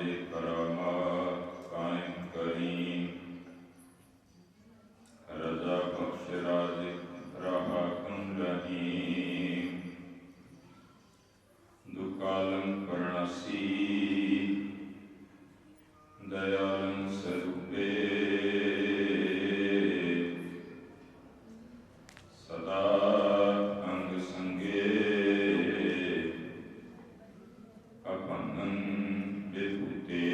दे करामात कायम करीम। रजा बख्श राज़िक रहा कुन रहीम। दुकालम करणासी दयालम स्वरूपे। सदा अंग संगे अपनन विभूते।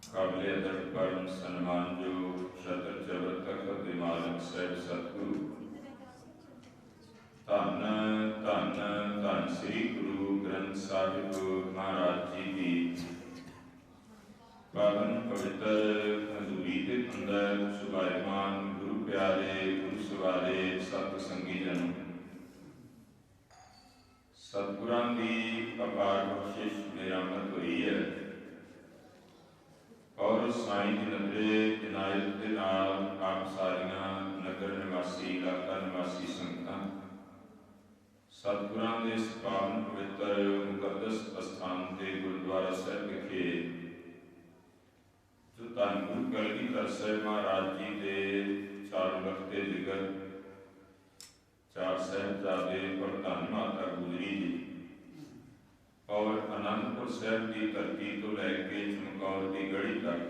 काबिल अदब परम सन्मान जो शतर जबर तखत मालिक साहिब सतगुरु धन धन धन श्री गुरु ग्रंथ साहिब महाराज जी की पावन पवित्र हजूरी के अंदर सुभायमान गुरु प्यारे गुरु सवारे सत संगी जन सतगुरां की अपार बख्शिश निरामत हुई है और साईं की नजरे इनायत के नाल आप सारियां नगर निवासी इलाका निवासी संगतां सतगुरां दे इस पावन पवित्र मुकद्दस अस्थान ते गुरुद्वारा साहिब विखे जो धन गुरु कलगीधर साहिब महाराज जी के चार लखते जिगर चार साहिबजादे और धन माता गुजरी जी और आनंदपुर साहिब की धरती तो लैके चमकौर की गढ़ी तक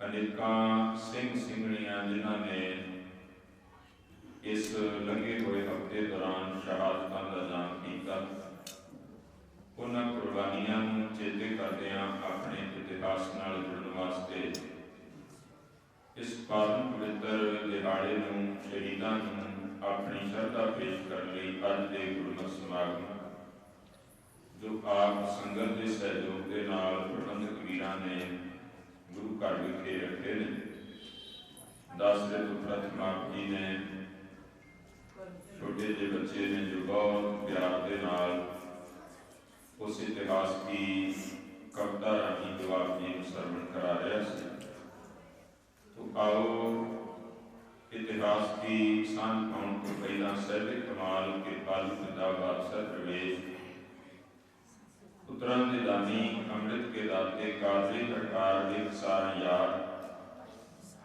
अनेकां सिंह सिंघणियां जिन्होंने इस लंघे हुए हफ्ते दौरान शहादतां दा जाम किया उन्हां कुर्बानियां नूं चेते करदिआं अपने इतिहास नाल जुड़न वास्ते इस पावन पवित्र दिहाड़े नूं शहीदां नूं अपनी श्रद्धा पेश करने लई अज दे गुरमत समागम जो आप संगत के सहयोग के नाल प्रबंधक वीरां ने गुरु घर विखे रखे ने। दस प्रथम आप जी ने छोटे जे बच्चे ने जो बहुत प्यार के नाल उस इतिहास की कविता राही जो आप जी को सरवण करा रहा है। तो आओ इतिहास की सांझ पाउण तो पहला सहबे कमाल के पालू पिता बादशाह प्रवेश पुत्रां दे दानी अमृत के दाते कादरी सरकार एक सारा यार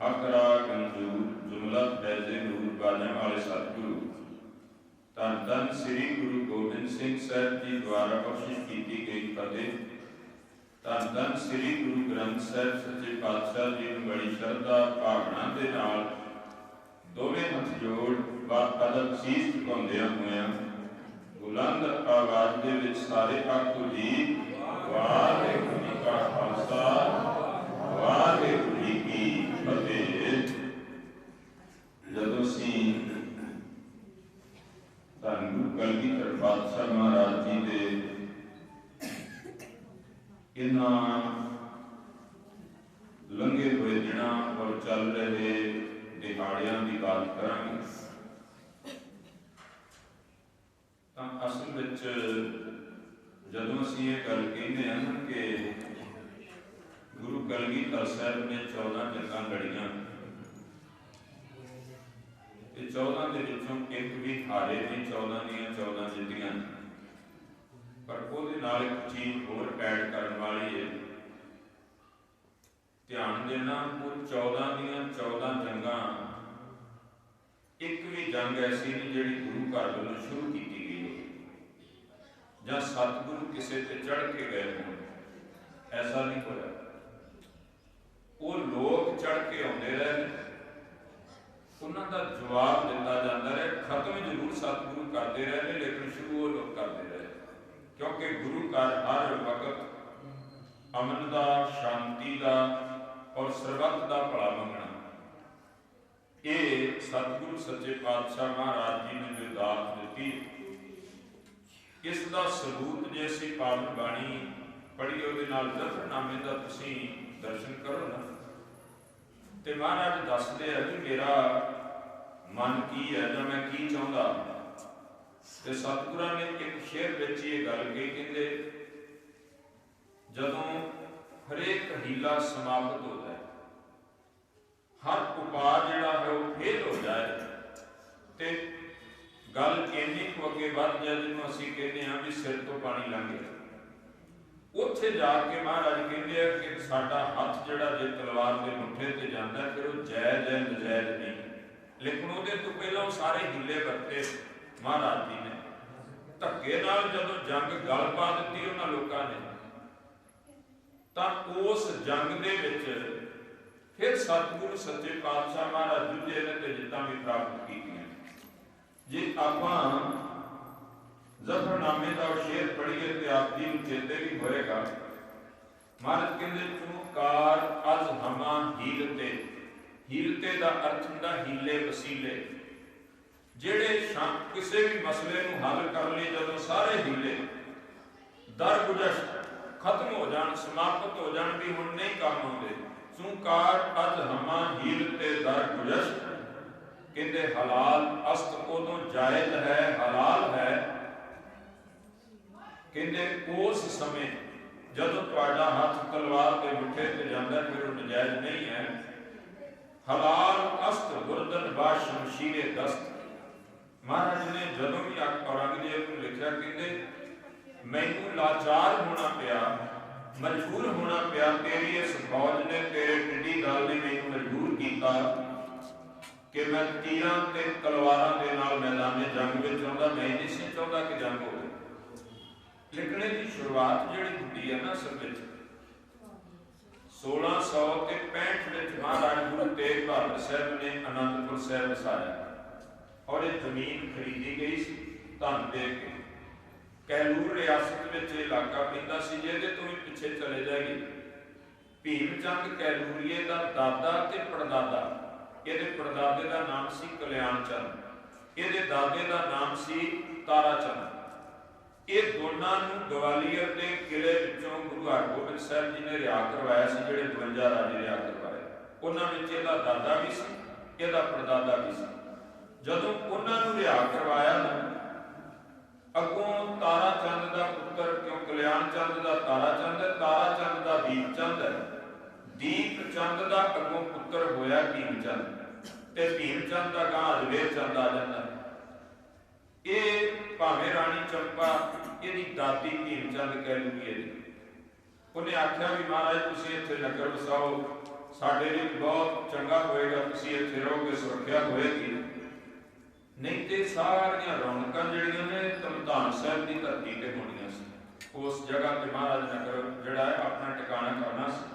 हकरा गंजूर जुमला फैजे नूर बाजा वाले सतगुरु धन धन श्री गुरु गोबिंद सिंह साहब जी द्वारा बख्शिश की गई फतेह। धन धन श्री गुरु ग्रंथ साहब सच्चे पातशाह जी ने बड़ी श्रद्धा भावना के नाल दोवें हथ जोड़ अदब शीश झुकाउंदिआं होइआं बुलंद आवाज दे विच सारे आखो जी वाहिगुरू जी का खालसा वाहिगुरू जी की फतेह। जदों असीं धन गुरु कलगीधर पातशाह महाराज जी दे इन्हां लंघे हुए दिनां और चल रहे दिहाड़ियां की बात करांगे तां असल विच जदों असीं ये गल कहते हैं कि गुरु कलगीधर साहब ने 14 जंगां लड़ियां 14 के विचों एक भी हारे नहीं 14 दियां 14 जित्तियां पर ਉਹਦੇ ਨਾਲ एक चीज होर ऐड करने वाली है ध्यान देना वो 14 दियां 14 जंगां एक भी जंग ऐसी नहीं जिहड़ी गुरु घर वालों शुरू की गई हो जां सतगुरु किसी ते चढ़ के गए होण ऐसा नहीं होया। वो लोग चढ़ के आउंदे रहे उन्हां दा जवाब दिता जाता रहे खत्म जरूर सतगुरु करते रहे लेकिन शुरू वो लोग करते रहे क्योंकि गुरु घर हर वक्त अमन का शांति का और सरबत का भला मंगना ये सतगुरु सच्चे पातशाह महाराज जी ने जो दात दी इसका सबूत जे असीं पावन बाणी पढ़ी उहदे नाल जफरनामे का तुसीं दर्शन करो ना तो महाराज दसदे है कि मेरा मन की है जां मैं की चाहुंदा ते सतगुरां ने एक शेर विच ये गल कही कहंदे जदों हरेक हीला समाप्त हो जाए हर उपाय जिहड़ा है वो फेल हो जाए ते गल इन्नी को अगे बढ़ जाए जिन्होंने असीं कहते हैं भी सिर तो पानी लंघ गया। उत्थे जाके महाराज कहते हैं कि साडा हथ जिहड़ा जे तलवार के मुठे ते जांदा फिर वो जायज़ है नजायज़ नहीं, लेकिन उहदे तो पहलां सारे हीले वरते महाराज जी ने। धक्के नाल जदों जंग गल पा दित्ती उन्हां लोकां ने तां उस जंग दे विच फिर सतगुरु सच्चे पातशाह महाराज दूजे ने ते जिद्दां भी प्राप्त कीतीआं। जे आपां जफरनामे का शेर पढ़िए तो आप जी चेते भी होएगा। महाराज कहते चूकार अज हमा हीलते, हीलते का अर्थ हुंदा हीले वसीले, जेड़े किसी भी मसले नूं हल कर लिए जदों सारे हीले दरगुजश खत्म हो जान समाप्त हो जान भी हुण नहीं काम आउंदे। चूकार अज हमा हीलते दरगुजश कहते हलाल अस्त उदों जायज है हलाल है। कहते उस समय जदों तुहाडा हथ तलवार के मुठे ते जांदा फिर वो नजायज नहीं है। हलाल अस्त गुरदन बा शमशीरे दस्त। महाराज ने जदों भी औरंगजेब को लिखा कहते मैनू लाचार होना पिया मजबूर होना पिया, तेरी इस फौज ने तेरे टिड्डी दल ने मैनू मजबूर किया कि मैं तीरां ते तलवारां दे नाल मैदान जंग विच आउंदा। मैं नहीं सी चाहुंदा कि जंग होवे, लेकिन इसकी शुरुआत जिहड़ी हुंदी है ना असल विच 1665 विच महाराज गुरु तेग बहादुर साहब ने आनंदपुर साहब वसाया और ये जमीन खरीदी गई सी धन दे के। कैलूर रियासत विच इलाका पैंदा सी जिहदे तो भी पिछे चले जाएगी। भीम चंद कैलूरीए दा दादा ते पड़दादा, ਇਹਦੇ ਪੜਦਾਦੇ ਦਾ ਨਾਮ ਸੀ ਕਲਿਆਣ ਚੰਦ, ਇਹਦੇ ਦਾਦੇ ਦਾ ਨਾਮ ਸੀ ਤਾਰਾ ਚੰਦ। ਇਹ ਦੋਨਾਂ ਨੂੰ ਗਵਾਲੀਅਰ ਦੇ ਕਿਲੇ ਵਿੱਚੋਂ ਗੁਰੂ ਹਰਗੋਬਿੰਦ ਸਾਹਿਬ ਜੀ ਨੇ ਰਿਆ ਕਰਵਾਇਆ ਸੀ, ਜਿਹੜੇ 52 ਰਾਜੇ ਰਿਆ ਕਰਵਾਏ। ਉਹਨਾਂ ਵਿੱਚ ਇਹਦਾ ਦਾਦਾ ਵੀ ਸੀ, ਇਹਦਾ ਪੜਦਾਦਾ ਵੀ ਸੀ। ਜਦੋਂ ਉਹਨਾਂ ਨੂੰ ਰਿਆ ਕਰਵਾਇਆ ਨਾ ਅੱਗੋਂ ਤਾਰਾ ਚੰਦ ਦਾ ਪੁੱਤਰ, ਕਿਉਂ ਕਲਿਆਣ ਚੰਦ ਦਾ ਤਾਰਾ ਚੰਦ ਹੈ, ਤਾਰਾ ਚੰਦ ਦਾ ਦੀਪ ਚੰਦ ਹੈ, ਦੀਪ ਚੰਦ ਦਾ ਅੱਗੋਂ ਪੁੱਤਰ ਹੋਇਆ ਭੀਮ ਚੰਦ, ਤੇ ਭੀਮ ਚੰਦ ਦਾ ਗਾਂ ਅਜਵੇਰ ਚੰਦ ਆ ਜਾਂਦਾ। ਇਹ ਭਾਵੇਂ ਰਾਣੀ ਚੰਪਾ ਇਹਦੀ ਦਾਦੀ ਭੀਮ ਚੰਦ ਕਹਿਲੂਗੀ ਇਹਦੀ। ਉਹਨੇ ਆਖਿਆ ਵੀ ਮਹਾਰਾਜ ਤੁਸੀਂ ਇੱਥੇ ਨਗਰ ਵਸਾਓ, ਸਾਡੇ ਲਈ ਬਹੁਤ ਚੰਗਾ ਹੋਏਗਾ, ਤੁਸੀਂ ਇੱਥੇ ਰਹੋਗੇ, ਸੁਰੱਖਿਆ ਹੋਏਗੀ। ਨਹੀਂ ਤੇ ਸਾਰੀਆਂ ਰੌਣਕਾਂ ਜਿਹੜੀਆਂ ਨੇ ਧਮਧਾਨ ਸਾਹਿਬ ਦੀ ਧਰਤੀ ਤੇ ਹੋਣੀਆਂ ਸੀ। ਉਸ ਜਗ੍ਹਾ ਤੇ ਮਹਾਰਾਜ ਨਗਰ ਜਿਹੜਾ ਹੈ ਆਪਣਾ ਟਿਕਾਣਾ ਕਰਨਾ ਸੀ।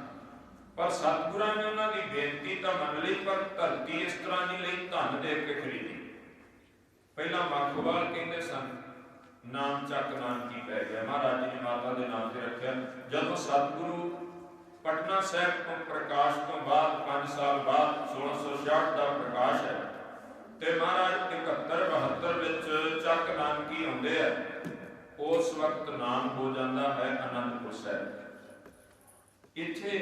पर सतगुरां ने उन्होंने बेनती तो मन ली, पर धरती इस तरह नहीं ली धन दे के खरीदी। पहला मखवाल कहते सन, नाम चक नानकी पै गया, महाराज जी ने माता के नाम से रखा। जब सतगुरु पटना साहब को प्रकाश तो बाद 5 साल बाद 1666 का प्रकाश है, तो महाराज 71-72 विच चक नानकी आउंदे है। उस वक्त नाम हो जाता है आनंदपुर साहब। इत्थे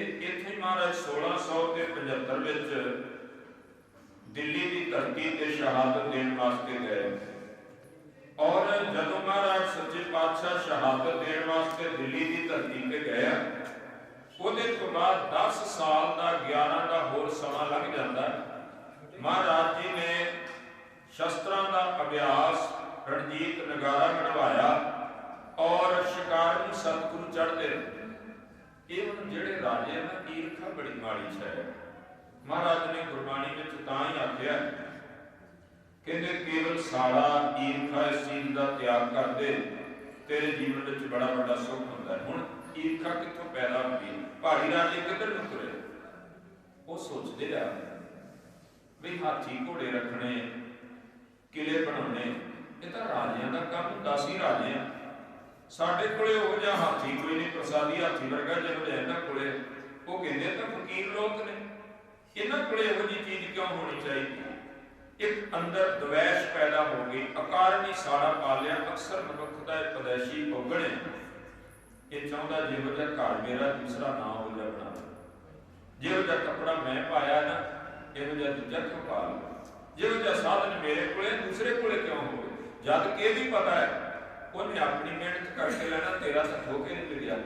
महाराज 1675 विच दिल्ली की धरती ते शहादत देने वास्ते गए। और जदों महाराज सच्चे पातशाह शहादत देने वास्ते दिल्ली की धरती पे गए, उहदे तो बाद 10 साल का 11 का होर समा लग जाता। महाराज जी ने शस्त्रां का अभ्यास रणजीत नगारा बनवाया और शिकार नूं सतगुरु चढ़ते। एवं जेड़े राजे हैं ना, ईर्खा बड़ी माड़ी है। महाराज ने गुरबाणी में तां ही आख्या कहते केवल साड़ा ईर्खा इस चीज का त्याग कर दे, तेरे जीवन में बड़ा बड़ा सुख होता है। हुण ईर्खा कितों पैदा होगी? पहाड़ी राजे किधर नूं तुरे? वो सोचते आ भी हाथी घोड़े रखने, किले बनाने, ये तो राजियां का काम हुंदा सी। राजे साडे कोले हो जा हाथी कोई नहीं, प्रसादी हाथी वर्गा जो इन्हां कोले, वो कहते तो फकीर लोग ने, इन्हां कोले इहो जी चीज क्यों होनी चाहिए? एक अंदर द्वेष पैदा हो गई, अकारणी साड़ा पा लिया। अक्सर मनुख का पदैशी भोगणे ये चाहता जिहो जिहा घर मेरा दूसरा ना हो जा बना, जिहो जिहा कपड़ा मैं पाया ना इहो जिहा दूजा क्यों पा लो, जिहो जिहा साधन मेरे कोले दूसरे कोले क्यों हो? जद कि भी पता है उन्हें अपनी मेहनत करके लेना, तेरा तो धोखे नहीं मिलिया।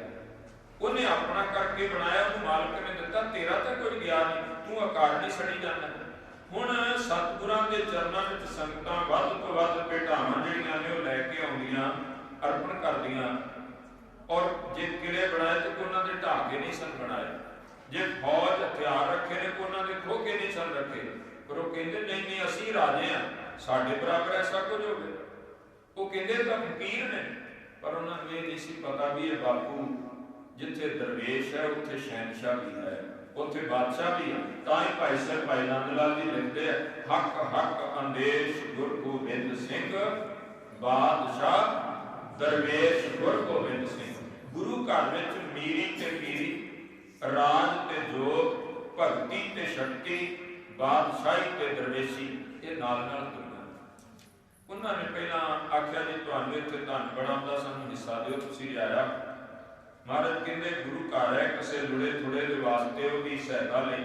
उन्हें अपना करके बनाया, उन्हें मालिक ने दिता, तेरा तो कोई गया नहीं, तू अकारणी सड़ी जाना। ਹੁਣ ਸਤਿਗੁਰਾਂ ਦੇ ਚਰਨਾਂ ਵਿੱਚ ਸੰਗਤਾਂ ਵੱਧ ਤੋਂ ਵੱਧ ਭੇਟਾਵਾਂ ਜਿਹੜੀਆਂ ਨੇ ਉਹ ਲੈ ਕੇ ਆਉਂਦੀਆਂ, ਅਰਪਣ ਕਰਦੀਆਂ। ਔਰ ਜੇ ਕਿਲੇ ਬਣਾਏ ਤੇ ਉਹਨਾਂ ਦੇ ਢਾਹ ਕੇ ਨਹੀਂ ਸਨ ਬਣਾਏ, ਜੇ ਫੌਜ ਹਥਿਆਰ ਰੱਖੇ ਨੇ ਉਹਨਾਂ ਦੇ ਖੋਹ ਕੇ ਨਹੀਂ ਸਨ ਰੱਖੇ। ਪਰ ਉਹ ਕਹਿੰਦੇ ਨਹੀਂ ਨਹੀਂ ਅਸੀਂ ਰਾਜੇ ਆ, ਸਾਡੇ ਬਰਾਬਰ ਐਸਾ ਕੁਝ ਹੋਵੇ। ਉਹ ਕਹਿੰਦੇ ਤਾਂ ਫਕੀਰ ਨੇ, ਪਰ ਉਹਨਾਂ ਨੂੰ ਇਹ ਨਹੀਂ ਸੀ ਪਤਾ ਵੀ ਇਹ ਬਾਪੂ ਜਿੱਥੇ ਦਰਵੇਸ਼ ਹੈ ਉੱਥੇ ਸ਼ਹਿਨਸ਼ਾਹ ਵੀ ਹੈ, ਉੱਥੇ ਬਾਦਸ਼ਾਹ ਵੀ ਹੈ। ਤਾਂ ਹੀ ਭਾਈ ਸਾਹਿਬ ਭਾਈ ਨੰਦ ਲਾਲ ਜੀ ਲਿਖਦੇ ਆ, ਹੱਕ ਹੱਕ ਅੰਦੇਸ਼ ਗੁਰ ਗੋਬਿੰਦ ਸਿੰਘ, ਬਾਦਸ਼ਾਹ ਦਰਵੇਸ਼ ਗੁਰ ਗੋਬਿੰਦ ਸਿੰਘ। ਗੁਰੂ ਘਰ ਵਿੱਚ ਮੀਰੀ ਤੇ ਪੀਰੀ, ਰਾਜ ਤੇ ਜੋਗ, ਭਗਤੀ ਤੇ ਸ਼ਕਤੀ, ਬਾਦਸ਼ਾਹੀ ਤੇ ਦਰਵੇਸ਼ੀ, ਇਹ ਨਾਲ ਨਾਲ ਤੁਰਨਾ। ਉਹਨਾਂ ਨੇ ਪਹਿਲਾਂ ਆਖਿਆ ਜੀ ਤੁਹਾਨੂੰ ਇੱਥੇ ਧਨ ਬੜਾ ਹੁੰਦਾ, ਸਾਨੂੰ ਹਿੱਸਾ ਦਿਓ, ਤੁਸੀਂ ਲਿਆਇਆ। ਮਹਾਰਾਜ ਕਹਿੰਦੇ ਗੁਰੂ ਘਰ ਹੈ, ਕਿਸੇ ਲੁੜੇ ਥੁੜੇ ਦੇ ਵਾਸਤੇ ਉਹਦੀ ਸਹਾਇਤਾ ਲਈ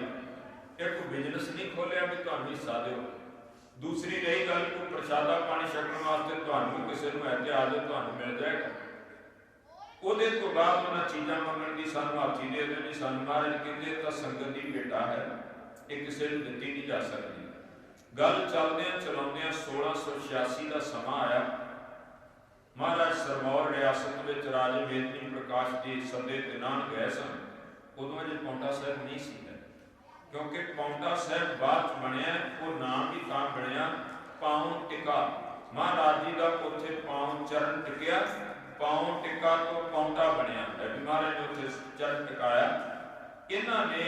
ਇੱਕ ਬਿਜ਼ਨਸ ਨਹੀਂ ਖੋਲਿਆ ਵੀ ਤੁਹਾਨੂੰ ਹਿੱਸਾ ਦਿਓ। ਦੂਸਰੀ ਰਹੀ ਗੱਲ, ਕੋਈ ਪ੍ਰਸ਼ਾਦਾ ਪਾਣੀ ਛਕਣ ਵਾਸਤੇ ਤੁਹਾਨੂੰ ਕਿਸੇ ਨੂੰ ਇਤਿਆਦ ਤੁਹਾਨੂੰ ਮਿਲ ਜਾਏਗਾ। ਉਹਦੇ ਤੋਂ ਬਾਅਦ ਉਹਨਾਂ ਚੀਜ਼ਾਂ ਮੰਗਣ ਦੀ ਸਾਨੂੰ ਹਾਥੀ ਦੇ ਦੇਣੀ। ਸਾਨੂੰ ਮਹਾਰਾਜ ਕਹਿੰਦੇ ਤਾਂ ਸੰਗਤ ਦੀ ਭੇਟਾ ਹੈ, ਇਹ ਕਿਸੇ ਨੂੰ ਦਿੱਤੀ ਨਹੀਂ ਜਾ ਸਕਦੀ। ਗੱਲ ਚੱਲਦਿਆਂ ਚਲਾਉਂਦਿਆਂ 1686 ਦਾ ਸਮਾਂ ਆਇਆ। ਮਹਾਰਾਜ ਸਰਮੌਰ ਰਿਆਸਤ ਵਿੱਚ ਰਾਜੇ ਮੇਦਨੀ ਪ੍ਰਕਾਸ਼ ਜੀ ਸੱਦੇ ਤੇ ਨਾਨ ਗਏ ਸਨ। ਉਦੋਂ ਅਜੇ ਪੌਂਟਾ ਸਾਹਿਬ ਨਹੀਂ ਸੀ, ਕਿਉਂਕਿ ਪੌਂਟਾ ਸਾਹਿਬ ਬਾਅਦ ਚ ਬਣਿਆ। ਉਹ ਨਾਮ ਵੀ ਤਾਂ ਬਣਿਆ ਪਾਉਂ ਟਿਕਾ। ਮਹਾਰਾਜ ਜੀ ਦਾ ਉੱਥੇ ਪਾਉਂ ਚਰਨ ਟਿਕਿਆ, ਪਾਉਂ ਟਿਕਾ ਤੋਂ ਪੌਂਟਾ ਬਣਿਆ। ਮਹਾਰਾਜ ਨੇ ਉੱਥੇ ਚਰਨ ਟਿਕਾਇਆ। ਇਹਨਾਂ ਨੇ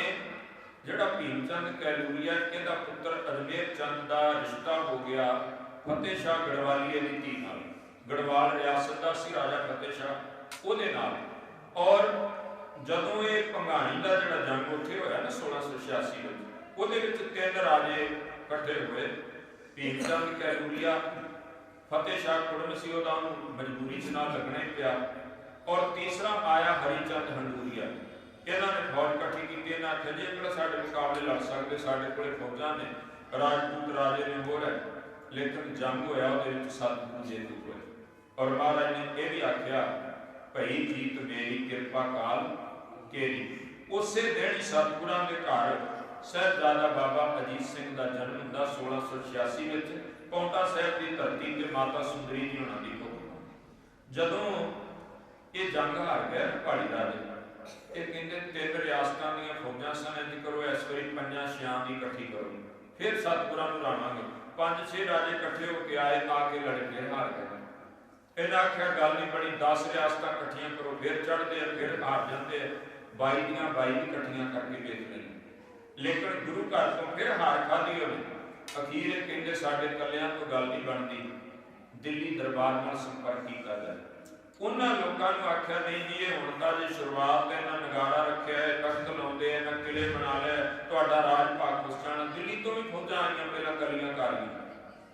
ਜਿਹੜਾ ਭੀਮ ਚੰਦ ਕੈਲੂਰੀਆ, ਇਹਦਾ ਪੁੱਤਰ ਅਜਮੇਰ ਚੰਦ ਦਾ ਰਿਸ਼ਤਾ ਹੋ ਗਿਆ ਫਤਿਹ ਸ਼ਾਹ ਗੜਵਾਲੀਏ ਦੀ ਧੀ ਨਾਲ। ਗੜਵਾਲ ਰਿਆਸਤ ਦਾ ਸੀ ਰਾਜਾ ਫਤਿਹ ਸ਼ਾਹ, ਉਹਦੇ ਨਾਲ। ਔਰ ਜਦੋਂ ਇਹ ਭੰਗਾਣੀ ਦਾ ਜਿਹੜਾ ਜੰਗ ਉੱਥੇ ਹੋਇਆ ਨਾ 1686 ਵਿੱਚ, ਉਹਦੇ ਵਿੱਚ 3 ਰਾਜੇ ਇਕੱਠੇ ਹੋਏ। ਭੀਮ ਚੰਦ ਕੈਲੂਰੀਆ, ਫਤਿਹ ਸ਼ਾਹ ਕੁੜਮ ਸੀ, ਉਹਦਾ ਉਹਨੂੰ ਮਜਬੂਰੀ ਚ ਨਾਲ ਲੱਗਣਾ ਹੀ ਪਿਆ। ਔਰ ਤੀਸਰਾ ਆਇਆ ਹਰੀ ਚੰਦ ਹੰਡੂਰੀਆ। ਇਹਨਾਂ ਨੇ ਫੌਜ ਇਕੱਠੀ ਕੀਤੀ। ਇਹਨਾਂ ਆਖਿਆ ਜੀ ਇਹ ਕਿਹੜਾ ਸਾਡੇ ਮੁਕਾਬਲੇ ਲੜ ਸਕਦੇ, ਸਾਡੇ ਕੋਲੇ ਫੌਜਾਂ ਨੇ, ਰਾਜਪੂਤ ਰਾਜੇ ਨੇ ਹੋਰ ਹੈ। ਲੇਕਿਨ ਜੰਗ ਹੋਇਆ, ਉਹਦੇ ਵਿੱਚ ਸਤਿਗੁਰੂ ਜੇਤੂ ਹੋਏ। ਔਰ ਮਹਾਰਾਜ ਨੇ ਇਹ ਵੀ ਆਖਿਆ, ਭਈ ਜੀਤ ਮੇਰੀ ਕਿਰਪਾ ਕਾਲ ਕੇਰੀ। ਉਸੇ ਦਿਨ ਸਤਿਗੁਰਾਂ ਦੇ ਘਰ ਸਾਹਿਬਜ਼ਾਦਾ ਬਾਬਾ ਅਜੀਤ ਸਿੰਘ ਦਾ ਜਨਮ ਹੁੰਦਾ 1686 ਵਿੱਚ, ਪੌਂਟਾ ਸਾਹਿਬ ਦੀ ਧਰਤੀ ਤੇ ਮਾਤਾ ਸੁੰਦਰੀ ਜੀ ਹੋਣਾ ਦੀ ਕੁੱਖ। ਜਦੋਂ ਇਹ ਜੰਗ ਹਾਰ ਗਿਆ ਪਹਾੜੀ ਰਾਜੇ, ਇਹ ਕਹਿੰਦੇ 3 ਰਿਆਸਤਾਂ ਦੀਆਂ ਫੌਜਾਂ ਸਨ, ਇੰਜ ਕਰੋ ਇਸ ਵਾਰੀ 5-6 ਦੀ ਇਕੱਠੀ ਕਰੋ, ਫਿਰ ਸਤਿਗੁਰਾਂ ਨੂੰ ਲਾਵਾਂਗੇ। 5-6 ਰਾਜੇ ਇਕੱਠੇ ਹੋ ਕੇ ਆਏ, ਆ ਕੇ ਲੜ ਕੇ ਹਾਰ ਗਏ। ਇਹਨਾਂ ਆਖਿਆ ਗੱਲ ਨਹੀਂ ਬਣੀ, 10 ਰਿਆਸਤਾਂ ਇਕੱਠੀਆਂ ਕਰੋ, ਫਿਰ ਚੜ੍ਹਦੇ ਆ, ਫਿਰ ਹਾਰ ਜਾਂਦੇ ਆ। 22 ਦੀਆਂ 22 ਵੀ ਇਕੱਠੀਆਂ ਕਰਕੇ ਵੇਖ ਲਈ, ਲੇਕਿਨ ਗੁਰੂ ਘਰ ਤੋਂ ਫਿਰ ਹਾਰ ਖਾਧੀ ਹੋਵੇ। ਅਖੀਰ ਇਹ ਕਹਿੰਦੇ ਸਾਡੇ ਕੱਲਿਆਂ ਤੋਂ ਗੱਲ ਨਹੀਂ ਬਣਦੀ, ਦਿੱਲੀ ਦਰਬਾਰ ਨਾਲ ਸੰਪਰਕ ਕੀਤਾ ਜਾਏ। ਉਹਨਾਂ ਲੋਕਾਂ ਨੂੰ ਆਖਿਆ ਨਹੀਂ ਜੀ ਇਹ ਹੁਣ ਤਾਂ ਜੇ ਸ਼ੁਰੂਆਤ ਤੇ ਇਹਨਾਂ ਨਗਾਰਾ ਰੱਖਿਆ ਹੈ, ਤਖਤ ਲਾਉਂਦੇ, ਇਹਨਾਂ ਕਿਲੇ ਬਣਾ ਲਿਆ, ਤੁਹਾਡਾ ਰਾਜ ਭਾਗ ਖੁੱਸ ਜਾਣਾ। ਦਿੱਲੀ ਤੋਂ ਵੀ ਫੌਜਾਂ ਆਈਆਂ ਪਹਿਲਾਂ ਕਲੀਆਂ ਕਰ ਗਈਆਂ,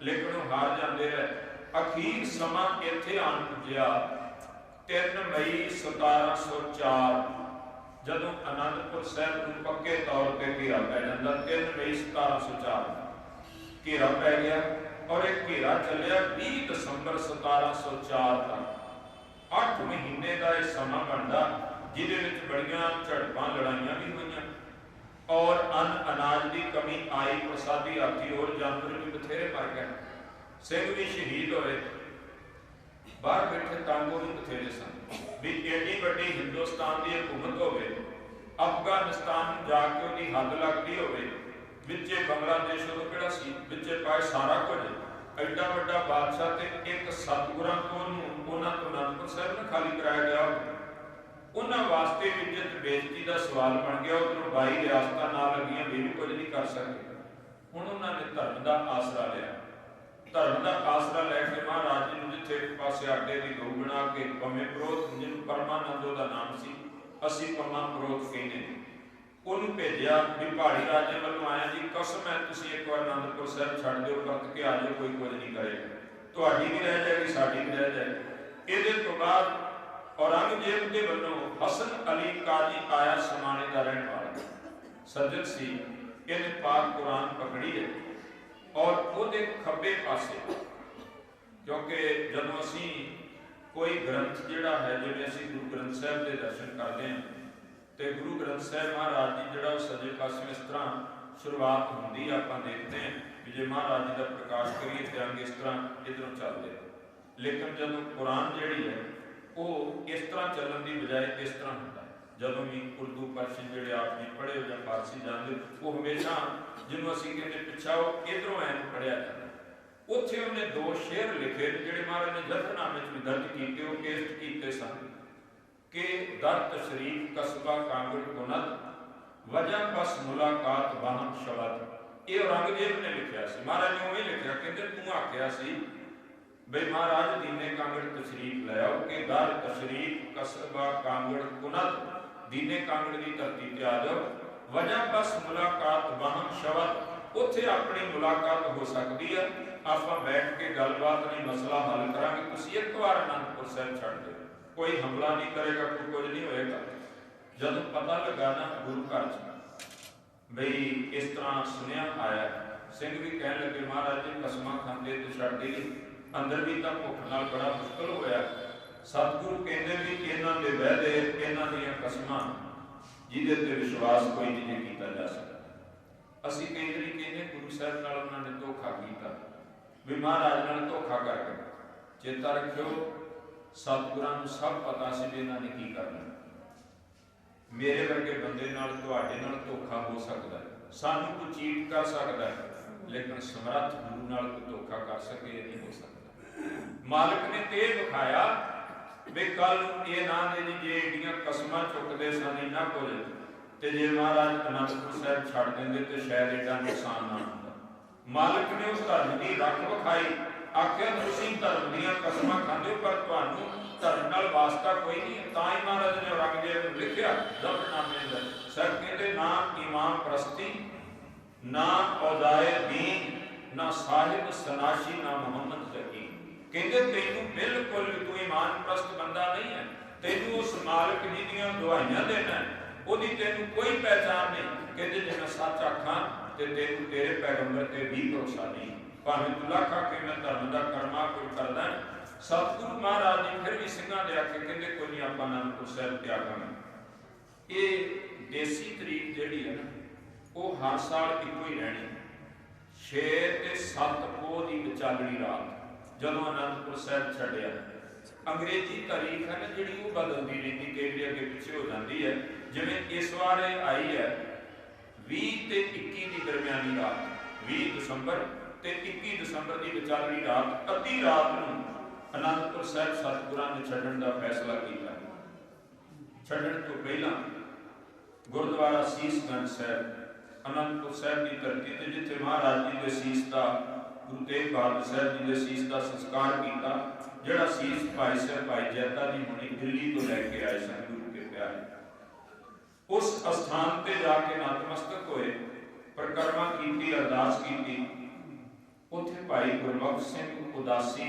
ਲੇਕਿਨ ਉਹ ਹਾਰ ਜਾਂਦੇ ਰਹੇ। ਅਖੀਰ ਸਮਾਂ ਇੱਥੇ ਆਣ ਪੁੱਜਿਆ 3 ਮਈ 1704, ਜਦੋਂ ਅਨੰਦਪੁਰ ਸਾਹਿਬ ਨੂੰ ਪੱਕੇ ਤੌਰ ਤੇ ਘੇਰਾ ਪੈ ਜਾਂਦਾ। 3 ਮਈ 1704 ਘੇਰਾ ਪੈ ਗਿਆ। ਔਰ ਇਹ ਘੇਰਾ ਚੱਲਿਆ 20 ਦਸੰਬਰ 1704 ਤੱਕ। 8 ਮਹੀਨੇ ਦਾ ਇਹ ਸਮਾਂ ਬਣਦਾ, ਜਿਹਦੇ ਵਿੱਚ ਬੜੀਆਂ ਝੜਪਾਂ ਲੜਾਈਆਂ ਵੀ ਹੋਈਆਂ। ਔਰ ਅਨਾਜ ਦੀ ਕਮੀ ਆਈ, ਪ੍ਰਸਾਦੀ ਹਾਥੀ ਹੋਰ ਜਾਨਵਰ ਵੀ ਬਥੇਰੇ ਮਰ ਗਏ, ਸਿੰਘ ਵੀ ਸ਼ਹੀਦ ਹੋਏ। ਬਾਹਰ ਬੈਠੇ ਤਾਂਗੋ ਵੀ ਬਥੇਰੇ ਸਨ ਵੀ ਏਡੀ ਵੱਡੀ ਹਿੰਦੁਸਤਾਨ ਦੀ ਹਕੂਮਤ ਹੋਵੇ, ਅਫਗਾਨਿਸਤਾਨ ਨੂੰ ਜਾ ਕੇ ਉਹਦੀ ਹੱਦ ਲੱਗਦੀ ਹੋਵੇ, ਵਿੱਚੇ ਬੰਗਲਾਦੇਸ਼ ਉਦੋਂ ਕਿਹੜਾ ਸੀ, ਵਿੱਚੇ ਪਾਏ ਸਾਰਾ ਕੁਝ, ਐਡਾ ਵੱਡਾ ਬਾਦਸ਼ਾਹ ਤੇ ਇੱਕ ਸਤਿਗੁਰਾਂ ਤੋਂ ਉਹਨਾਂ ਤੋਂ ਅਨੰਦਪੁਰ ਸਾਹਿਬ ਨੂੰ ਖਾਲੀ ਕਰਾਇਆ ਗਿਆ। ਉਹਨਾਂ ਵਾਸਤੇ ਇੱਜ਼ਤ ਬੇਇੱਜ਼ਤੀ ਦਾ ਸਵਾਲ ਬਣ ਗਿਆ। ਉਧਰੋਂ 22 ਰਿਆਸਤਾਂ ਨਾਲ ਲੱਗੀਆਂ, ਵੀ ਕੁਝ ਨਹੀਂ ਕਰ ਸਕਦੇ। ਹੁਣ ਉਹਨਾਂ ਨੇ ਧਰਮ ਦਾ ਆਸਰਾ ਲਿਆ। ਧਰਮ ਦਾ ਆਸਰਾ ਲੈ ਕੇ ਮਹਾਰਾਜ ਜੀ ਨੂੰ ਜਿੱਥੇ ਇੱਕ ਪਾਸੇ ਆਟੇ ਦੀ ਗਊ ਬਣਾ ਕੇ ਪੰਮੇ ਪ੍ਰੋਤ, ਜਿਹਨੂੰ ਪਰਮਾਨੰਦ ਉਹਦਾ ਨਾਮ ਸੀ, ਅਸੀਂ ਪੰਮਾ ਪ੍ਰੋਤ ਕਹਿੰਦੇ, ਉਹਨੂੰ ਭੇਜਿਆ ਵੀ ਪਹਾੜੀ ਰਾਜੇ ਵੱਲੋਂ ਆਇਆ ਜੀ, ਕਸਮ ਹੈ ਤੁਸੀਂ ਇੱਕ ਵਾਰ ਅਨੰਦਪੁਰ ਸਾਹਿਬ ਛੱਡ ਦਿਓ, ਵਰਤ ਕੇ ਆ ਜਾਓ, ਕੋਈ ਕੁਝ ਨਹੀਂ ਕਰੇਗਾ, ਤੁਹਾਡੀ ਵੀ ਰਹਿ ਜਾਏਗੀ, ਸਾਡੀ ਵੀ ਰਹਿ ਜਾਏਗੀ। ਇਹਦੇ ਤੋਂ ਬਾਅਦ ਔਰੰਗਜ਼ੇਬ ਦੇ ਵੱਲੋਂ ਹਸਨ ਅਲੀ ਕਾਜ਼ੀ ਆਇਆ, ਸਮਾਣੇ ਦਾ ਰਹਿਣ ਵਾਲਾ ਸੱਜਣ ਸੀ। ਇਹਨੇ ਪਾਕ ਕੁਰਾਨ ਪਕੜੀ ਹੈ ਔਰ ਉਹਦੇ ਖੱਬੇ ਪਾਸੇ, ਕਿਉਂਕਿ ਜਦੋਂ ਅਸੀਂ ਕੋਈ ਗ੍ਰੰਥ ਜਿਹੜਾ ਹੈ, ਜਿਵੇਂ ਅਸੀਂ ਗੁਰੂ ਗ੍ਰੰਥ ਸਾਹਿਬ ਦੇ ਦਰਸ਼ਨ ਕਰਦੇ ਹਾਂ, ਤੇ ਗੁਰੂ ਗ੍ਰੰਥ ਸਾਹਿਬ ਮਹਾਰਾਜ ਜੀ ਜਿਹੜਾ ਉਹ ਸੱਜੇ ਪਾਸੇ ਇਸ ਤਰ੍ਹਾਂ शुरुआत होंगी आप देखते हैं भी जे महाराज जी का प्रकाश करिए तो अंग इस तरह इधरों चलते, लेकिन जब कुरान जी है वो इस तरह चलन की बजाय इस तरह होता है। जदों भी उर्दू पर्शियन जोड़े आप जी पढ़े हो या फारसी जानते वो हमेशा जिन्होंने असीं कहते पिछा वो इधरों ऐन पढ़िया जाता। उत्थे उन्हें 2 शेर लिखे जोड़े महाराज ने जफरनामे भी दर्ज किए, वो पेस्ट किए सन कि दर तशरीफ कस्बा कांगड़ कुनत वजह बस मुलाकात वाहन शब्द, ये औरंगजेब ने लिखा सी। महाराज ने उवें लिखा कहते तू आख्या सी बई महाराज दीने कांगड़ तशरीफ ले आओ कि दर तशरीफ कस्बा कांगड़ कुनत, दीने कांगड़ की धरती ते आ जाओ, वजह बस मुलाकात वाहन शब्द, उत्थे अपनी मुलाकात हो सकती है, आप बैठ के गलबात नहीं मसला हल करांगे, तुसीं एक बार आनंदपुर साहिब छड्ड दो, कोई हमला नहीं करेगा, कोई कुछ नहीं होएगा। जब पता लगा ना गुरु घर बई इस तरह सुनिया आया, सिंह भी कह लगे महाराज जी कसमां खांदे तो छड्ड दी, अंदर भी तो भुख नाल बड़ा मुश्किल होया। सतगुरु कहते भी इन्हां दे वादे इन्हां दीयां कसमां जिहदे ते विश्वास कोई नहीं किया जा सकता। असीं कई वारी कहने गुरु साहब नाल उन्हां ने धोखा कीता, भी महाराज नाल धोखा करके, चेता रखियो सतगुरां नूं सब पता सी भी इन्हां ने की करना। मेरे वर्गे बंदे नाल तुहाडे नाल धोखा हो सकदा है, सानूं कोई चीट कर सकदा है, लेकिन समर्थ गुरु नाल कोई धोखा कर सके नहीं हो सकता। मालिक ने ते दिखाया भी कल ये ना दे जी जे एडियां कसमां चुकदे सन इन्ना कुछ ते जे महाराज आनंदपुर साहिब छड्ड देंदे ते शायद एडा नुकसान ना होंदा। मालिक ने उस धर्म की रख विखाई, आख्या तुसीं धर्म दीयां कसमां खांदे हो पर तुहानूं धर्म नाल वास्ता कोई नहीं। तां ही महाराज ने औरंगजेब नूं लिखिया जफरनामे दे सर कहंदे ना इमाम प्रस्ती ना औदाए दीन ना साहिब सनाशी ना मोहम्मद जकी, कहते तेनू बिल्कुल तू ईमान प्रस्त बंदा नहीं है, तेनू उस मालिक जी दीयां दुआइयां देना है, ओदी तेनू कोई पहचान नहीं। कहते जे मैं सच आखां ते तेनू तेरे पैगंबर ते भी भरोसा नहीं, भावें तू लख आखे मैं धर्म दा कर्मा कोई करदा। सतगुरु महाराज जी फिर भी सिंघां दे आके कहते कोई नहीं आपां आनंदपुर साहिब त्यागांगे। ये देसी तरीक जिहड़ी है ना वो हर साल इक्को ही रहनी, 6 ते 7 पोह दी विचालड़ी रात जदों आनंदपुर साहिब छड्डिया। अंग्रेजी तारीख है ना जिहड़ी वो बदलती रहती, कई अगे पिछे हो जाती है। जिवें इस बार आई है 20 ते 21 की दरमियानी रात, 20 दिसंबर ते 21 दिसंबर की विचालड़ी रात, अद्धी रात नूं आनंदपुर साहिब सतगुरां ने छड्डण दा फैसला किया। छड्डण तो पहला गुरुद्वारा सीसगंज साहिब आनंदपुर साहिब की धरती ते जिथे महाराज जी दे सीस दा गुरु तेग बहादुर साहब जी के सीस का संस्कार किया, जिहड़ा सीस भाई साहब भाई जैता जी हुणी दिल्ली तो लैके आए सन गुरु के प्यारे। उस स्थान ते जाके नतमस्तक होए, परिक्रमा की, अरदास की। उत्थे भाई गुरबख्श सिंह उदासी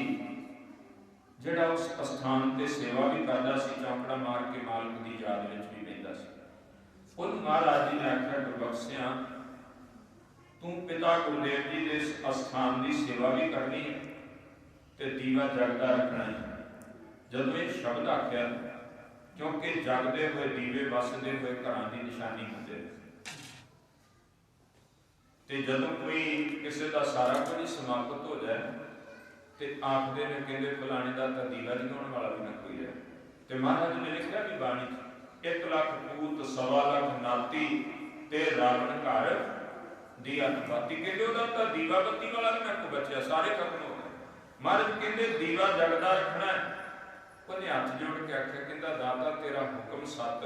जिहड़ा उस स्थान ते सेवा भी करदा सी, चौंकड़ा मार के मालिक की याद विच भी बहिंदा सी। उन महाराज जी ने आख्या गुरबख्शिया तू पिता गुरुदेव जी के स्थान की सेवा भी करनी है ते दीवा जगदा रखना है। जदों ये शब्द आख्या, क्योंकि जगदे हुए दीवे वसदे हुए घरां की निशानी होंदे, ते जदों कोई किसी का सारा कुछ समाप्त हो जाए ते आखदे ने कहंदे फलाणे दा तां दीवा जगाउण वाला भी ना कोई है। ते महाराज ने लिखिया भी बाणी 1 लाख पूत 1.25 लाख नाती ते रावण घर दिया बाती, कहते उहदा तां दीवा बत्ती वाला भी ना कोई बचिया, सारे खत्म हो गए। महाराज कहंदे दीवा जगदा रखना है। उहने हाथ जोड़ के आख्या कहंदा दाता तेरा हुक्म सत,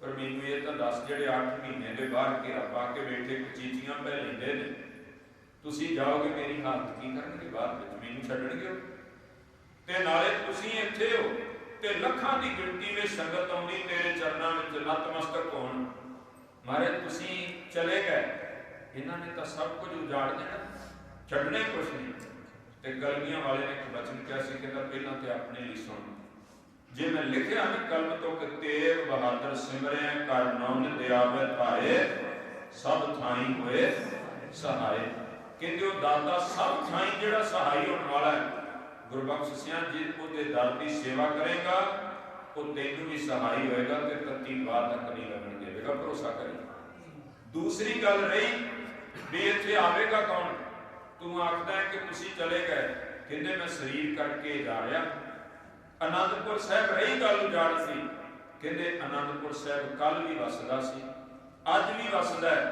पर मैनूं ये तां दस जिहड़े 8 महीने दे बाहर घेरा पा के बैठे चीचियां पै लैंदे ने, तुसीं जाओगे मेरी हालत की करनगे, बाद विच मैनूं छड्डणगे ते नाले तुसीं इत्थे हो ते लखां दी गिणती विच संगत आउंदी तेरे चरनां विच नतमस्तक होण। महाराज तुसीं चले गए, इन्हां ने तां सब कुछ उजाड़ देना, छड्डणे कुछ नहीं। ते गलगियां वाले ने एक वचन कहा सी, कहंदा पहलां ते अपने लिए सुण, जे मैं लिखिया ना कलम तो कि तेग बहादुर सिमरे कर नौन दयावे पाए, सब थाई होए सहाय। कहते हो दाता सब थाई जिहड़ा सहाय होने वाला है, गुरबख्श सिंह जी उहदे दर की सेवा करेगा वो तेनू भी सहाय होएगा ते तत्ती बात तक नहीं लगन देगा, भरोसा करेगा। दूसरी गल रही भी इत्थे आवेगा कौन? तू आखदा है कि तुसी चले गए, कहंदे मैं शरीर करके जा रहा। आनंदपुर साहब रही गल उजाड़ सी, कहंदे आनंदपुर साहब कल भी वसदा सी, अज भी वसदा है।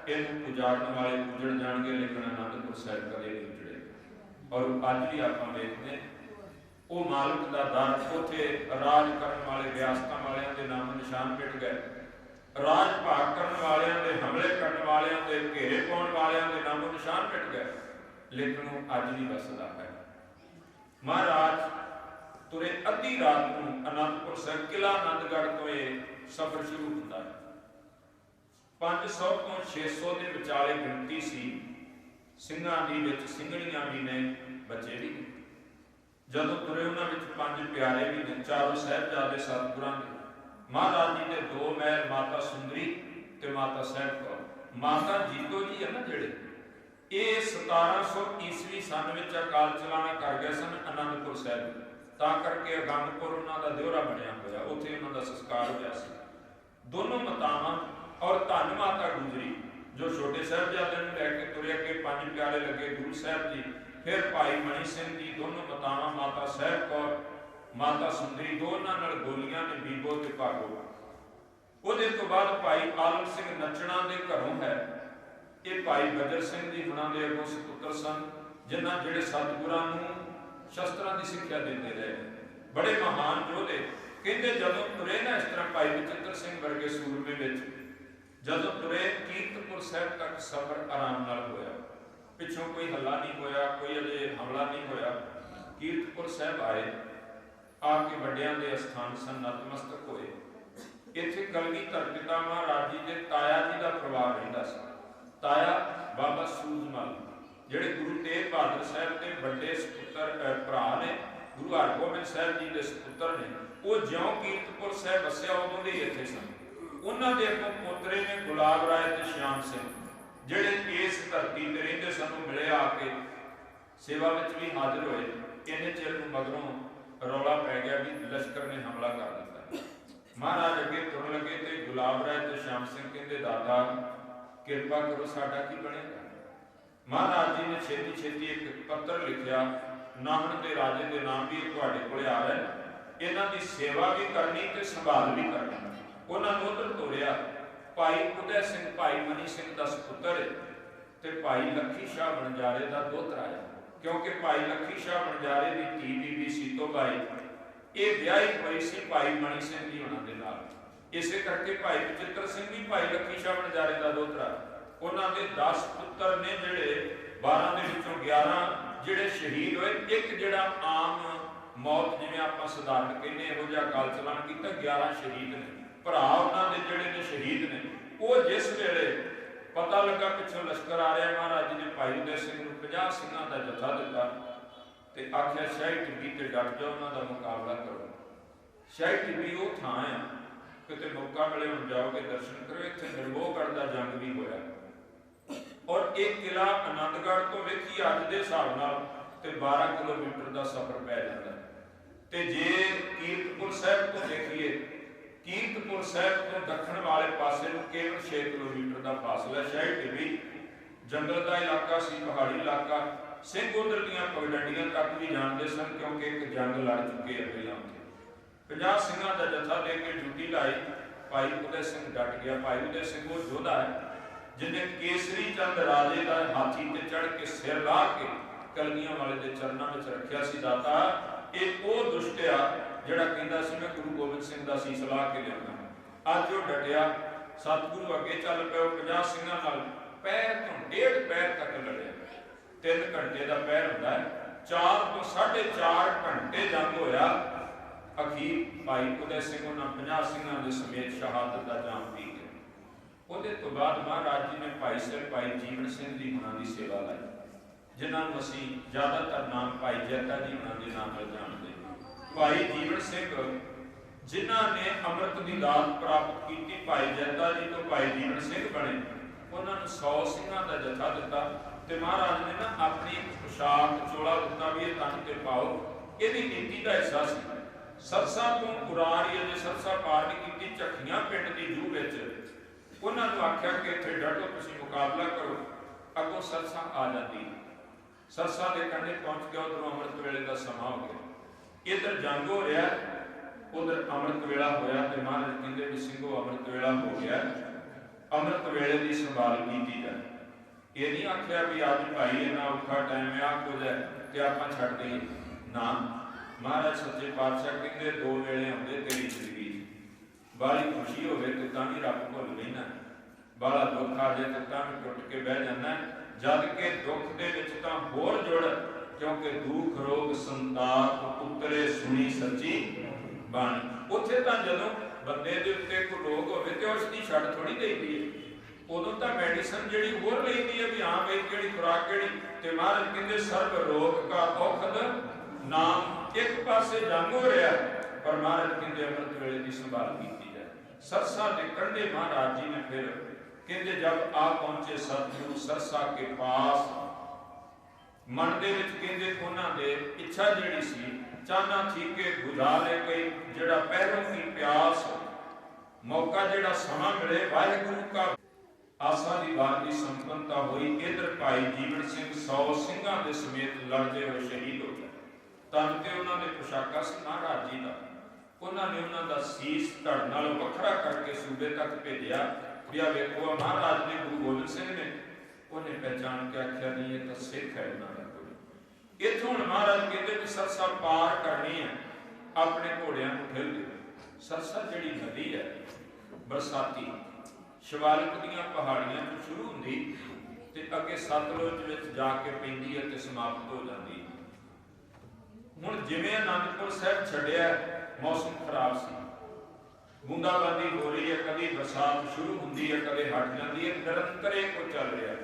इहनूं उजाड़न वाले उजड़ जाणगे, लेकिन आनंदपुर साहब कदे नहीं उजड़ेगा। और अज भी आपां देखदे वो मालिक दा दर, उत्थे राज करन वाले रियासतां वालियां दे नाम निशान मिट गए, राज भाग करन वालियां दे, हमले करन वालियां दे, घेरे पाउण वालियां दे नाम निशान मिट गए, लेकिन वो अज भी वसदा है। महाराज तुरे अद्धी रात को आनंदपुर साहब किला आनंदगढ़ तो ये सफर शुरू होता है। 500 तो 600 के विचाले गिनती सी, ਸਿੰਘਾਂ ਦੀ ਵਿੱਚ ਸਿੰਘਣੀਆਂ भी ने, बच्चे भी ने। जदों तुरे उन्हां विच 5 प्यारे भी ने, चारों साहिबजादे सतगुरां दे। महाराज जी दे 2 महल, माता सुंदरी ते माता साहिब कौर। माता जीतो जी है ना जिहड़े, ये 1700 ईस्वी सन विच अकाल चलाना कर गए सन आनंदपुर साहिब, तां करके आगंदपुर उन्हां दा दिओरा बनिया होया, उत्थे उन्हां दा संस्कार होया सी। दोनों मातावां और धन माता गुजरी जो छोटे साहिबजादे नूं लैके तुरे अगे 5 प्यारे लगे, गुरु साहिब जी, फिर भाई मणि सिंह जी, दोनों मातावां, माता साहिब कौर, माता सुंदरी, दोनों नाल गोलियां ने बीबो ते भागो। ਉਹਦੇ ਤੋਂ ਬਾਅਦ ਭਾਈ ਆਲਮ ਸਿੰਘ ਨੱਚਣਾ ਦੇ ਘਰੋਂ ਹੈ। ਇਹ ਭਾਈ ਬਜਰ ਸਿੰਘ ਜੀ ਹੁਣਾਂ ਦੇ ਅੱਗੋਂ ਸੁਪੁੱਤਰ ਸਨ, ਜਿਨ੍ਹਾਂ ਜਿਹੜੇ ਸਤਿਗੁਰਾਂ ਨੂੰ ਸ਼ਸਤਰਾਂ ਦੀ ਸਿੱਖਿਆ ਦਿੰਦੇ ਰਹੇ, ਬੜੇ ਮਹਾਨ ਯੋਧੇ। ਕਹਿੰਦੇ ਜਦੋਂ ਤੁਰੇ ਨਾ ਇਸ ਤਰ੍ਹਾਂ ਭਾਈ ਬਚਿੱਤਰ ਸਿੰਘ ਵਰਗੇ ਸੂਰਮੇ ਵਿੱਚ, ਜਦੋਂ ਤੁਰੇ ਕੀਰਤਪੁਰ ਸਾਹਿਬ ਤੱਕ ਸਫ਼ਰ ਆਰਾਮ ਨਾਲ ਹੋਇਆ, ਪਿੱਛੋਂ ਕੋਈ ਹੱਲਾ ਨਹੀਂ ਹੋਇਆ, ਕੋਈ ਅਜੇ ਹਮਲਾ ਨਹੀਂ ਹੋਇਆ। ਕੀਰਤਪੁਰ ਸਾਹਿਬ ਆਏ, ਆ ਕੇ ਵੱਡਿਆਂ ਦੇ ਅਸਥਾਨ ਸਨ, ਨਤਮਸਤਕ ਹੋਏ। ਇੱਥੇ ਕਲਗੀਧਰ ਪਿਤਾ ਮਹਾਰਾਜ ਜੀ ਦੇ ਤਾਇਆ ਜੀ ਦਾ ਪਰਿਵਾਰ ਰਹਿੰਦਾ ਸੀ। ਤਾਇਆ ਬਾਬਾ ਸੂਰਜਮਲ, ਜਿਹੜੇ ਗੁਰੂ ਤੇਗ ਬਹਾਦਰ ਸਾਹਿਬ ਦੇ ਵੱਡੇ ਸੁਪੁੱਤਰ ਭਰਾ ਨੇ, ਗੁਰੂ ਹਰਗੋਬਿੰਦ ਸਾਹਿਬ ਜੀ ਦੇ ਸੁਪੁੱਤਰ ਨੇ। ਉਹ ਜਿਉਂ ਕੀਰਤਪੁਰ ਸਾਹਿਬ ਵਸਿਆ ਉਦੋਂ ਦੇ ਇੱਥੇ ਸਨ। ਉਹਨਾਂ ਦੇ ਅੱਗੋਂ ਪੋਤਰੇ ਨੇ ਗੁਲਾਬ ਰਾਏ ਤੇ ਸ਼ਿਆਮ ਸਿੰਘ, ਜਿਹੜੇ ਇਸ ਧਰਤੀ ਤੇ ਰਹਿੰਦੇ ਸਨ, ਉਹ ਮਿਲੇ ਆ ਕੇ ਸੇਵਾ ਵਿੱਚ ਵੀ ਹਾਜ਼ਰ ਹੋਏ। ਇੰਨੇ ਚਿਰ ਨੂੰ ਮਗਰੋਂ ਰੌਲਾ ਪੈ ਗਿਆ ਵੀ ਲਸ਼ਕਰ ਨੇ ਹਮਲਾ ਕਰ ਦਿੱਤਾ। महाराज अगे तुरन लगे तो गुलाब राय तो श्याम सिंह कहते दादा कृपा करो साडा की बनेगा। महाराज जी ने छेती छेती एक पत्र लिखिया, नाहन के राजे के नाम भी तुहाडे कोले आ रहा है, इन्हां दी सेवा भी करनी ते संभाल भी करनी। उन्हां नूं उधर तोरिया। भाई उदय सिंह भाई मनी सिंह दा सुपुੱਤਰ ते भाई लखी शाह बनजारे दा दोहतरा है, क्योंकि भाई लखी शाह बनजारे दी धी बीबी सीतो बाई ये विआही होई सी भाई मणि सिंह जी होना दे नाल। इसे करके भाई बचिੱਤਰ ਸਿੰਘ भी भाई लखी शाह बनजारे दा दोहतरा। उन्हां दे 10 पुत्र ने, जिहड़े 12 दे विचों 11 जिहड़े शहीद होए, एक जिहड़ा आम मौत जिवें आपां सधारण कहने इहो जिहा अकाल चलाण कीता, 11 शहीद ने। भरा उन्हां दे जिहड़े ने शहीद ने, ਉਹ जिस वेले पता लगा पिछों लश्कर आ रहा, महाराज जी ने भाई उदय सिंह नूं 50 ਸਿੰਘਾਂ ਦਾ जत्था दिता ਤੇ आख्या शाही टिब्बी ते डट जाओ, उन्हां दा मुकाबला करो। शाही टिब्बी वो थां है, किते मौका मिले हुण जाओगे दर्शन करो। इत्थे निर्मोहगढ़ दा जंग भी होया, और एक किला आनंदगढ़ तो वेखी अज दे हिसाब नाल ते 12 किलोमीटर दा सफर पै जांदा। ते जे कीरतपुर साहिब तो देखिए, कीरतपुर साहिब तो दक्षिण वाले पासे नूं केवल 6 किलोमीटर दा फासला। शाही टिब्बी जंगल दा इलाका सी, पहाड़ी इलाका। सिंह उधर दीआं पगडंडियां तक भी जानते सन, क्योंकि एक जंग लड़ चुके हैं पहलां उत्थे। 50 ਸਿੰਘਾਂ ਦਾ जत्था दे के ड्यूटी लाई। भाई उदय सिंह डट गया। भाई उदय सिंह वो योद्धा है जिन्हें केसरी चंद राजे का हाथी ते चढ़ के सिर ला के कलगियां वाले दे चरनां विच रखिया सी। दाता ਇਹ ਉਹ ਦੁਸ਼ਟ ਆ ਜਿਹੜਾ ਕਹਿੰਦਾ ਸੀ मैं गुरु गोबिंद सिंह ਦਾ ਸੀਸ ਲਾ ਕੇ ਲਿਆਉਣਾ। ਅੱਜ ਉਹ ਡਟਿਆ, ਸਤਿਗੁਰੂ ਅੱਗੇ ਚੱਲ ਪਿਆ। 50 ਸਿੰਘਾਂ ਨਾਲ ਪੈਰ ਤੋਂ 1.5 ਪੈਰ ਤੱਕ ਲੜਿਆ। 3 घंटे का पैर होता है, 4 तो 4.5 घंटे जंग होया। अखीर भाई उदय सिंह उन्हां 50 ਸਿੰਘਾਂ ਦੇ समेत शहादत का जाम पी गए। ਉਹਦੇ ਤੋਂ ਬਾਅਦ महाराज जी ने भाई सिर भाई जीवन सिंह जी हुणां दी सेवा लाई, जिन्हां नूं असीं ज़्यादातर नाम भाई जैता जी हुणां दे नाम नाल जाणदे। भाई जीवन सिंह जिन्हां ने अमृत की दात प्राप्त की, भाई जैता जी तो भाई जीवन सिंह बने। उन्हां नूं 100 ਸਿੰਘਾਂ ਦਾ जत्था दिता ਤੇ महाराज ने ना अपनी पोशाक चोला दिता भी ये तन ते पाओ। ਇਹਦੀ नीति का हिस्सा सी। सरसा तो उरारी अजे सरसा पार नहीं की, झखियां पिंड की जूह विच उन्होंने आख्या कि इत्थे डटो, तुसीं मुकाबला करो। अगों सरसा आ जाती, सरसा के कंढे पहुँच गया, उधरों अमृत वेले का समा हो गया। इधर जंग हो रहा, उधर अमृत वेला होया, तो महाराज कहते भी सिंघो अमृत वेला हो गया, अमृत वेले की संभाल की जाए। ये नहीं आख्या भी अज भाई इन्ना औखा टाइम है, आ कुछ है कि आप छड़ दईए ना। महाराज सच्चे पातशाह कहते दो वेले आते तेरी जिंदगी, बाली खुशी होवे तो तां भी रब भुल लेना, बाला दुख आ जाए तो तां भी टुट के बह जाना, जद के दुख दे विच तां होर जुड़, क्योंकि दुख रोग संताप उतरे सुनी सच्ची बाणी। उत्थे तां जदों बंदे दे उत्ते कोई रोग होवे ते उसदी छड़ थोड़ी देईदी है, उदों तां मैडिसन जिहड़ी होर लईदी है भी हाँ बई किहड़ी खुराक किहड़ी। ते महाराज कहंदे सर्ब रोग का औखद नाम, एक पासे जंग हो रहा पर महाराज कहते अमृत वेले की संभाल की जाए। सरसा के कंढे महाराज जी ने फिर कहते जब आ पहुंचे सतगुरु सरसा के पास, मन दे विच कहते उन्हां दे इच्छा जिहड़ी सी चाहना थी कि बुझा ले कोई जिहड़ा पैरों की प्यास, मौका जिहड़ा समा मिले वाहिगुरु का आसा की बात की संपन्नता हुई। इधर भाई जीवन सिंह 100 सिंघां दे समेत लड़ते हुए शहीद हो गए। तन ते उन्होंने पोशाका सी महाराज जी का, उन्होंने उन्होंने सीस धड़ नाल वखरा करके सूबे तक भेजा भी आ वेखो महाराज ने गुरु गोबिंद सिंह ने, उन्हें पहचान के आख्या नहीं ये तो सिख है उन्होंने। इत्थों हुण महाराज कहते भी सरसा पार करनी है, अपने घोड़ियां को ठिल दो। सरसा जिहड़ी नदी है बरसाती शिवालिक दीयां पहाड़ियां तो शुरू हुंदी ते अगे सतलुज विच जाके पैंदी है ते समाप्त हो जाती है। हुण जिवें आनंदपुर साहिब छड्डिया, मौसम खराब सी, बूंदाबांदी हो रही है, कभी बरसात शुरू होती है कभी हट जाती है, निरंतर एक को चल रहा है,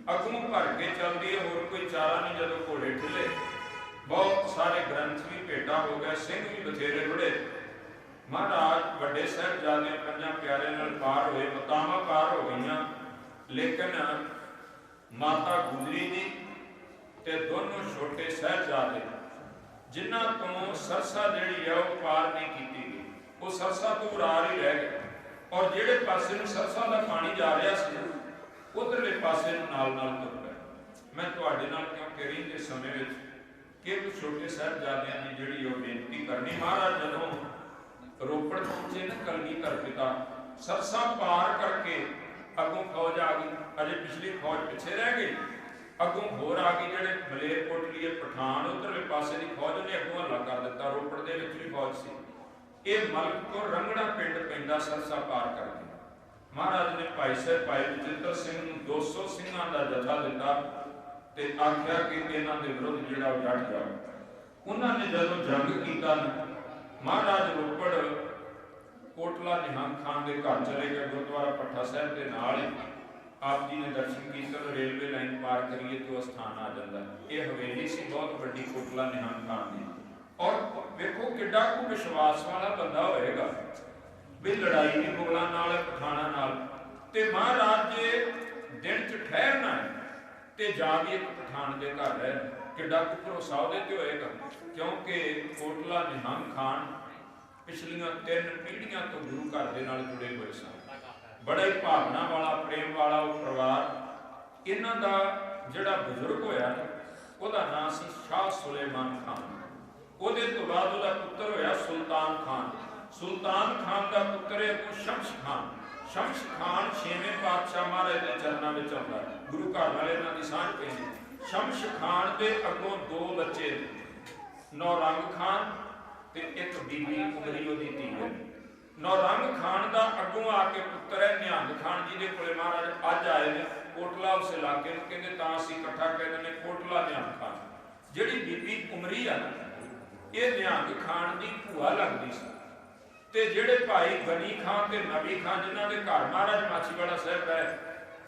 अगों भर के चलती है, होर कोई चारा नहीं। जदों घोड़े ढिले, बहुत सारे ग्रंथ भी भेटा हो गए, सिंह भी बथेरे रुड़े। महाराज वड्डे साहिबजादे पंजां प्यारे नाल पार होए, मतावां पार हो गईयां, लेकिन माता गुजरी जी ते दोनों छोटे साहिबजादे जिन्हां तो सरसा जिहड़ी है वो पार नहीं की गई, वो सरसा तो उरार ही रह गए। और जिहड़े पासे नूं सरसा दा पानी जा रहा सी उधरले पासे नूं नाल नाल तुर पए। मैं तुहाडे नाल क्योंकि रहिंदे समय विच कि छोटे साहिबजादियां दी जिहड़ी वो बेनती करनी। महाराज जदों रोपड़ पहुंचे ना कलगीधर पिता, सरसा पार करके अगों फौज आ गई, अजे पिछली फौज पिछे रह गई, अगों होर आ गई जिहड़े मलेरकोटलीए पठान, उधरले पासे दी फौज ने अगों हल्ला कर दिता, रोपड़ दे विच भी फौज सी। ये मलकपुर रंगड़ा पिंड पैंदा सरसा पार करके महाराज ने भाई साहब भाई बचित्र सिंह नूं 200 सिंघां दा जथा दिता ते आख्या कि इन्हां दे विरुद्ध जिहड़ा डट जाओ। उन्होंने जदों जंग कीता महाराज रोपड़ कोटला निहंग खान के घर चले गए, गुरुद्वारा पट्ठा साहब के नाल आप जी ने दर्शन किए, रेलवे लाइन पार करिए तो स्थान आ जाता। ये हवेली सी बहुत बड़ी कोटला निहंग खान की। और देखो किड्डा को विश्वास वाला बंदा होएगा भी लड़ाई भी मुगलों नाल पठाना नाल, ते महाराज जे दिन च ठहरना है ते जा भी एक पठान के घर है, किड्डा को भरोसा उहदे ते होएगा, क्योंकि कोटला निहंग खान पिछलियां 3 पीढ़ियां तो गुरु घर दे नाल जुड़े हुए सन। बड़ा ही भावना वाला प्रेम वाला वो परिवार। इन्हां दा जिहड़ा बुजुर्ग होया उहदा नाम सी शाह सुलेमान खान, ਉਹਦੇ ਤੋਂ ਬਾਅਦ ਉਹਦਾ ਪੁੱਤਰ ਹੋਇਆ ਸੁਲਤਾਨ ਖਾਨ। ਸੁਲਤਾਨ ਖਾਨ ਦਾ ਪੁੱਤਰ ਹੈ ਉਹ ਸ਼ਮਸ਼ ਖਾਨ। ਸ਼ਮਸ਼ ਖਾਨ 6ਵੇਂ ਪਾਤਸ਼ਾਹ ਮਹਾਰਾਜ ਦੇ ਚਰਨਾਂ ਵਿੱਚ ਆਉਂਦਾ, ਗੁਰੂ ਘਰ ਵਾਲੇ ਇਹਨਾਂ ਦੀ ਸਾਂਝ ਪੈਂਦੀ। ਸ਼ਮਸ਼ ਖਾਨ ਦੇ ਅੱਗੋਂ 2 ਬੱਚੇ, ਨੌਰੰਗ ਖਾਨ ਤੇ ਇੱਕ ਬੀਬੀ ਉਮਰੀ ਉਹਦੀ ਧੀ ਹੈ। ਨੌਰੰਗ ਖਾਨ ਦਾ ਅੱਗੋਂ ਆ ਕੇ ਪੁੱਤਰ ਹੈ ਨਿਹੰਗ ਖਾਨ ਜੀ ਦੇ ਕੋਲੇ ਮਹਾਰਾਜ ਅੱਜ ਆਏ ਨੇ ਕੋਟਲਾ ਉਸ ਇਲਾਕੇ ਨੂੰ, ਕਹਿੰਦੇ ਤਾਂ ਅਸੀਂ ਇਕੱਠਾ ਕਹਿੰਦੇ ਨੇ ਕੋਟਲਾ ਨਿਹੰਗ ਖਾਨ। ਜਿਹੜੀ ਬੀਬੀ ਉਮਰੀ ਆ ਇਹ ਨਿਹੰਗ ਖਾਨ ਦੀ ਭੂਆ ਲੱਗਦੀ ਸੀ, ਤੇ ਜਿਹੜੇ ਭਾਈ ਗਨੀ ਖਾਨ ਤੇ ਨਬੀ ਖਾਨ ਜਿਨ੍ਹਾਂ ਦੇ ਘਰ ਮਹਾਰਾਜ ਮਾਛੀਵਾੜਾ ਸਾਹਿਬ ਰਹੇ,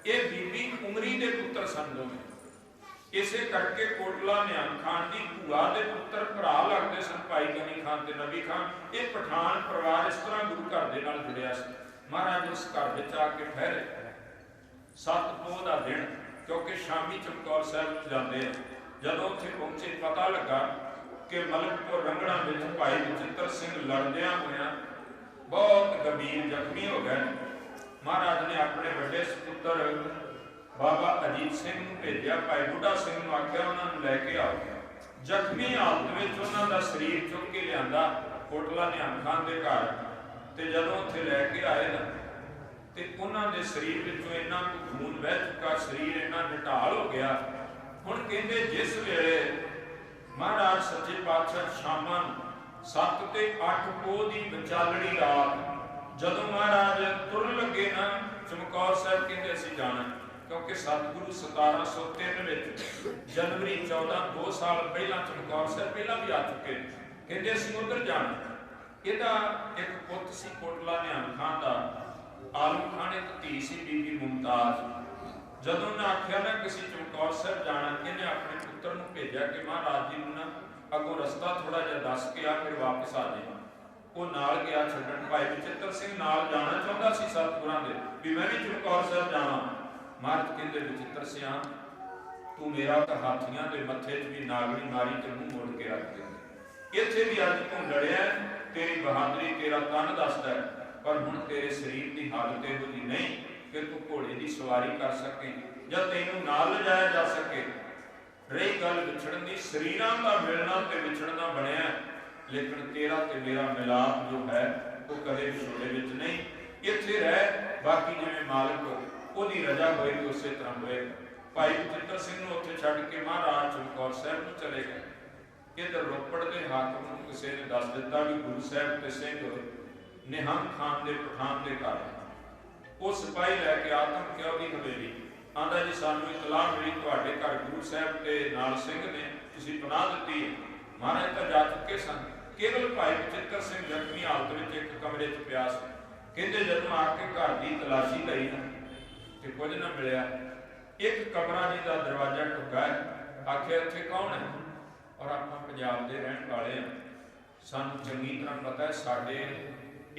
ਇਹ ਬੀਬੀ ਉਮਰੀ ਦੇ ਪੁੱਤਰ ਸਨ ਦੋਵੇਂ। ਇਸੇ ਕਰਕੇ ਕੋਟਲਾ ਨਿਹੰਗ ਖਾਨ ਦੀ ਭੂਆ ਦੇ ਪੁੱਤਰ ਭਰਾ ਲੱਗਦੇ ਸਨ ਭਾਈ ਗਨੀ ਖਾਨ ਤੇ ਨਬੀ ਖਾਨ। ਇਹ ਪਠਾਨ ਪਰਿਵਾਰ ਇਸ ਤਰ੍ਹਾਂ ਗੁਰੂ ਘਰ ਦੇ ਨਾਲ ਜੁੜਿਆ ਸੀ। ਮਹਾਰਾਜ ਉਸ ਘਰ ਵਿੱਚ ਆ ਕੇ ਠਹਿਰੇ। 7 ਪੋਹ ਦਾ ਦਿਨ, ਕਿਉਂਕਿ ਸ਼ਾਮੀ ਚਮਕੌਰ ਸਾਹਿਬ ਜਾਂਦੇ ਆ। ਜਦੋਂ ਉੱਥੇ ਪਹੁੰਚੇ ਪਤਾ ਲੱਗਾ कि मलकपुर रंगड़ा में भाई बचित्र सिंह लड़दिया होया बहुत गंभीर जख्मी हो गए। महाराज ने अपने बड़े सपुत्र बाबा अजीत सिंह नूं भेजिया, भाई बुढ़ा सिंह नूं आख्या उन्होंने लैके आओ। जख्मी हालत में उन्हों का शरीर चुक के लिया कोटला निहंग खान के घर, तो जदों उत्थे लैके आए ना तो उन्होंने शरीर विचों इन्ना खून बह चुका, शरीर इन्ना निढाल हो गया। हुण कहते जिस वेले महाराज सच्चे पातशाह शामां 7 ते 8 पोह की विचालड़ी रात जदों महाराज तुरन लगे ना चमकौर साहब कहते असीं जाना, क्योंकि सतगुरु 1703 में जनवरी 14 2 साल पहला चमकौर साहब पहला भी आ चुके, कहते असीं उधर जाना। ਇਹਦਾ एक पुत सी कोटला निहंग खान का, आलम खान एक धी सी बीबी मुमताज। जदों ने आख्या ना किसी चमकौर साहब जाना, इन्हें अपने पुत्र नूं भेजा कि महाराज जी नूं ना अगों रस्ता थोड़ा जिहा दस के आ, फिर वापस आ जाए। वो नाल गया छड्डण। भाई बचित्र सिंह नाल जाना चाहुंदा सी सतगुरां दे भी मैं भी चमकौर साहब जावां। महाराज कहंदे बचित्र सिंह तू मेरा तां हाथियां दे मत्थे 'च भी नागणी मारी ते मूंह मोड़ के रख दे। इत्थे भी अज तूं लड़िया, तेरी बहादुरी तेरा तन दसदा है, पर हुण तेरे शरीर की हालत इहो जी नहीं कि तू घोड़े की सवारी कर सके या तैनूं नाल लिजाया जा सके। रही गल विछड़न की, शरीरां दा मिलना ते विछड़ना बनिया, लेकिन तेरा ते मेरा मिलाप जो है वो कदे विछोड़े विच नहीं। इत्थे रह, बाकी जिवें मालिक ओहदी रजा होए तो उसे तरह होए। भाई बचित्र सिंह नूं उत्थे छड्ड के महाराज चमकौर साहब नूं चले गए। इधर रोपड़ के हाकम नूं किसी ने दस दिता भी गुरु साहब ते सिंह निहंग खान के पठान के घर, वो सिपाही लैके आतम की हवेली आंदा जी सानू इतलाह मिली तुहाडे घर गुरु साहब के नाल सिंह ने तुसीं पनाह दित्ती है। महाराज तो जा चुके सन, केवल भाई बचित्र सिंह जख्मी हालत में एक कमरे च पिया सी। कहते जदों आके घर की तलाशी लई ना तो कुछ ना मिलिया। एक कमरा जी का दरवाजा टुका है, आखिया इत्थे कौन है? और आप पंजाब के रहने वाले हैं, सानू चंगी तरह पता है साडे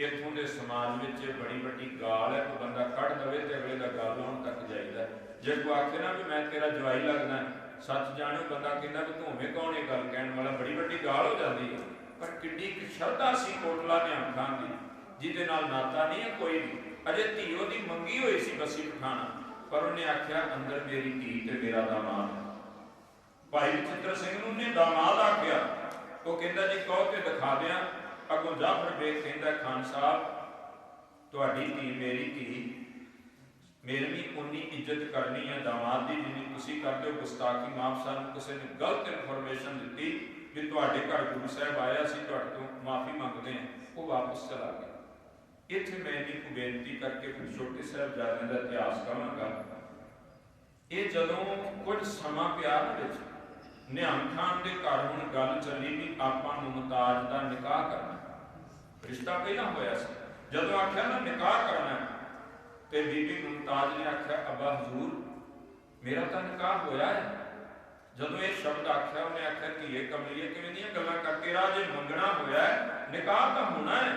इत्थों के समाज में बड़ी वड्डी गाल है, कोई बंदा कढ़ दवे तो अगले का गल लाउण तक जाइदा। जे कोई आखे ना भी मैं तेरा जवाई लगदा, सच जाणो बंदा कहंदा भी तूं होवें कौन ये गल कहण वाला, बड़ी वड्डी गाल हो जाती है। पर किड्डी एक श्रद्धा सी कोटला निहंग खान की, जिहदे नाल नाता नहीं है कोई भी। अजे धी ओहदी मंगी होई सी बसी पठाना, पर उन्हें आख्या अंदर मेरी धी ते मेरा दामाद। भाई बचित्र सिंह नूं ने दामाद आख्या, वो कहंदा जी कहो ते दिखा दियां। अगों जाफर बेग कहंदा खान साहब तुहाडी धी मेरी धी, मेरी भी उन्नी इज्जत करनी है दामाद की जिन्नी तुसीं करदे हो। गुस्ताखी माफ, सानूं किसी ने गलत इन्फॉर्मेशन दी भी तुहाडे घर गुरु साहब आया सी, तुहाडे तो माफ़ी मंगते हैं। वो वापस चला गया। इत्थे मैं इन्नी बेनती करके फिर छोटे साहिबजादे का इतिहास कहांगा। ये जदों कुछ समा पिया निहंग खान के घर हुण गल चली भी आपां मुमताज का निकाह करना, रिश्ता पहला होया सी। जदों आख्या ना निकाह करना तो बीबी मुमताज ने आख्या अब्बा हजूर मेरा तो निकाह होया है। जदों ये शब्द आख्या उन्हें आख्या धीए कमलीए किवें दीयां गल्लां करके राह, जे मंगना होया है निकाह तो होना है।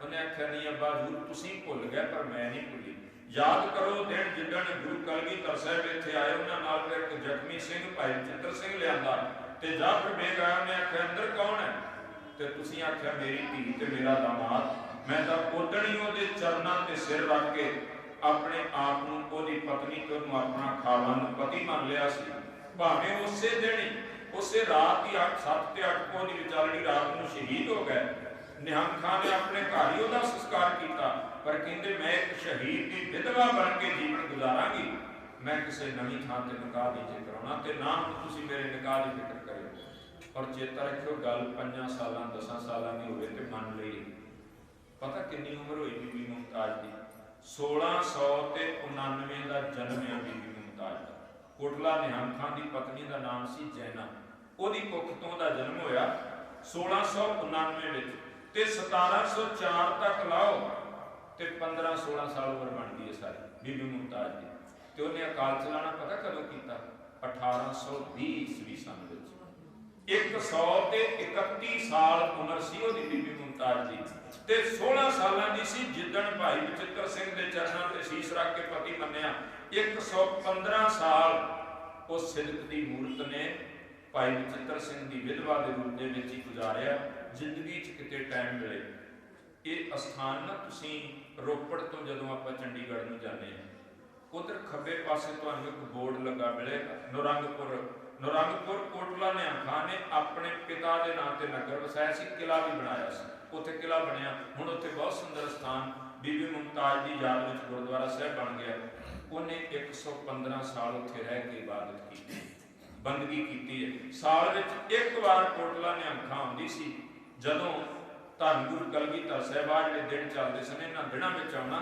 उन्हें आख्या नहीं अब्बा हजूर तुसीं भुल गए पर मैं नहीं भुली। याद करो दिन जिदन गुरु कलगीधर साहब इत्थे आए, उन्हां नाल फिर एक जख्मी सिंह भाई बचित्र सिंह लिआंदा ते जाफर बेग आया। उन्हें आख्या अंदर कौन है? ते तुसीं आख्या मेरी धी ते मेरा दामाद। मैं तां उदण ही उहदे चरनां ते सिर रख के अपने आप नूं उहदी पत्नी ते उहनूं अपना खावंद पति मान लिया सी। भावें उसे दिन ही उसे रात ही 7 ते 8 पोह दी विचालड़ी रात नूं शहीद हो गए। निहंग खान ने अपने घर ही उहदा संस्कार किया, पर कहते मैं एक शहीद की विधवा बन के जीवन गुजारांगी, मैं किसी नवीं थां ते निकाह नहीं कराउणा ते ना तुसीं मेरे निकाह की फिक्र करियो। और चेता रखियो गल 5 सालां 10 सालां की होवे ते मन लई। पता कितनी उम्र हुई बीबी मुमताज की? 1699 का जन्म है बीबी मुमताज का। कोटला निहंग खान की पत्नी का नाम सी जैना, ओहदी कुख तो दा जन्म होया 1699 विच ते 1704 तक लाओ ते 15-16 साल उम्र बन गई है सारी बीबी मुमताज की। ते उन्हें अकाल चलाना पता कदों किया? 1820 ईस्वी सन विच। 131 साल उम्र सी ओहदी बीबी मुमताज दी ते 16 सालां दी सी जिद्दण भाई बचित्र सिंह दे चरणां ते शीश रख के पति मन्निया। 115 साल उस सिदक दी मूरत ने भाई बचित्र सिंह दी विधवा दे रूप दे विच ही गुजारिया। जिंदगी च किते टाइम मिले ये अस्थान ना तुसीं रोपड़ तो जदों आपां चंडीगढ़ नूं जाने उधर खब्बे पासे तुहानूं एक बोर्ड लगा मिलेगा, नौरंगपुर। नौरंगपुर कोटला निहंग खां ने अपने पिता के नाम से नगर वसाया सी, किला भी बनाया सी, उत्थे किला बनया। हुण उत्थे बहुत सुंदर स्थान बीबी मुमताज की याद में गुरुद्वारा साहब बन गया। उन्हें 115 साल उत्थे रह के इबादत की, बंदगी की है। साल में एक बार कोटला निहंग खां आउंदी सी, जदों धन गुरु कलगीधर साहिब आ जिहड़े दिन चलते सन, इन्हां दिनां विच आउणा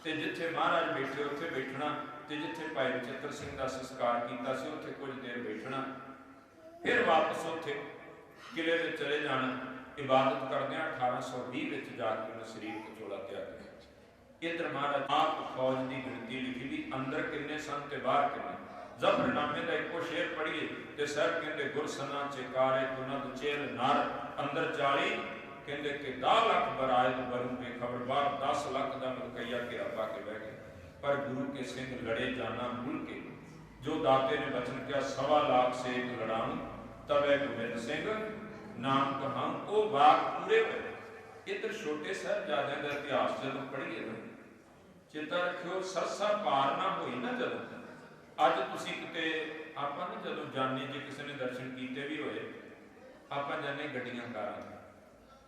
ते जिथे महाराज बैठे उत्थे बैठना, ते जिथे भाई बचित्र सिंह का संस्कार किया सी उत्थे कुछ देर बैठना, फिर वापस उत्थे किले में चले जाना। इबादत करदे 1820 विच जाके उन्हें शरीर को चोला त्याग किया। इधर महाराज आप फौज की गिनती लिखी भी, अंदर किन्ने सन ते बाहर किन्ने। जफरनामे का एको शेर पढ़िए तो साहब कहते गुरसना चेकारे तुनद चेल नर, अंदर 40 कहते कि 10 लाख बरायत बरू पे खबर बार 10 लाख का मुकैया के रपा के बह गए। पर गुरु के सिंह लड़े जाना भूल के, जो दाते ने वचन किया 1.25 लाख से एक लड़ाऊं, तबे गोबिंद सिंह नाम कहां वो बाग पूरे हुए। इधर छोटे साहबजादे का इतिहास जब पढ़िए ना, चेता रखियो सरसा पार ना हुई ना जदों, अज तुसीं किते आपां ना जदों जाने, जे किसी ने दर्शन कीते भी होए, आपां जाने गड्डियां कारां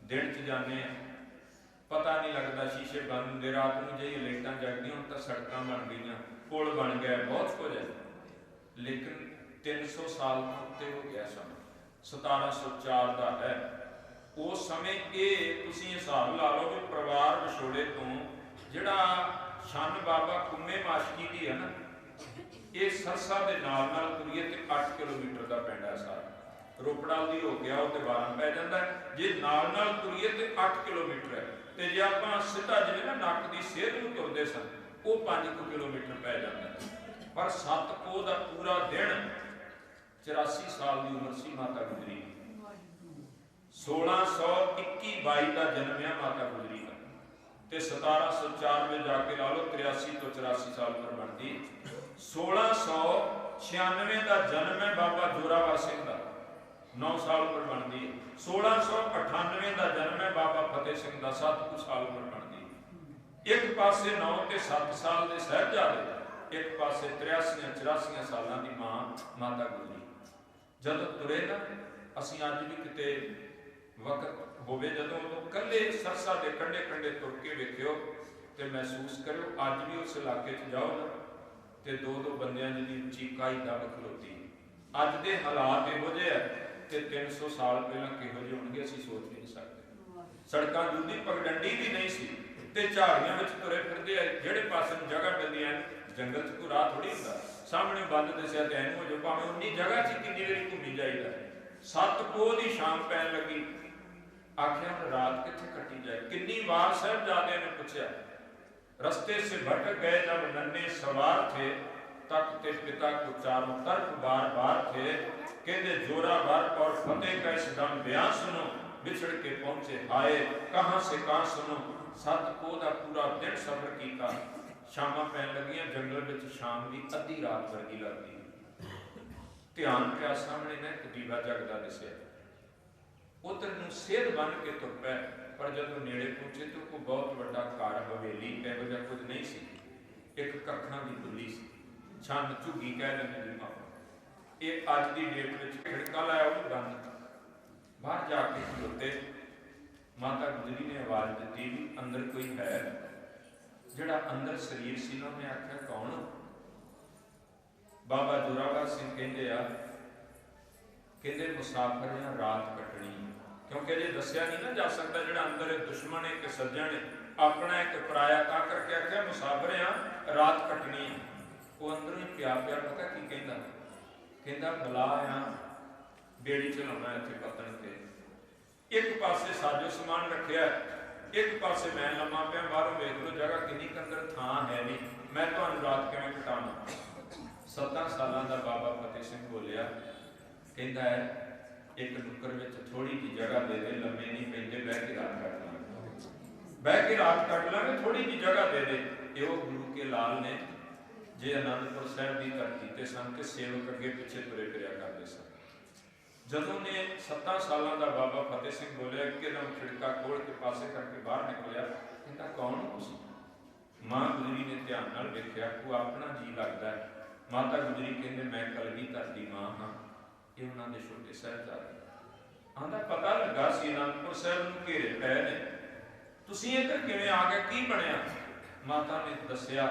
दिन च जाने, पता नहीं लगता, शीशे बंद होंदे, रात नूं जे लाइटां जगदियां, हुण तां सड़कां बन गईयां, पुल बन गया, बहुत कुछ है। लेकिन 300 साल तो उत्ते हो गया सन, 1704 का है। उस समय ये तुसीं हिसाब ला लो भी परिवार विछोड़े तो जिहड़ा शन बाबा कुम्मे माशकी दी है ना, ये सरसा के नाल नाल तुरीए ते 8 किलोमीटर का पिंड है सारा। रोपड़ा दी हो गया वो 12 पै जाता है, जे नाल नाल तुरीए तो 8 किलोमीटर है, तो जे आप सीधा जिवें ना नक की सेहत में तुरते सन वो 5 किलोमीटर पै जाता है। पर 7 पोह का पूरा दिन 84 साल की उम्र सी माता गुजरी। 1621-22 का जन्म है माता गुजरी का, तो 1704 में जाके ला लो 83 तो 84 साल पर बनती। 1696 का जन्म है बाबा जोरावर सिंह का, 9 साल पर बनती है। 1698 का जन्म है बाबा फतेह सिंह का, 7 साल पर बनती है। एक पासे 9 ते 7 साल के साहिबजादे, एक पासे 83-84 साल की मां माता गुजरी। जब तुरे ना असीं अज भी किते वक्त होवे जदों उदों कल्ले सरसा के कंढे कंढे तुर के वेखियो तो महसूस करो, अज भी उस इलाके च जाओ ना तो 2-2 बंदियां जी चीकाई दब खलोती। अज के हालात इहो जिहे है कि 300 साल पहला किहो जिहे होणगे असीं सोच भी नहीं सकते। सड़कां दूधी पगडंडी भी नहीं सी ते झाड़ियां विच तुरे फिरदे, जिहड़े पासे नूं जगह मिलदी है जंगल च कोई राह थोड़ी हुंदा, सामने बंद दिसिआ ते ऐनूं हो जाओ, भावें उन्नी जगह च किन्नी वारी घूमी जाईदा। 7 पोह की शाम पैन लगी, आखिया हुण रात कित्थे कट्टी जाए। किन्नी बार साहिबजादे ने पूछा, रस्ते से भटक गए जब नन्हे सवार थे, तख्त ते पिता को चारों तरफ बार बार थे, कहते जोरावर और फतेह का इस दम बयान सुनो, बिछड़ के पहुंचे हाय कहां से कहां सुनो। 7 पोह का पूरा दिन सफर किया, शामां पैन लगियां, जंगल विच शाम की अद्धी रात वर्गी लगती। ध्यान पिया सामने ना एक दीवा जगदा दिसिआ, उधर नूं सेध बन के तुर पै। पर जदों नेड़े पहुंचे तो कोई बहुत बड़ा घर हवेली इहो जिहा कुछ नहीं सी, एक कखणां दी बुल्ली सी, छन झुग्गी कह लैंदे जी मां। ये अज की डेट में खिड़का लाया वो बंद, बाहर जाके खलोते। माता गुजरी ने आवाज दी भी अंदर कोई है। जिहड़ा अंदर शरीर सी ना, उन्हें आख्या कौन? बाबा जोरावर सिंह कहते आ, कहते मुसाफर या रात कटनी, क्योंकि अजे दसिया नहीं ना जा सकता जिहड़ा अंदर एक दुश्मन है एक सज्जन है, अपना एक पराया, ता करके आख्या मुसाफर या रात कटनी है। वो अंदरों ही प्यार प्यार पता की कहता, कहता बला आ बेड़ी चलाना इत्थे पतन ते, एक पासे साजो समान रखिया, एक पासे मैं लम्मा पिया, बाहरों वेख लो जगह किन्नी कंदर थां है नहीं, मैं तुहानूं रात किवें कटावां। 7 सालां दा बाबा फतेह सिंह बोलिया, कहता है एक नुक्कर में थोड़ी जी जगह दे दे, लम्मे नहीं पैंदे, बह के रात कट लांगे, बह के रात कट लांगे, थोड़ी जी जगह दे दे। ये गुरु के लाल ने जे आनंदपुर साहिब की धरती ते सन ते सेवक अगे पिछे तुरे फिरिया करते सन। ਜਦੋਂ ਨੇ 7 ਸਾਲਾਂ ਦਾ ਬਾਬਾ ਫਤਿਹ ਸਿੰਘ ਬੋਲਿਆ, ਇੱਕਦਮ ਖਿੜਕਾ ਖੋਲ ਕੇ ਪਾਸੇ ਕਰਕੇ ਬਾਹਰ ਨਿਕਲਿਆ। ਕਹਿੰਦਾ ਕੌਣ ਹੋ ਤੁਸੀਂ? ਮਾਂ ਗੁਜਰੀ ਨੇ ਧਿਆਨ ਨਾਲ ਵੇਖਿਆ, ਉਹ ਆਪਣਾ ਜੀ ਲੱਗਦਾ ਹੈ। ਮਾਤਾ ਗੁਜਰੀ ਕਹਿੰਦੇ ਮੈਂ ਕਲਗੀਧਰ ਦੀ ਮਾਂ ਹਾਂ, ਇਹ ਉਹਨਾਂ ਦੇ ਛੋਟੇ ਸਾਹਿਬਜ਼ਾਦੇ। ਆਂਦਾ ਪਤਾ ਲੱਗਾ ਸੀ ਅਨੰਦਪੁਰ ਸਾਹਿਬ ਨੂੰ ਘੇਰੇ ਪਏ ਨੇ, ਤੁਸੀਂ ਇੱਧਰ ਕਿਵੇਂ ਆ ਗਏ, ਕੀ ਬਣਿਆ? ਮਾਤਾ ਨੇ ਦੱਸਿਆ,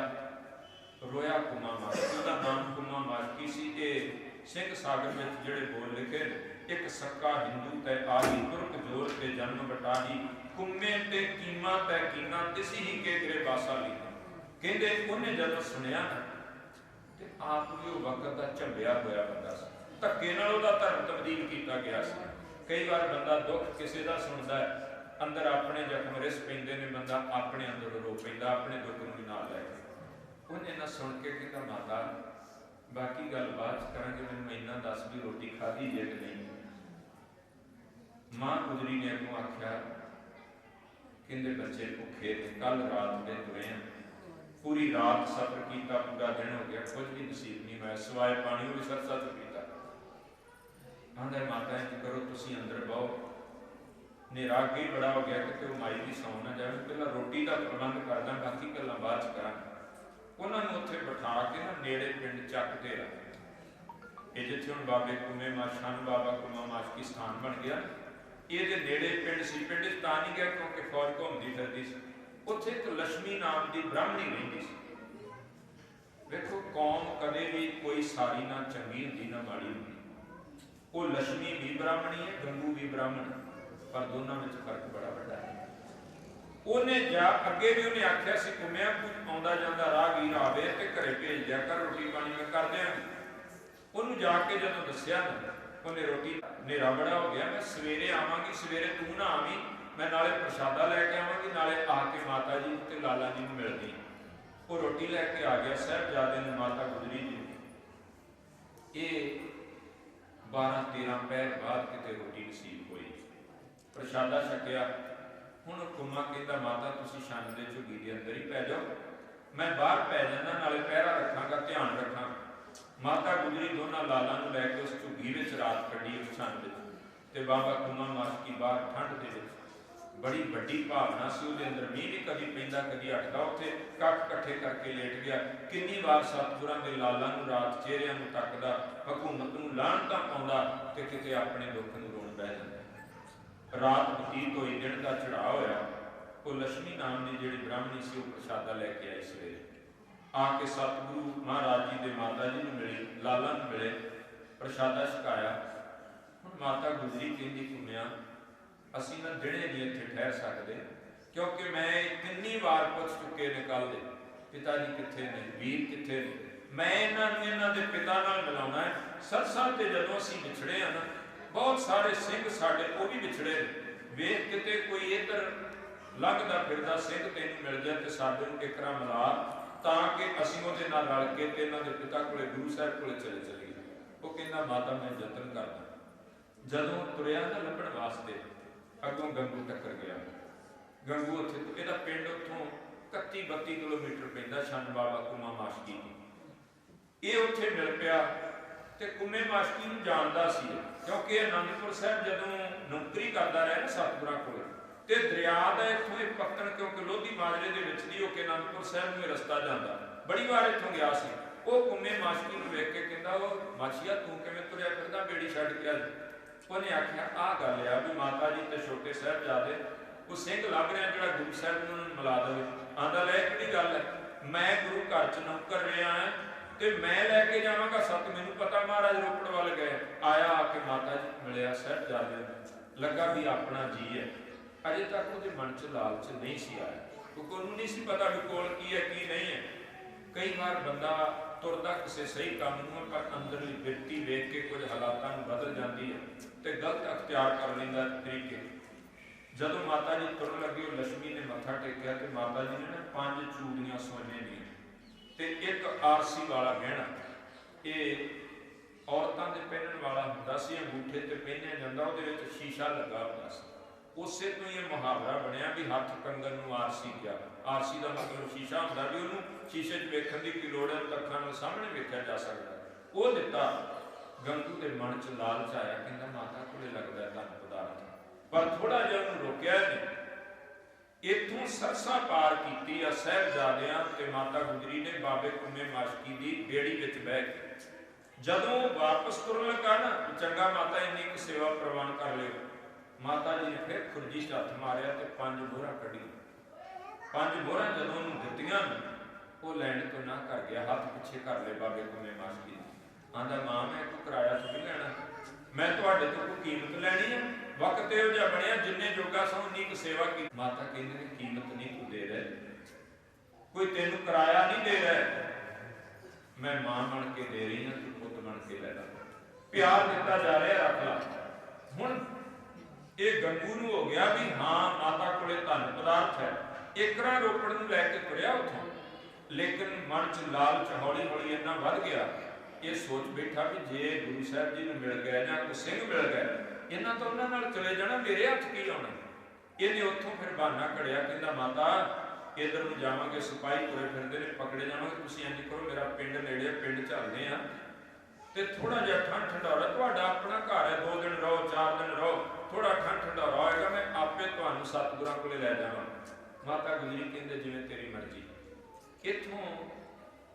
ਰੋਇਆ ਕੁਮਾ ਮਾਸ਼ਕੀ, ਉਹਦਾ ਨਾਮ ਕੁਮਾ ਮਾਸ਼ਕੀ ਸੀ। ਇਹ ਸਿੰਘ ਸਾਗਰ ਵਿੱਚ ਜਿਹੜੇ ਬੋਲ ਲਿਖੇ, ਇੱਕ ਸੱਕਾ ਹਿੰਦੂ ਤੈ ਆਹੀ ਤੁਰਕ ਜੋਰ ਤੇ ਜਨਮ ਬਟਾਹੀ, ਕੁੰਮੇ ਤੇ ਕੀਮਾ ਤੈ ਕੀਨਾ ਤਿਸੀ ਹੀ ਕੇ ਗਰੇ ਬਾਸਾ ਲੀ। ਕਹਿੰਦੇ ਉਹਨੇ ਜਦੋਂ ਸੁਣਿਆ ਨਾ ਤੇ ਆਪ ਵੀ ਉਹ ਵਕਤ ਦਾ ਝੰਬਿਆ ਹੋਇਆ ਬੰਦਾ ਸੀ, ਧੱਕੇ ਨਾਲ ਉਹਦਾ ਧਰਮ ਤਬਦੀਲ ਕੀਤਾ ਗਿਆ ਸੀ। ਕਈ ਵਾਰ ਬੰਦਾ ਦੁੱਖ ਕਿਸੇ ਦਾ ਸੁਣਦਾ ਹੈ, ਅੰਦਰ ਆਪਣੇ ਜ਼ਖਮ ਰਿਸ ਪੈਂਦੇ ਨੇ, ਬੰਦਾ ਆਪਣੇ ਅੰਦਰ ਰੋ ਪੈਂਦਾ, ਆਪਣੇ ਦੁੱਖ ਨੂੰ ਵੀ ਨਾਲ ਲੈ ਕੇ। ਉਹਨੇ ਨਾ ਸੁਣ ਕੇ ਕਹਿੰਦਾ ਮਾਤਾ ਬਾਕੀ ਗੱਲ ਬਾਅਦ ਚ ਕਰਾਂਗੇ, ਮੈਨੂੰ ਇੰਨਾ ਦੱਸ ਵੀ ਰੋਟੀ ਖਾਧੀ ਜੇ ਕਿ ਨਹੀਂ? ਮਾਂ ਗੁਜਰੀ ਨੇ ਅੱਗੋਂ ਆਖਿਆ, ਕਹਿੰਦੇ ਬੱਚੇ ਭੁੱਖੇ ਨੇ, ਕੱਲ ਰਾਤ ਦੇ ਤੁਰੇ ਆ, ਪੂਰੀ ਰਾਤ ਸਫ਼ਰ ਕੀਤਾ, ਪੂਰਾ ਦਿਨ ਹੋ ਗਿਆ, ਕੁਝ ਵੀ ਨਸੀਬ ਨਹੀਂ ਹੋਇਆ ਸਿਵਾਏ ਪਾਣੀ, ਉਹ ਵੀ ਸਰਸਾ ਤੋਂ ਪੀਤਾ। ਆਂਦਾ ਮਾਤਾ ਇੰਝ ਕਰੋ ਤੁਸੀਂ ਅੰਦਰ ਬਹੋ, ਹਨੇਰਾ ਅੱਗੇ ਹੀ ਬੜਾ ਹੋ ਗਿਆ, ਕਿਤੇ ਉਹ ਮਾਈ ਦੀ ਸੌਂ ਨਾ ਜਾਵੇ, ਪਹਿਲਾਂ ਰੋਟੀ ਦਾ ਪ੍ਰਬੰਧ ਕਰਦਾ, ਬਾਕੀ ਗੱਲਾਂ ਬਾਅਦ ਚ ਕਰਾਂਗੇ। ਉਹਨਾਂ ਨੂੰ ਉੱਥੇ ਬਿਠਾ ਕੇ ਨਾ ਨੇੜੇ ਪਿੰਡ ਚੱਕ ਤੇ ਰੱਖ, ਇਹ ਜਿੱਥੇ ਹੁਣ ਬਾਬੇ ਕੁਮੇ ਮਾਸ਼ਾਨ ਬਾਬਾ ਕੁਮਾ ਮਾਸ਼ਕੀ ਸਥਾਨ ਬਣ ਗਿਆ, ਇਹਦੇ ਨੇੜੇ ਪਿੰਡ ਸੀ। ਪਿੰਡ ਚ ਤਾਂ ਨਹੀਂ ਗਿਆ ਕਿਉਂਕਿ ਫੌਜ ਘੁੰਮਦੀ ਫਿਰਦੀ ਸੀ। ਉੱਥੇ ਇੱਕ ਲక్ష్ਮੀ ਨਾਮ ਦੀ ਬ੍ਰਾਹਮਣੀ ਰਹਿੰਦੀ ਸੀ। ਵੇਖੋ ਕੌਮ ਕਦੇ ਵੀ ਕੋਈ ਸਾਰੀ ਨਾ ਚੰਗੀ ਹੁੰਦੀ ਨਾ ਮਾੜੀ ਹੁੰਦੀ। ਉਹ ਲక్ష్ਮੀ ਵੀ ਬ੍ਰਾਹਮਣੀ ਹੈ, ਗੰਗੂ ਵੀ ਬ੍ਰਾਹਮਣ, ਪਰ ਦੋਨਾਂ ਵਿੱਚ ਫਰਕ ਬੜਾ ਵੱਡਾ ਹੈ। ਉਹਨੇ ਜਾ ਅੱਗੇ ਵੀ ਉਹਨੇ ਆਖਿਆ ਸੀ, ਕੁਮਿਆ ਕੁਝ ਆਉਂਦਾ ਜਾਂਦਾ ਰਾਹਗੀਰ ਆਵੇ ਤੇ ਘਰੇ ਭੇਜ ਦਿਆ ਕਰ, ਰੋਟੀ ਪਾਣੀ ਮੈਂ ਕਰ ਦਿਆਂਗੀ। ਉਹਨੂੰ ਜਾ ਕੇ ਜਦੋਂ ਦੱਸਿਆ ਨਾ, ਉਹਨੇ ਰੋਟੀ, ਹਨੇਰਾ ਬੜਾ ਹੋ ਗਿਆ, ਮੈਂ ਸਵੇਰੇ ਆਵਾਂਗੀ, ਸਵੇਰੇ ਤੂੰ ਨਾ ਆਵੀਂ, ਮੈਂ ਨਾਲੇ ਪ੍ਰਸ਼ਾਦਾ ਲੈ ਕੇ ਆਵਾਂਗੀ, ਨਾਲੇ ਆ ਕੇ ਮਾਤਾ ਜੀ ਤੇ ਲਾਲਾ ਜੀ ਨੂੰ ਮਿਲਦੀ। ਉਹ ਰੋਟੀ ਲੈ ਕੇ ਆ ਗਿਆ ਸਾਹਿਬਜ਼ਾਦੇ ਨੂੰ, ਮਾਤਾ ਗੁਜਰੀ ਜੀ। ਇਹ 12-13 ਪਹਿਰ ਬਾਅਦ ਕਿਤੇ ਰੋਟੀ ਨਸੀਬ ਹੋਈ, ਪ੍ਰਸ਼ਾਦਾ ਛਕਿਆ। ਹੁਣ ਕੁਮਾ ਕਹਿੰਦਾ ਮਾਤਾ ਤੁਸੀਂ ਛੰਨ ਦੇ ਝੁੱਗੀ ਦੇ ਅੰਦਰ ਹੀ ਪੈ ਜਾਓ, ਮੈਂ ਬਾਹਰ ਪੈ ਜਾਂਦਾ, ਨਾਲੇ ਪਹਿਰਾ ਰੱਖਾਂਗਾ, ਧਿਆਨ ਰੱਖਾਂਗਾ। ਮਾਤਾ ਗੁਜਰੀ ਦੋਨਾਂ ਲਾਲਾਂ ਨੂੰ ਲੈ ਕੇ ਉਸ ਝੁੱਗੀ ਵਿੱਚ ਰਾਤ ਕੱਢੀ, ਉਸ ਛੰਨ ਵਿੱਚ। ਤੇ ਬਾਬਾ ਕੁਮਾ ਮਾਸ਼ਕੀ ਬਾਹਰ ਠੰਡ ਦੇ ਵਿੱਚ, ਬੜੀ ਵੱਡੀ ਭਾਵਨਾ ਸੀ ਉਹਦੇ ਅੰਦਰ, ਮੀਂਹ ਵੀ ਕਦੀ ਪੈਂਦਾ ਕਦੀ ਹਟਦਾ, ਉੱਥੇ ਕੱਖ ਇਕੱਠੇ ਕਰਕੇ ਲੇਟ ਗਿਆ। ਕਿੰਨੀ ਵਾਰ ਸਤਿਗੁਰਾਂ ਦੇ ਲਾਲਾਂ ਨੂੰ ਰਾਤ ਚਿਹਰਿਆਂ ਨੂੰ ਤੱਕਦਾ, ਹਕੂਮਤ ਨੂੰ ਲਾਹਣਤਾਂ ਪਾਉਂਦਾ ਤੇ ਕਿਤੇ ਆਪਣੇ ਦੁੱਖ ਨੂੰ ਰੋਣ ਬਹਿ ਜਾਂਦਾ। ਰਾਤ ਬਤੀਤ ਹੋਈ, ਦਿਨ ਦਾ ਚੜ੍ਹਾਅ ਹੋਇਆ। ਉਹ ਲక్ష్ਮੀ ਨਾਮ ਦੀ ਜਿਹੜੀ ਬ੍ਰਾਹਮਣੀ ਸੀ, ਉਹ ਪ੍ਰਸ਼ਾਦਾ ਲੈ ਕੇ ਆਈ ਸਵੇਰੇ। ਆ ਕੇ ਸਤਿਗੁਰੂ ਮਹਾਰਾਜ ਜੀ ਦੇ ਮਾਤਾ ਜੀ ਨੂੰ ਮਿਲੀ, ਲਾਲਾਂ ਨੂੰ ਮਿਲੇ, ਪ੍ਰਸ਼ਾਦਾ ਛਕਾਇਆ। ਹੁਣ ਮਾਤਾ ਗੁਜਰੀ ਕਹਿੰਦੀ ਕੁਮਿਆ ਅਸੀਂ ਨਾ ਦਿਨੇ ਨਹੀਂ ਇੱਥੇ ਠਹਿਰ ਸਕਦੇ, ਕਿਉਂਕਿ ਮੈਂ ਕਿੰਨੀ ਵਾਰ ਪੁੱਛ ਚੁੱਕੇ ਨੇ ਕੱਲ ਦੇ, ਪਿਤਾ ਜੀ ਕਿੱਥੇ ਨੇ, ਵੀਰ ਕਿੱਥੇ ਨੇ, ਮੈਂ ਇਹਨਾਂ ਨੂੰ ਇਹਨਾਂ ਦੇ ਪਿਤਾ ਨਾਲ ਮਿਲਾਉਣਾ ਹੈ। ਸਰਸਾਂ ਤੇ ਜਦੋਂ ਅਸੀਂ ਵਿਛੜੇ ਆ ਨਾ, ਬਹੁਤ ਸਾਰੇ ਸਿੰਘ ਸਾਡੇ ਉਹ ਵੀ ਵਿਛੜੇ ਨੇ, ਵੇਖ ਕਿਤੇ ਕੋਈ ਇੱਧਰ ਲੰਘਦਾ ਫਿਰਦਾ ਸਿੰਘ ਤੈਨੂੰ ਮਿਲ ਜਾਏ ਤੇ ਸਾਡੇ ਨੂੰ ਇੱਕ ਰਾਂ ਮਿਲਾ, ਤਾਂ ਕਿ ਅਸੀਂ ਉਹਦੇ ਨਾਲ ਰਲ ਕੇ ਤੇ ਇਹਨਾਂ ਦੇ ਪਿਤਾ ਕੋਲੇ, ਗੁਰੂ ਸਾਹਿਬ ਕੋਲੇ ਚਲੇ ਚਲੀਏ। ਉਹ ਕਹਿੰਦਾ ਮਾਤਾ ਮੈਂ ਯਤਨ ਕਰਦਾ। ਜਦੋਂ ਤੁਰਿਆ ਨਾ ਲੱਭਣ ਵਾਸਤੇ, ਅੱਗੋਂ ਗੰਗੂ ਟੱਕਰ ਗਿਆ। ਗੰਗੂ ਉੱਥੇ, ਇਹਦਾ ਪਿੰਡ ਉੱਥੋਂ 31-32 ਕਿਲੋਮੀਟਰ ਪੈਂਦਾ, ਛੰਨ ਬਾਬਾ ਕੁਮਾ ਮਾਸ਼ਕੀ। ਇਹ ਉੱਥੇ ਮਿਲ ਪਿਆ ਤੇ ਕੁਮੇ ਮਾਸ਼ਕੀ ਨੂੰ ਜਾਣਦਾ ਸੀ, ਕਿਉਂਕਿ ਅਨੰਦਪੁਰ ਸਾਹਿਬ ਜਦੋਂ ਨੌਕਰੀ ਕਰਦਾ ਰਿਹਾ ਨਾ ਸਤਿਗੁਰਾਂ ਕੋਲ, ਤੇ ਦਰਿਆ ਦਾ ਇੱਥੋਂ ਇਹ ਪੱਤਣ, ਕਿਉਂਕਿ ਲੋਧੀ ਮਾਜਰੇ ਦੇ ਵਿੱਚ ਦੀ ਹੋ ਕੇ ਅਨੰਦਪੁਰ ਸਾਹਿਬ ਨੂੰ ਇਹ ਰਸਤਾ ਜਾਂਦਾ, ਬੜੀ ਵਾਰ ਇੱਥੋਂ ਗਿਆ ਸੀ। ਉਹ ਕੁਮੇ ਮਾਸ਼ਕੀ ਨੂੰ ਵੇਖ ਕੇ ਕਹਿੰਦਾ, ਉਹ ਮਾਛੀਆ ਤੂੰ ਕਿਵੇਂ ਤੁਰਿਆ ਫਿਰਦਾ, ਬੇੜੀ ਛੱਡ ਕੇ ਅੱਜ? ਉਹਨੇ ਆਖਿਆ ਆਹ ਗੱਲ ਆ ਵੀ ਮਾਤਾ ਜੀ ਤੇ ਛੋਟੇ ਸਾਹਿਬਜ਼ਾਦੇ, ਉਹ ਸਿੰਘ ਲੱਭ ਰਿਹਾ ਜਿਹੜਾ ਗੁਰੂ ਸਾਹਿਬ ਨੂੰ ਮਿਲਾ ਦੇਵੇ। ਆਂਦਾ ਲੈ ਕਿਹੜੀ ਗੱਲ ਹੈ, ਮੈਂ ਗੁਰੂ ਘਰ ਚ ਨੌਕਰ ਰਿਹਾ ਹਾਂ ਤੇ ਮੈਂ ਲੈ ਕੇ ਜਾਵਾਂਗਾ ਸਤ, ਮੈਨੂੰ ਪਤਾ ਮਹਾਰਾਜ ਰੋਪੜ ਵੱਲ ਗਏ। ਆਇਆ, ਆ ਕੇ ਮਾਤਾ ਜੀ ਮਿਲਿਆ ਸਾਹਿਬਜ਼ਾਦੇ ਨੂੰ, ਲੱਗਾ ਵੀ ਆਪਣਾ ਜੀ ਹੈ। ਅਜੇ ਤੱਕ ਉਹਦੇ ਮਨ ਚ ਲਾਲਚ ਨਹੀਂ ਸੀ ਆਇਆ, ਕਿਉਂਕਿ ਉਹਨੂੰ ਨਹੀਂ ਸੀ ਪਤਾ ਵੀ ਕੋਲ ਕੀ ਹੈ ਕੀ ਨਹੀਂ ਹੈ। ਕਈ ਵਾਰ ਬੰਦਾ ਤੁਰਦਾ ਕਿਸੇ ਸਹੀ ਕੰਮ ਨੂੰ, ਪਰ ਅੰਦਰਲੀ ਬਿਰਤੀ ਵੇਖ ਕੇ ਕੁਝ ਹਾਲਾਤਾਂ ਨੂੰ ਬਦਲ ਜਾਂਦੀ ਹੈ ਤੇ ਗਲਤ ਅਖਤਿਆਰ ਕਰ ਲੈਂਦਾ ਤਰੀਕੇ। ਜਦੋਂ ਮਾਤਾ ਜੀ ਤੁਰਨ ਲੱਗੇ, ਉਹ ਲక్ష్ਮੀ ਨੇ ਮੱਥਾ ਟੇਕਿਆ ਤੇ ਮਾਤਾ ਜੀ ਨੇ ਨਾ 5 ਚੂੜੀਆਂ ਸੋਨੇ ਦੀਆਂ ਤੇ ਇੱਕ ਆਰਸੀ ਵਾਲਾ ਗਹਿਣਾ, ਇਹ ਔਰਤਾਂ ਦੇ ਪਹਿਨਣ ਵਾਲਾ ਹੁੰਦਾ ਸੀ, ਅੰਗੂਠੇ ਤੇ ਪਹਿਨਿਆ ਜਾਂਦਾ, ਉਹਦੇ ਵਿੱਚ ਸ਼ੀਸ਼ਾ ਲੱਗਾ ਹੁੰਦਾ ਸੀ। ਉਸੇ ਤੋਂ ਹੀ ਇਹ ਮੁਹਾਵਰਾ ਬਣਿਆ ਵੀ ਹੱਥ ਕੰਗਣ ਨੂੰ ਆਰਸੀ ਕਿਹਾ। ਆਰਸੀ ਦਾ ਮਤਲਬ ਸ਼ੀਸ਼ਾ ਹੁੰਦਾ, ਵੀ ਉਹਨੂੰ ਸ਼ੀਸ਼ੇ 'ਚ ਵੇਖਣ ਦੀ ਕੀ ਲੋੜ ਹੈ, ਅੱਖਾਂ ਨਾਲ ਸਾਹਮਣੇ ਵੇਖਿਆ ਜਾ ਸਕਦਾ। ਉਹ ਦਿੱਤਾ ਗੰਗੂ ਦੇ ਮਨ 'ਚ ਲਾਲਚ ਆਇਆ, ਕਹਿੰਦਾ ਮਾਤਾ ਕੋਲੇ ਲੱਗਦਾ ਧਨ ਪਦਾਰਥ, ਪਰ ਥੋੜਾ ਜਿਹਾ ਉਹਨੂੰ ਰੋਕਿਆ ਨਹੀਂ। ਇੱਥੋਂ ਸਰਸਾ ਪਾਰ ਕੀਤੀ ਆ ਸਾਹਿਬਜ਼ਾਦਿਆਂ ਤੇ ਮਾਤਾ ਗੁਜਰੀ ਨੇ ਬਾਬੇ ਕੁੰਮੇ ਮਾਸ਼ਕੀ ਦੀ ਬੇੜੀ ਵਿੱਚ ਬਹਿ ਕੇ। ਜਦੋਂ ਵਾਪਸ ਤੁਰਨ ਲੱਗਾ ਨਾ, ਚੰਗਾ ਮਾਤਾ ਇੰਨੀ ਕੁ ਸੇਵਾ ਪ੍ਰਵਾਨ ਕਰ ਲਿਓ। ਮਾਤਾ ਜੀ ਨੇ ਫਿਰ ਖੁਰਜੀ 'ਚ ਹੱਥ ਮਾਰਿਆ ਤੇ 5 ਮੋਹਰਾਂ ਕੱਢੀਆਂ। 5 ਮੋਹਰਾਂ ਜਦੋਂ ਉਹਨੂੰ ਦਿੱਤੀਆਂ, ਉਹ ਲੈਣ ਤੋਂ ਨਾ ਕਰ ਗਿਆ, ਹੱਥ ਪਿੱਛੇ ਕਰ ਲਏ ਬਾਬੇ ਕੁੰਮੇ ਮਾਸ਼ਕੀ ਨੇ। ਆਂਦਾ ਮਾਂ ਮੈਂ ਕੋਈ ਕਿਰਾਇਆ ਥੋੜੀ ਲੈਣਾ, ਮੈਂ ਤੁਹਾਡੇ ਤੋਂ ਕੋਈ ਕੀਮਤ ਲੈਣੀ ਹੈ। ਵਕਤ ਇਹੋ ਜਿਹਾ ਬਣਿਆ ਜਿੰਨੇ ਜੋਗਾ ਸੋ ਉਨੀ ਕੁ ਸੇਵਾ ਕੀਤੀ। ਮਾਤਾ ਕਹਿੰਦੇ ਨੇ ਕੀਮਤ ਨਹੀਂ ਤੂੰ ਦੇ ਰਿਹਾ, ਕੋਈ ਤੈਨੂੰ ਕਿਰਾਇਆ ਨਹੀਂ ਦੇ ਰਿਹਾ, ਮੈਂ ਮਾਂ ਬਣ ਕੇ ਦੇ ਰਹੀ ਹਾਂ, ਤੂੰ ਪੁੱਤ ਬਣ ਕੇ ਲੈ ਲੈ। ਪਿਆਰ ਦਿੱਤਾ ਜਾ ਰਿਹਾ, ਰੱਖ ਲਾ। ਹੁਣ ਇਹ ਗੰਗੂ ਨੂੰ ਹੋ ਗਿਆ ਵੀ ਹਾਂ ਮਾਤਾ ਕੋਲੇ ਧਨ ਪਦਾਰਥ ਹੈ। ਇਕਰਾ ਰੋਪੜ ਨੂੰ ਲੈ ਕੇ ਤੁਰਿਆ ਉੱਥੋਂ, ਲੇਕਿਨ ਮਨ 'ਚ ਲਾਲਚ ਹੌਲੀ ਹੌਲੀ ਇੰਨਾ ਵੱਧ ਗਿਆ, ਇਹ ਸੋਚ ਬੈਠਾ ਵੀ ਜੇ ਗੁਰੂ ਸਾਹਿਬ ਜੀ ਨੂੰ ਮਿਲ ਗਏ ਜਾਂ ਕੋਈ ਸਿੰਘ ਮਿਲ ਗਏ, ਇਹਨਾਂ ਤਾਂ ਉਹਨਾਂ ਨਾਲ ਚਲੇ ਜਾਣਾ, ਮੇਰੇ ਹੱਥ ਕੀ ਆਉਣਾ। ਇਹਨੇ ਉੱਥੋਂ ਫਿਰ ਬਹਾਨਾ ਘੜਿਆ, ਕਹਿੰਦਾ ਮਾਤਾ ਇੱਧਰ ਨੂੰ ਜਾਵਾਂਗੇ, ਸਿਪਾਹੀ ਤੁਰੇ ਫਿਰਦੇ ਨੇ, ਪਕੜੇ ਜਾਵਾਂਗੇ, ਤੁਸੀਂ ਇੰਝ ਕਰੋ ਮੇਰਾ ਪਿੰਡ ਨੇੜੇ, ਪਿੰਡ ਚੱਲਦੇ ਆ ਤੇ ਥੋੜਾ ਜਿਹਾ ਠੰਡ ਠੰਡੌਰਾ, ਤੁਹਾਡਾ ਆਪਣਾ ਘਰ ਹੈ, 2 ਦਿਨ ਰਹੋ 4 ਦਿਨ ਰਹੋ, ਥੋੜਾ ਠੰਡ ਠੰਡੌਰਾ ਹੋਏਗਾ, ਮੈਂ ਆਪੇ ਤੁਹਾਨੂੰ ਸਤਿਗੁਰਾਂ ਕੋਲੇ ਲੈ ਜਾਵਾਂ। ਮਾਤਾ ਗੁਜਰੀ ਕਹਿੰਦੇ ਜਿਵੇਂ ਤੇਰੀ ਮਰਜ਼ੀ। ਇੱਥੋਂ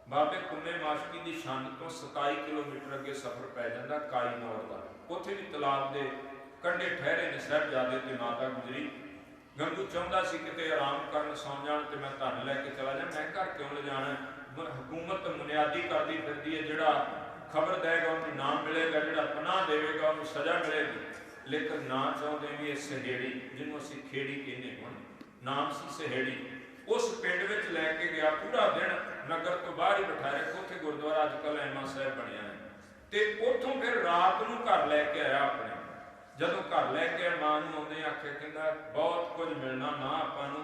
ਬਾਬੇ ਕੁੰਮੇ ਮਾਸ਼ਕੀ ਦੀ ਛੰਦ ਤੋਂ 27 ਕਿਲੋਮੀਟਰ ਅੱਗੇ ਸਫ਼ਰ ਪੈ ਜਾਂਦਾ ਕਾਈ ਨੌਰ ਦਾ। ਉੱਥੇ ਵੀ ਤਲਾਬ ਦੇ ਕੰਢੇ ਠਹਿਰੇ ਨੇ ਸਾਹਿਬਜ਼ਾਦੇ ਤੇ ਮਾਤਾ ਗੁਜਰੀ। ਗੰਗੂ ਚਾਹੁੰਦਾ ਸੀ ਕਿਤੇ ਆਰਾਮ ਕਰਨ, ਸੌਂ ਜਾਣ ਤੇ ਮੈਂ ਧਨ ਲੈ ਕੇ ਚਲਾ ਜਾ, ਮੈਂ ਘਰ ਕਿਉਂ ਲਿਜਾਣਾ। ਹਕੂਮਤ ਮੁਨਿਆਦੀ ਕਰਦੀ ਫਿਰਦੀ ਹੈ, ਜਿਹੜਾ ਖਬਰ ਦੇਗਾ ਉਹਨੂੰ ਨਾਮ ਮਿਲੇਗਾ, ਜਿਹੜਾ ਪਨਾਹ ਦੇਵੇਗਾ ਉਹਨੂੰ ਸਜ਼ਾ ਮਿਲੇਗੀ। ਲੇਕਿਨ ਨਾ ਚਾਹੁੰਦੇ ਵੀ ਇਹ ਸਹੇੜੀ, ਜਿਹਨੂੰ ਅਸੀਂ ਖੇੜੀ ਕਹਿੰਦੇ, ਹੁਣ ਨਾਮ ਸੀ ਸਹੇੜੀ, ਉਸ ਪਿੰਡ ਵਿੱਚ ਲੈ ਕੇ ਗਿਆ। ਪੂਰਾ ਦਿਨ ਨਗਰ ਤੋਂ ਬਾਹਰ ਹੀ ਬਿਠਾ ਰੱਖਿਆ, ਉੱਥੇ ਗੁਰਦੁਆਰਾ ਅੱਜ ਕੱਲ੍ਹ ਐਮਾ ਸਾਹਿਬ ਬਣਿਆ ਹੈ, ਤੇ ਉੱਥੋਂ ਫਿਰ ਰਾਤ ਨੂੰ ਘਰ ਲੈ ਕੇ ਆਇਆ ਆਪਣੇ। ਜਦੋਂ ਘਰ ਲੈ ਕੇ ਮਾਂ ਨੂੰ ਆਉਂਦੇ ਆਖਿਆ, ਕਹਿੰਦਾ ਬਹੁਤ ਕੁਝ ਮਿਲਣਾ ਮਾਂ ਆਪਾਂ ਨੂੰ,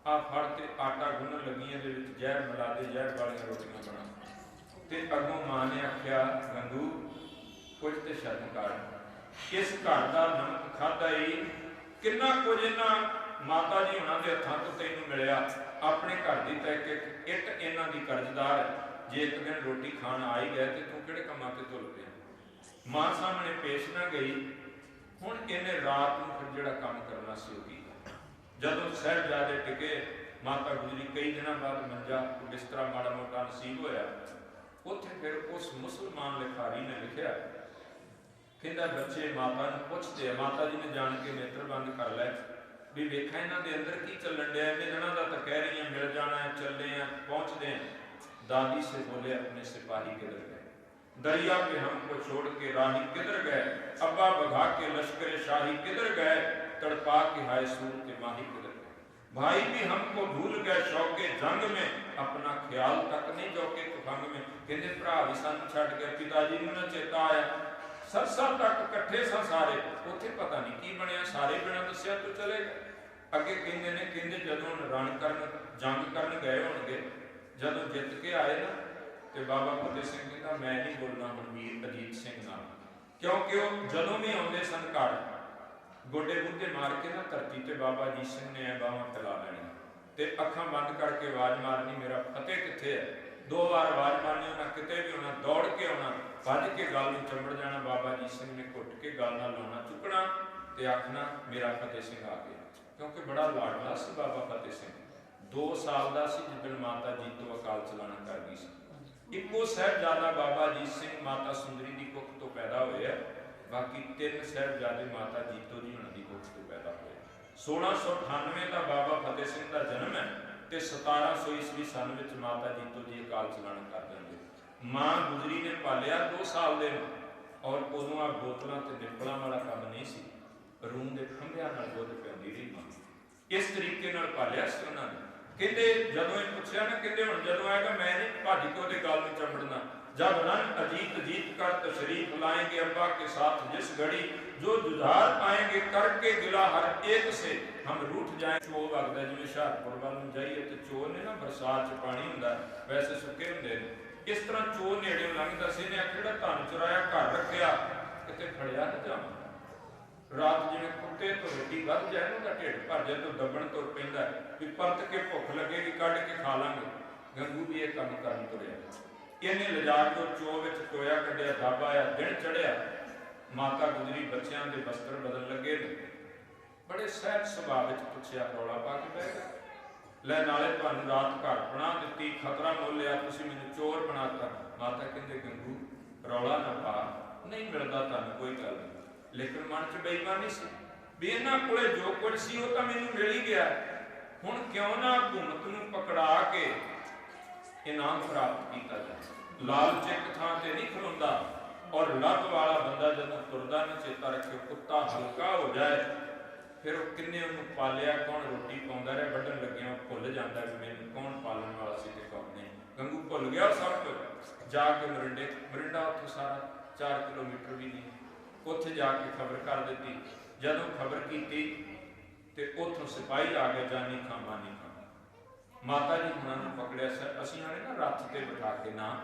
ਆ ਫੜ ਤੇ ਆਟਾ ਗੁੰਨਣ ਲੱਗੀ, ਇਹਦੇ ਵਿੱਚ ਜ਼ਹਿਰ ਮਿਲਾ ਦੇ, ਜ਼ਹਿਰ ਵਾਲੀਆਂ ਰੋਟੀਆਂ ਬਣਾ। ਤੇ ਅੱਗੋਂ ਮਾਂ ਨੇ ਆਖਿਆ ਗੰਗੂ ਕੁਝ ਤੇ ਸ਼ਰਮ ਕਰ, ਇਸ ਘਰ ਦਾ ਨਮਕ ਖਾਧਾ ਹੀ ਕਿੰਨਾ ਕੁਝ ਇਹਨਾਂ ਮਾਤਾ ਜੀ ਹੁਣਾਂ ਦੇ ਹੱਥਾਂ ਤੋਂ ਤੈਨੂੰ ਮਿਲਿਆ। ਆਪਣੇ ਘਰ ਦੀ ਤਾਂ ਇੱਕ ਇੱਟ ਇਹਨਾਂ ਦੀ ਕਰਜ਼ਦਾਰ ਹੈ, ਜੇ ਇੱਕ ਦਿਨ ਰੋਟੀ ਖਾਣ ਆ ਹੀ ਗਏ ਤੇ ਤੂੰ ਕਿਹੜੇ ਕੰਮਾਂ ਤੇ ਤੁਲ ਪਿਆ। ਮਾਂ ਸਾਹਮਣੇ ਪੇਸ਼ ਨਾ ਗਈ। ਹੁਣ ਇਹਨੇ ਰਾਤ ਨੂੰ ਫਿਰ ਜਿਹੜਾ ਕੰਮ ਕਰਨਾ ਸੀ ਉਹ ਕੀਤਾ। ਜਦੋਂ ਸਾਹਿਬਜ਼ਾਦੇ ਟਿਕੇ, ਮਾਤਾ ਗੁਜਰੀ ਕਈ ਦਿਨਾਂ ਬਾਅਦ ਮੰਜਾ ਬਿਸਤਰਾ ਮਾੜਾ ਮੋਟਾ ਨਸੀਬ ਹੋਇਆ। ਉੱਥੇ ਫਿਰ ਉਸ ਮੁਸਲਮਾਨ ਲਿਖਾਰੀ ਨੇ ਲਿਖਿਆ, ਕਹਿੰਦਾ ਬੱਚੇ ਮਾਤਾ ਨੂੰ ਪੁੱਛਦੇ ਆ, ਮਾਤਾ ਜੀ ਨੇ ਜਾਣ ਕੇ ਨੇਤਰ ਬੰਦ ਕਰ ਲੈ ਵੀ ਵੇਖਾਂ ਇਹਨਾਂ ਦੇ ਅੰਦਰ ਕੀ ਚੱਲਣ ਡਿਆ। ਇੰਨੇ ਦਿਨਾਂ ਦਾ ਤਾਂ ਕਹਿ ਰਹੀਆਂ ਮਿਲ ਜਾਣਾ ਹੈ, ਚੱਲੇ ਆ, ਪਹੁੰਚਦੇ ਆ। दादी से बोले अपने सिपाही किधर गए, दरिया पे हमको छोड़ के राही किधर गए, अब्बा बघा के लश्कर शाही किधर गए, तड़पा के हाय सूर के माही किधर गए। भाई भी हमको भूल गए शौके जंग में, अपना ख्याल तक नहीं जोके तुफंग में। कहते भरा भी सानू छड़ गए, पिताजी नूं ना चेता आया, सरसा तक इकट्ठे सा सारे, उत्थे पता नहीं की बनया, सारे बिना दस्सिया तो चले गए। अगे कहते ने, कहते जदों रण करन जंग करन गए होणगे, ਜਦੋਂ ਜਿੱਤ ਕੇ ਆਏ ਨਾ ਤੇ ਬਾਬਾ ਫਤਿਹ ਸਿੰਘ ਕਹਿੰਦਾ ਮੈਂ ਨਹੀਂ ਬੋਲਣਾ ਹੁਣ ਵੀਰ ਅਜੀਤ ਸਿੰਘ ਨਾਲ, ਕਿਉਂਕਿ ਉਹ ਜਦੋਂ ਵੀ ਆਉਂਦੇ ਸਨ ਘਰ ਗੋਡੇ ਮੁੱਢੇ ਮਾਰ ਕੇ ਨਾ ਧਰਤੀ ਤੇ ਬਾਬਾ ਅਜੀਤ ਸਿੰਘ ਨੇ ਐ ਬਾਹਾਂ ਫੈਲਾ ਲੈਣੀ ਤੇ ਅੱਖਾਂ ਬੰਦ ਕਰਕੇ ਆਵਾਜ਼ ਮਾਰਨੀ, ਮੇਰਾ ਫਤਿਹ ਕਿੱਥੇ ਹੈ। 2 ਵਾਰ ਆਵਾਜ਼ ਮਾਰਨੀ, ਉਹਨਾਂ ਕਿਤੇ ਵੀ ਆਉਣਾ, ਦੌੜ ਕੇ ਆਉਣਾ, ਭੱਜ ਕੇ ਗੱਲ ਨੂੰ ਚੰਬੜ ਜਾਣਾ। ਬਾਬਾ ਅਜੀਤ ਸਿੰਘ ਨੇ ਘੁੱਟ ਕੇ ਗੱਲ ਨਾਲ ਲਾਉਣਾ, ਚੁੱਕਣਾ ਤੇ ਆਖਣਾ ਮੇਰਾ ਫਤਿਹ ਸਿੰਘ ਆ ਗਿਆ, ਕਿਉਂਕਿ ਬੜਾ ਲਾਡਲਾ ਸੀ ਬਾਬਾ ਫਤਿਹ ਸਿੰਘ। 2 ਸਾਲ ਦਾ ਸੀ ਜਦੋਂ ਮਾਤਾ ਜੀਤੋ ਅਕਾਲ ਚਲਾਣਾ ਕਰ ਗਈ ਸੀ। ਇੱਕੋ ਸਾਹਿਬਜ਼ਾਦਾ ਬਾਬਾ ਅਜੀਤ ਸਿੰਘ ਮਾਤਾ ਸੁੰਦਰੀ ਦੀ ਕੁੱਖ ਤੋਂ ਪੈਦਾ ਹੋਇਆ, ਬਾਕੀ 3 ਸਾਹਿਬਜ਼ਾਦੇ ਮਾਤਾ ਜੀਤੋ ਜੀ ਹੁਣਾਂ ਦੀ ਕੁੱਖ ਤੋਂ ਪੈਦਾ ਹੋਏ। 1698 ਦਾ ਬਾਬਾ ਫਤਿਹ ਸਿੰਘ ਦਾ ਜਨਮ ਹੈ ਤੇ 1700 ਈਸਵੀ ਸਨ ਵਿੱਚ ਮਾਤਾ ਜੀਤੋ ਜੀ ਅਕਾਲ ਚਲਾਣਾ ਕਰ ਦਿੰਦੇ। ਮਾਂ ਗੁਜਰੀ ਨੇ ਪਾਲਿਆ 2 ਸਾਲ ਦੇ ਨੂੰ, ਔਰ ਉਦੋਂ ਆ ਬੋਤਲਾਂ ਤੇ ਨਿੱਪਲਾਂ ਵਾਲਾ ਕੰਮ ਨਹੀਂ ਸੀ, ਰੂਮ ਦੇ ਖੰਭਿਆਂ ਨਾਲ ਦੁੱਧ ਪਿਆਉਂਦੀ ਰਹੀ ਮਾਂ। ਇਸ ਤਰੀਕੇ ਨਾਲ ਪਾਲਿਆ ਸੀ ਉਹਨਾਂ ਨੇ। कहते जदों पूछा ना, कहते हुण जदों आएगा मैं नहीं भज के ਉਹਦੇ गल में चंबड़ना, जब रन अजीत जीत कर तशरीफ लाएंगे अब्बा के साथ जिस घड़ी, जो जुझार पाएंगे करके गिला हर एक से हम रूठ जाए। चो वगदा जिवें हुशियारपुर वाल नूं जाइए तो चो ने ना बरसात च पानी हुंदा, वैसे सुके हुंदे ने, इस तरह चो नेड़े लंघदा सी, ने आखिया जिहड़ा धन चुराया घर रखिया किते फड़िया ना जावां। रात जिवें कुत्ते तो रोटी वध जाए ना, ढिड भर जाए तो दबण तुर पैंदा भी परत के भुख लगेगी कढ़ के खा लांगे। गंगू भी ये काम करन तुरिया। ਇਹਨੇ ਲਿਜਾ ਕੇ ਉਹ ਚੋ ਵਿੱਚ ਟੋਇਆ ਕੱਢਿਆ, ਦਾਬਾ ਆਇਆ, ਦਿਨ ਚੜਿਆ, ਮਾਤਾ ਗੁਜਰੀ ਬੱਚਿਆਂ ਦੇ ਵਸਤਰ ਬਦਲ ਲੱਗੇ ਨੇ। ਬੜੇ ਸਹਿਜ ਸੁਭਾਅ ਵਿੱਚ ਪੁੱਛਿਆ, ਰੌਲਾ ਪਾ ਕੇ ਬਹਿ ਗਏ। ਲੈ ਨਾਲੇ ਤੁਹਾਨੂੰ ਰਾਤ ਘਰ ਬਣਾ ਦਿੱਤੀ, ਖਤਰਾ ਮੁੱਲ ਲਿਆ, ਤੁਸੀਂ ਮੈਨੂੰ ਚੋਰ ਬਣਾਤਾ। ਮਾਤਾ ਕਹਿੰਦੇ ਗੰਗੂ ਰੌਲਾ ਨਾ ਪਾ, ਨਹੀਂ ਮਿਲਦਾ ਤੁਹਾਨੂੰ ਕੋਈ ਗੱਲ ਨਹੀਂ। ਲੇਕਿਨ ਮਨ 'ਚ ਬੇਈਮਾਨੀ ਸੀ ਵੀ ਇਹਨਾਂ ਕੋਲੇ ਜੋ ਕੁਝ ਸੀ ਉਹ ਤਾਂ ਮੈਨੂੰ ਮਿਲ ਹੀ ਗਿਆ, ਹੁਣ ਕਿਉਂ ਨਾ ਘੁੰਮਤ ਨੂੰ ਪਕੜਾ ਕੇ ਇਨਾਮ ਪ੍ਰਾਪਤ ਕੀਤਾ ਜਾਏ। ਲਾਲਚ ਇੱਕ ਥਾਂ ਤੇ ਨਹੀਂ ਖਲੋਂਦਾ, ਔਰ ਲੱਭ ਵਾਲਾ ਬੰਦਾ ਜਦੋਂ ਤੁਰਦਾ ਨਾ ਚੇਤਾ ਰੱਖਿਓ ਕੁੱਤਾ ਹਲਕਾ ਹੋ ਜਾਏ, ਫਿਰ ਉਹ ਕਿੰਨੇ ਉਹਨੂੰ ਪਾਲਿਆ, ਕੌਣ ਰੋਟੀ ਪਾਉਂਦਾ ਰਿਹਾ, ਵੱਢਣ ਲੱਗਿਆ ਉਹ ਭੁੱਲ ਜਾਂਦਾ ਵੀ ਮੈਨੂੰ ਕੌਣ ਪਾਲਣ ਵਾਲਾ ਸੀ ਤੇ ਕੌਣ ਨਹੀਂ। ਗੰਗੂ ਭੁੱਲ ਗਿਆ ਸਭ ਕੁਝ। ਜਾ ਕੇ ਮਰਿੰਡਾ ਉੱਥੋਂ ਸਾਰਾ 4 ਕਿਲੋਮੀਟਰ ਵੀ ਨਹੀਂ, ਉੱਥੇ ਜਾ ਕੇ ਖਬਰ ਕਰ ਦਿੱਤੀ। ਜਦੋਂ ਖਬਰ ਕੀਤੀ ਤੇ ਉੱਥੋਂ ਸਿਪਾਹੀ ਆ ਗਏ, ਜਾਨੀ ਖਾਂ ਮਾਨੀ ਖਾਂ। ਮਾਤਾ ਜੀ ਉਹਨਾਂ ਨੂੰ ਪਕੜਿਆ, ਅਸੀਂ ਆਣੇ ਨਾ ਰੱਥ ਤੇ ਬਿਠਾ ਕੇ, ਨਾ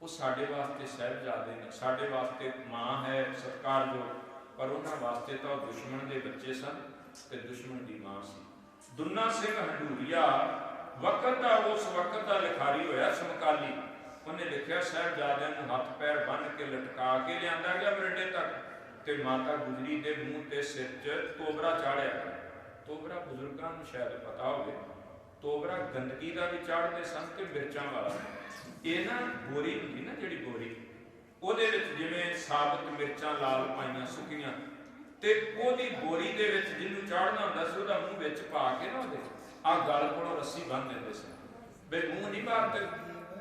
ਉਹ ਸਾਡੇ ਵਾਸਤੇ ਸਾਹਿਬਜ਼ਾਦੇ ਨੇ, ਸਾਡੇ ਵਾਸਤੇ ਮਾਂ ਹੈ ਸਤਿਕਾਰਯੋਗ, ਪਰ ਉਹਨਾਂ ਵਾਸਤੇ ਤਾਂ ਉਹ ਦੁਸ਼ਮਣ ਦੇ ਬੱਚੇ ਸਨ ਤੇ ਦੁਸ਼ਮਣ ਦੀ ਮਾਂ ਸੀ। ਦੁੰਨਾ ਸਿੰਘ ਹੰਡੂਰੀਆ ਵਕਤ ਦਾ ਉਸ ਵਕਤ ਦਾ ਲਿਖਾਰੀ ਹੋਇਆ ਸਮਕਾਲੀ। ਉਹਨੇ ਲਿਖਿਆ ਸਾਹਿਬਜ਼ਾਦਿਆਂ ਨੂੰ ਹੱਥ ਪੈਰ ਬੰਨ੍ਹ ਕੇ ਲਟਕਾ ਕੇ ਲਿਆਂਦਾ ਗਿਆ ਮਰਿੰਡੇ ਤੱਕ, ਤੇ ਮਾਤਾ ਗੁਜਰੀ ਦੇ ਮੂੰਹ ਤੇ ਸਿਰ 'ਚ ਤੋਬਰਾ ਚਾੜਿਆ। ਤੋਬਰਾ ਬਜ਼ੁਰਗਾਂ ਨੂੰ ਸ਼ਾਇਦ ਪਤਾ ਹੋਵੇ, ਤੋਬਰਾ ਗੰਦਗੀ ਦਾ ਵੀ ਚਾੜਦੇ ਸਨ ਤੇ ਮਿਰਚਾਂ ਵਾਲਾ। ਇਹ ਨਾ ਬੋਰੀ ਹੁੰਦੀ ਨਾ ਜਿਹੜੀ ਬੋਰੀ, ਉਹਦੇ ਵਿੱਚ ਜਿਵੇਂ ਸਾਬਤ ਮਿਰਚਾਂ ਲਾਲ ਪਾਈਆਂ ਸੁੱਕੀਆਂ, ਤੇ ਉਹਦੀ ਬੋਰੀ ਦੇ ਵਿੱਚ ਜਿਹਨੂੰ ਚਾੜਨਾ ਹੁੰਦਾ ਸੀ ਉਹਦਾ ਮੂੰਹ ਵਿੱਚ ਪਾ ਕੇ ਨਾ ਉਹਦੇ ਆਹ ਗਲ ਕੋਲੋਂ ਰੱਸੀ ਬੰਨ੍ਹ ਦਿੰਦੇ ਸੀ, ਬਈ ਮੂੰਹ ਨਹੀਂ ਬਾਹਰ, ਤੇ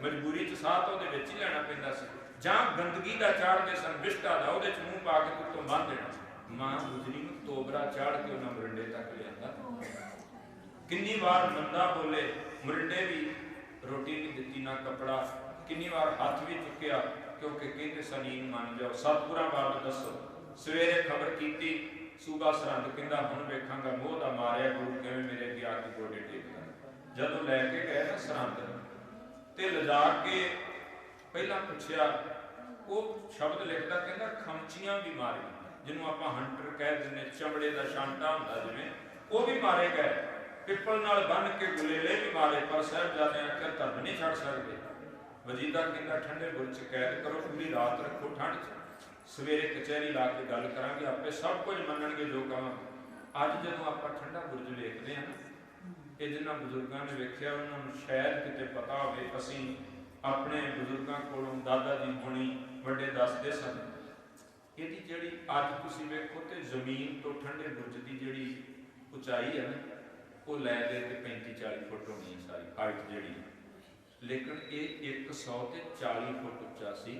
ਮਜਬੂਰੀ 'ਚ ਸਾਹ ਤਾਂ ਉਹਦੇ ਵਿੱਚ ਹੀ ਲੈਣਾ ਪੈਂਦਾ ਸੀ। ਜਾਂ ਗੰਦਗੀ ਦਾ ਚਾੜਦੇ ਸਨ, ਵਿਸ਼ਟਾ ਦਾ, ਉਹਦੇ 'ਚ ਮੂੰਹ ਪਾ ਕੇ ਉੱਤੋਂ ਬੰਨ੍ਹ ਦੇਣਾ। ਮਾਂ ਗੁਜਰੀ ਨੂੰ ਤੋਬਰਾ ਚਾੜ ਕੇ ਉਹਨਾਂ ਮਰਿੰਡੇ ਤੱਕ ਲਿਆਂਦਾ। ਕਿੰਨੀ ਵਾਰ ਮੰਦਾ ਬੋਲੇ, ਮਰਿੰਡੇ ਵੀ ਰੋਟੀ ਨਹੀਂ ਦਿੱਤੀ ਨਾ ਕੱਪੜਾ, ਕਿੰਨੀ ਵਾਰ ਹੱਥ ਵੀ ਚੁੱਕਿਆ, ਕਿਉਂਕਿ ਕਹਿੰਦੇ ਸਲੀਮ ਮੰਨ ਜਾਓ, ਸਤਿਗੁਰਾਂ ਬਾਬਤ ਦੱਸੋ। ਸਵੇਰੇ ਖਬਰ ਕੀਤੀ, ਸੂਬਾ ਸਰਹੰਦ ਕਹਿੰਦਾ ਹੁਣ ਵੇਖਾਂਗਾ ਮੋਹ ਦਾ ਮਾਰਿਆ ਗੁਰੂ ਕਿਵੇਂ ਮੇਰੇ ਅੱਗੇ ਆ ਕੇ ਗੋਡੇ ਟੇਕਦਾ। ਜਦੋਂ ਲੈ ਕੇ ਗਏ ਨਾ ਸਰਹੰਦ ਤੇ ਲਿਜਾ ਕੇ ਪਹਿਲਾਂ ਪੁੱਛਿਆ, ਉਹ ਸ਼ਬਦ ਲਿਖਦਾ, ਕਹਿੰਦਾ ਖਮਚੀਆਂ ਵੀ ਮਾਰੀਆਂ, ਜਿਹਨੂੰ ਆਪਾਂ ਹੰਟਰ ਕਹਿ ਦਿੰਦੇ, ਚਮੜੇ ਦਾ ਛਾਂਟਾ ਹੁੰਦਾ ਜਿਵੇਂ, ਉਹ ਵੀ ਮਾਰੇ ਗਏ। ਪਿੱਪਲ ਨਾਲ ਬੰਨ੍ਹ ਕੇ ਗੁਲੇਲੇ ਵੀ ਮਾਰੇ, ਪਰ ਸਾਹਿਬਜ਼ਾਦਿਆਂ ਆਖਿਆ ਧਰਮ ਨਹੀਂ ਛੱਡ ਸਕਦੇ। ਵਜੀਦਾ ਕਹਿੰਦਾ ਠੰਡੇ ਬੁਰਜ 'ਚ ਕੈਦ ਕਰੋ, ਪੂਰੀ ਰਾਤ ਰੱਖੋ ਠੰਡ 'ਚ, ਸਵੇਰੇ ਕਚਹਿਰੀ ਲਾ ਕੇ ਗੱਲ ਕਰਾਂਗੇ, ਆਪੇ ਸਭ ਕੁਝ ਮੰਨਣਗੇ ਜੋ ਕਹਾਂਗੇ। ਅੱਜ ਜਦੋਂ ਆਪਾਂ ਠੰਡਾ ਬੁਰਜ ਵੇਖਦੇ ਹਾਂ, ਇਹ ਜਿਹਨਾਂ ਬਜ਼ੁਰਗਾਂ ਨੇ ਵੇਖਿਆ ਉਹਨਾਂ ਨੂੰ ਸ਼ਾਇਦ ਕਿਤੇ ਪਤਾ ਹੋਵੇ। ਅਸੀਂ ਆਪਣੇ ਬਜ਼ੁਰਗਾਂ ਕੋਲੋਂ, ਦਾਦਾ ਜੀ ਹੋਣੀ ਵੱਡੇ ਦੱਸਦੇ ਸਨ, ਇਹਦੀ ਜਿਹੜੀ ਅੱਜ ਤੁਸੀਂ ਵੇਖੋ ਤੇ ਜ਼ਮੀਨ ਤੋਂ ਠੰਡੇ ਬੁਰਜ ਦੀ ਜਿਹੜੀ ਉਚਾਈ ਹੈ ਨਾ, ਉਹ ਲੈ ਦੇ ਕੇ 35-40 ਫੁੱਟ ਹੋਣੀ ਸਾਰੀ ਹਾਈਟ ਜਿਹੜੀ, ਲੇਕਿਨ ਇਹ 140 ਫੁੱਟ ਉੱਚਾ ਸੀ।